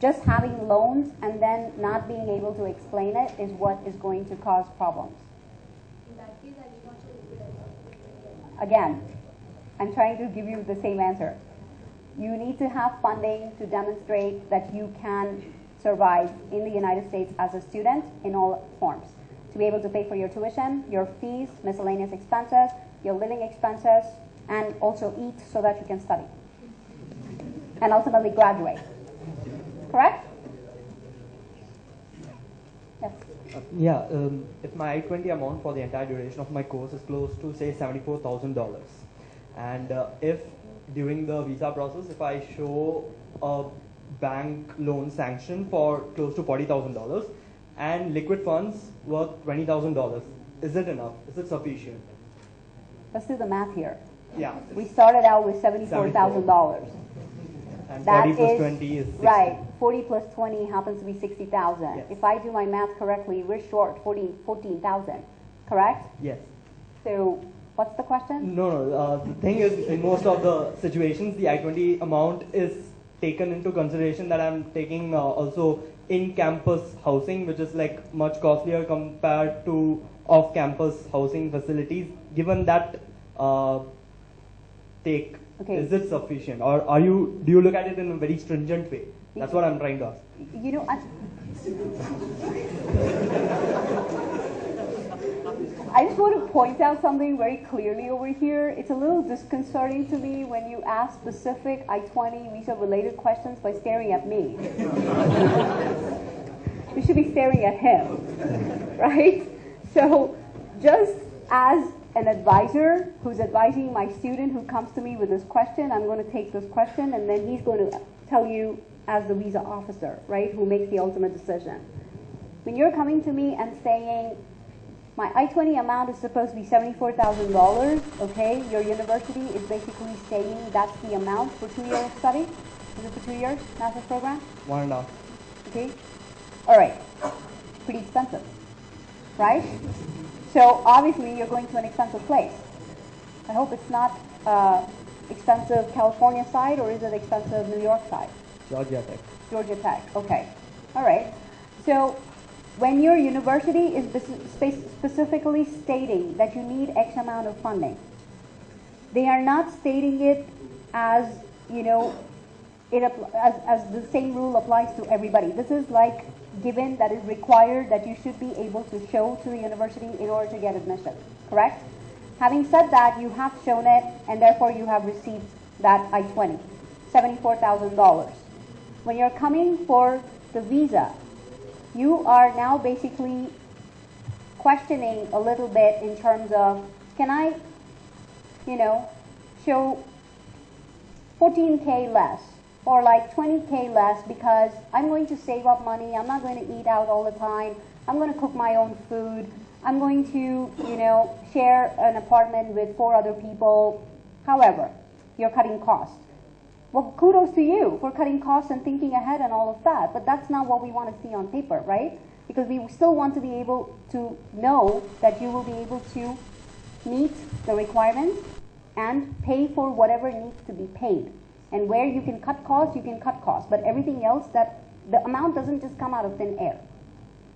Just having loans and then not being able to explain it is what is going to cause problems. In that case, I will not show liquid assets. Again, I'm trying to give you the same answer. You need to have funding to demonstrate that you can survive in the United States as a student in all forms. To be able to pay for your tuition, your fees, miscellaneous expenses, your living expenses, and also eat so that you can study. and ultimately graduate. Correct? Yes. If my I-20 amount for the entire duration of my course is close to say $74,000, and if during the visa process, if I show a bank loan sanction for close to $40,000 and liquid funds worth $20,000, is it enough? Is it sufficient? Let's do the math here. Yeah. We started out with $74,000. And That 40 plus is 20 is 60. right. 40 plus 20 happens to be 60,000. Yes. If I do my math correctly, we're short 14,000. Correct? Yes. So what's the question? No. The thing is, in most of the situations, the I-20 amount is taken into consideration that I'm taking also in-campus housing, which is like much costlier compared to off-campus housing facilities. Given that take, is it sufficient, or do you look at it in a very stringent way? That's what I'm trying to ask. You know, I just want to point out something very clearly over here. It's a little disconcerting to me when you ask specific I-20 visa-related questions by staring at me. You should be staring at him, right? So just as an advisor who's advising my student who comes to me with this question, I'm going to take this question, and then he's going to tell you as the visa officer, right, who makes the ultimate decision. When you're coming to me and saying, my I-20 amount is supposed to be $74,000, okay, your university is basically saying that's the amount for 2 years study? Is it for 2 years, master's program? 1.5. Okay, all right, pretty expensive, right? So obviously you're going to an expensive place. I hope it's not expensive California side, or is it expensive New York side? Georgia Tech. Georgia Tech, okay. All right. So when your university is specifically stating that you need X amount of funding, they are not stating it as, you know, as the same rule applies to everybody. This is like given that is required that you should be able to show to the university in order to get admission, correct? Having said that, you have shown it, and therefore you have received that I-20, $74,000. When you're coming for the visa, you are now basically questioning a little bit in terms of, can I, you know, show 14K less or like 20K less because I'm going to save up money, I'm not going to eat out all the time, I'm going to cook my own food, I'm going to, you know, share an apartment with 4 other people. However, you're cutting costs. Well, kudos to you for cutting costs and thinking ahead and all of that, but that's not what we want to see on paper, right? Because we still want to be able to know that you will be able to meet the requirements and pay for whatever needs to be paid. And where you can cut costs, you can cut costs, but everything else, that the amount doesn't just come out of thin air.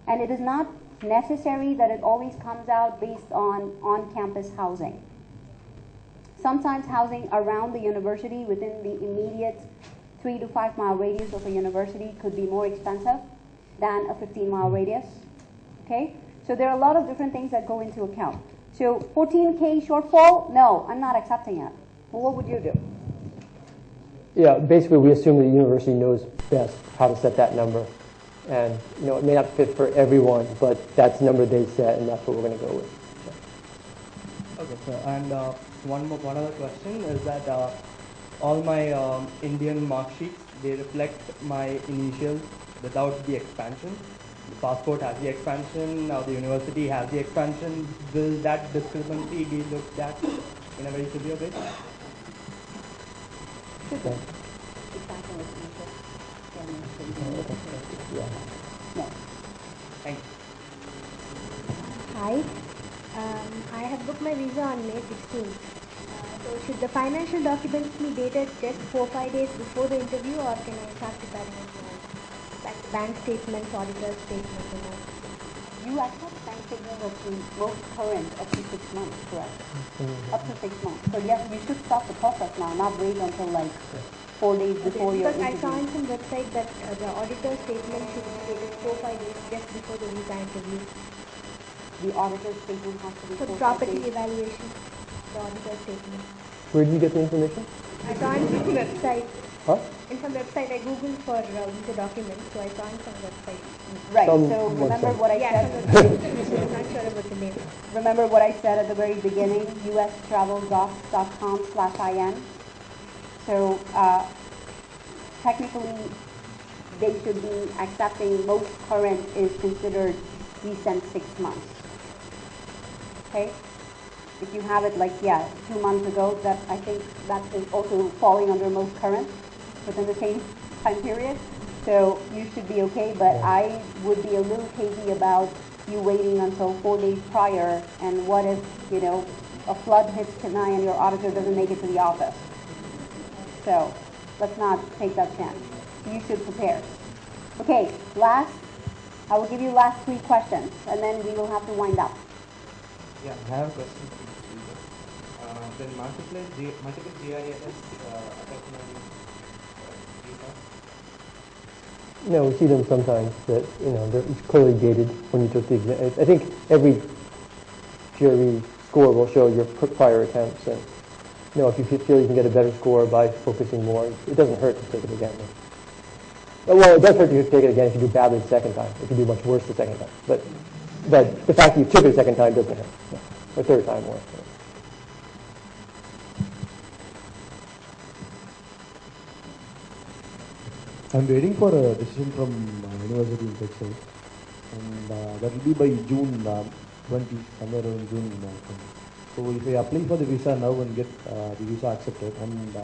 And it is not necessary that it always comes out based on on-campus housing. Sometimes housing around the university within the immediate 3 to 5 mile radius of a university could be more expensive than a 15-mile radius. Okay? So there are a lot of different things that go into account. So 14K shortfall, no, I'm not accepting it. Well, what would you do? Yeah, basically we assume the university knows best how to set that number. And you know, it may not fit for everyone, but that's the number they set, and that's what we're going to go with. Okay, sir. And one other question is that all my Indian mark sheets, they reflect my initials without the expansion. The passport has the expansion, now the university has the expansion. Will that discrepancy be looked at in a very severe way? Okay. No. Thank you. Hi. I have booked my visa on May 16th. So should the financial documents be dated just 4-5 days before the interview, or can I start preparing it now? Like bank statements, auditor statements, and all? You accept bank statements of the most current up to 6 months, correct? Up to 6 months. So yes, you should start the process now, not wait until like 4 days before your Because I interview. saw on some website that the auditor statement should be dated 4-5 days just before the visa interview. The auditor statement has to be For 4-5 property days. evaluation, the auditor statement. Where did you get the information? I saw on some website. Huh? In some website, I googled for visa documents, so I found some website. Right, Some so remember website. what I Yeah, said? some website. I'm not sure about the name. Remember what I said at the very beginning, ustraveldocs.com/in. So technically, they should be accepting most current is considered recent 6 months. Okay? If you have it like, 2 months ago, that I think that is also falling under most current within the same time period. So you should be okay, but I would be a little cagey about you waiting until 4 days prior, and what if, a flood hits Chennai and your auditor doesn't make it to the office. So let's not take that chance. You should prepare. Okay, I will give you last 3 questions, and then we will have to wind up. Yeah, I have a question. Then multiple GRE affect my visa? No, we see them sometimes that, they're clearly dated when you took the exam. I think every GRE score will show your prior attempts. And, if you feel you can get a better score by focusing more, it doesn't hurt to take it again. Well, it does hurt to take it again if you do badly the second time. If you do much worse the second time. But the fact that you took it a second time doesn't hurt. The third time more. I'm waiting for a decision from University in Texas, and that will be by June 20, somewhere around June 20. So if I apply for the visa now and get the visa accepted, and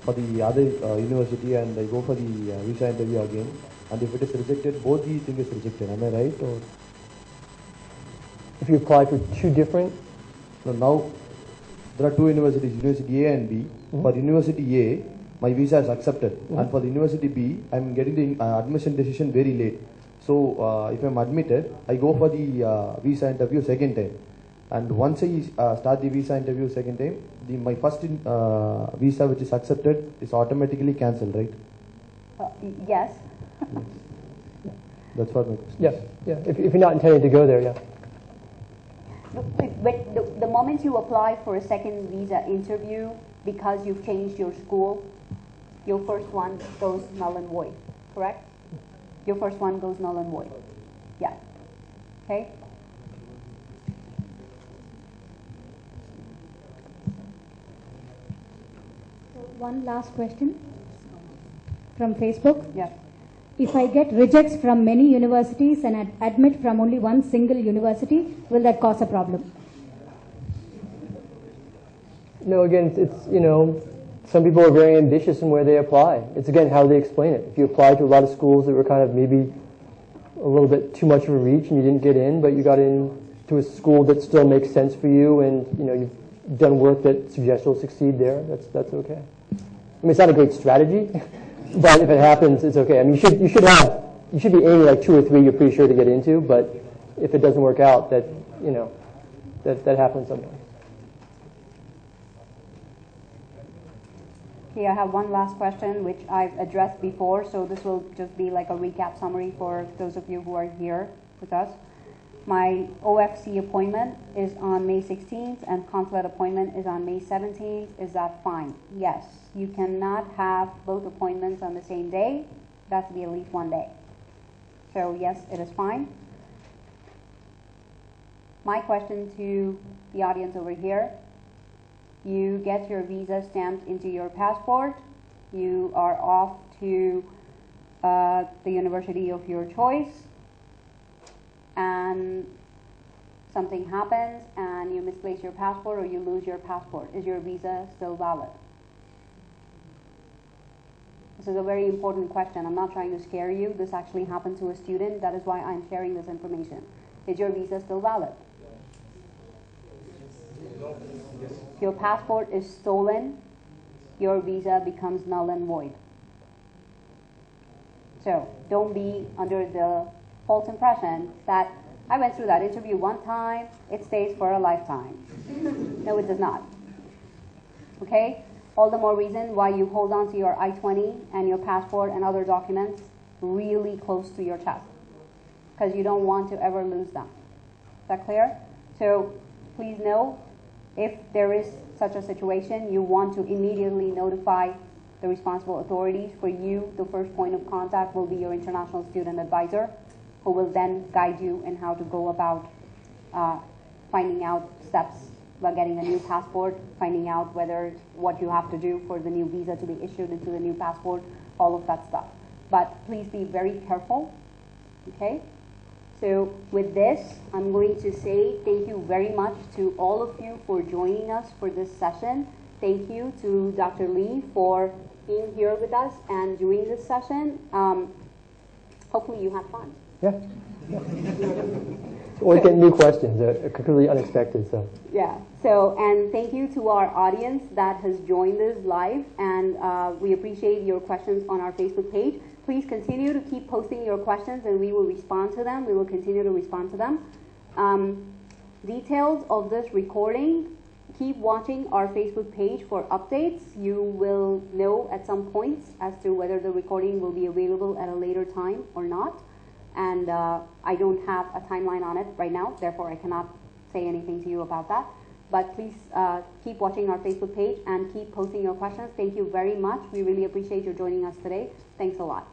for the other university, and I go for the visa interview again, and if it is rejected, both the thing is rejected. Am I right? Or if you apply for 2 different? No, now there are 2 universities, University A and B. Mm-hmm. For University A, my visa is accepted, and for the University B, I'm getting the admission decision very late. So if I'm admitted, I go for the visa interview second time, and once I start the visa interview second time, my first visa which is accepted is automatically cancelled, right? Yes. That's what my question. Yes, yeah. If you're not intending to go there, yeah. But the moment you apply for a second visa interview, because you've changed your school, your first one goes null and void, correct? Your first one goes null and void. Yeah. Okay? So one last question from Facebook. Yeah. If I get rejects from many universities and admit from only one single university, will that cause a problem? No, again, it's some people are very ambitious in where they apply. It's, again, how they explain it. If you apply to a lot of schools that were kind of maybe a little bit too much of a reach and you didn't get in, but you got into a school that still makes sense for you, and, you've done work that suggests you'll succeed there, that's okay. I mean, it's not a great strategy, but if it happens, it's okay. I mean, you should be aiming like 2 or 3 you're pretty sure to get into, but if it doesn't work out, that happens sometimes. Okay, I have one last question, which I've addressed before, so this will just be like a recap summary for those of you who are here with us. My OFC appointment is on May 16th, and consulate appointment is on May 17th. Is that fine? Yes. You cannot have both appointments on the same day. It has to be at least 1 day. So yes, it is fine. My question to the audience over here: you get your visa stamped into your passport, you are off to the university of your choice, and something happens and you misplace your passport or you lose your passport. Is your visa still valid? This is a very important question. I'm not trying to scare you. This actually happened to a student. That is why I'm sharing this information. Is your visa still valid? If your passport is stolen, your visa becomes null and void. So don't be under the false impression that I went through that interview one time, it stays for a lifetime. No, it does not. Okay? All the more reason why you hold on to your I-20 and your passport and other documents really close to your chest, because you don't want to ever lose them. Is that clear? So please know, if there is such a situation, you want to immediately notify the responsible authorities. For you, the first point of contact will be your international student advisor, who will then guide you in how to go about finding out steps about getting a new passport, finding out what you have to do for the new visa to be issued into the new passport, all of that stuff. But please be very careful, okay? So with this, I'm going to say thank you very much to all of you for joining us for this session. Thank you to Dr. Lee for being here with us and doing this session. Hopefully you had fun. Yeah. Always get new questions that are completely unexpected. So. Yeah. So, and thank you to our audience that has joined us live, and we appreciate your questions on our Facebook page. Please continue to keep posting your questions, and we will respond to them. We will continue to respond to them. Details of this recording, keep watching our Facebook page for updates. You will know at some points as to whether the recording will be available at a later time or not. And I don't have a timeline on it right now, therefore I cannot say anything to you about that. But please keep watching our Facebook page and keep posting your questions. Thank you very much. We really appreciate your joining us today. Thanks a lot.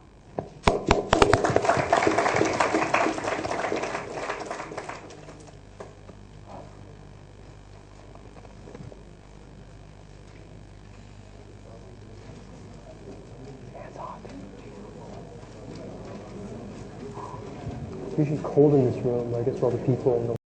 It's usually cold in this room, I guess, for all the people in the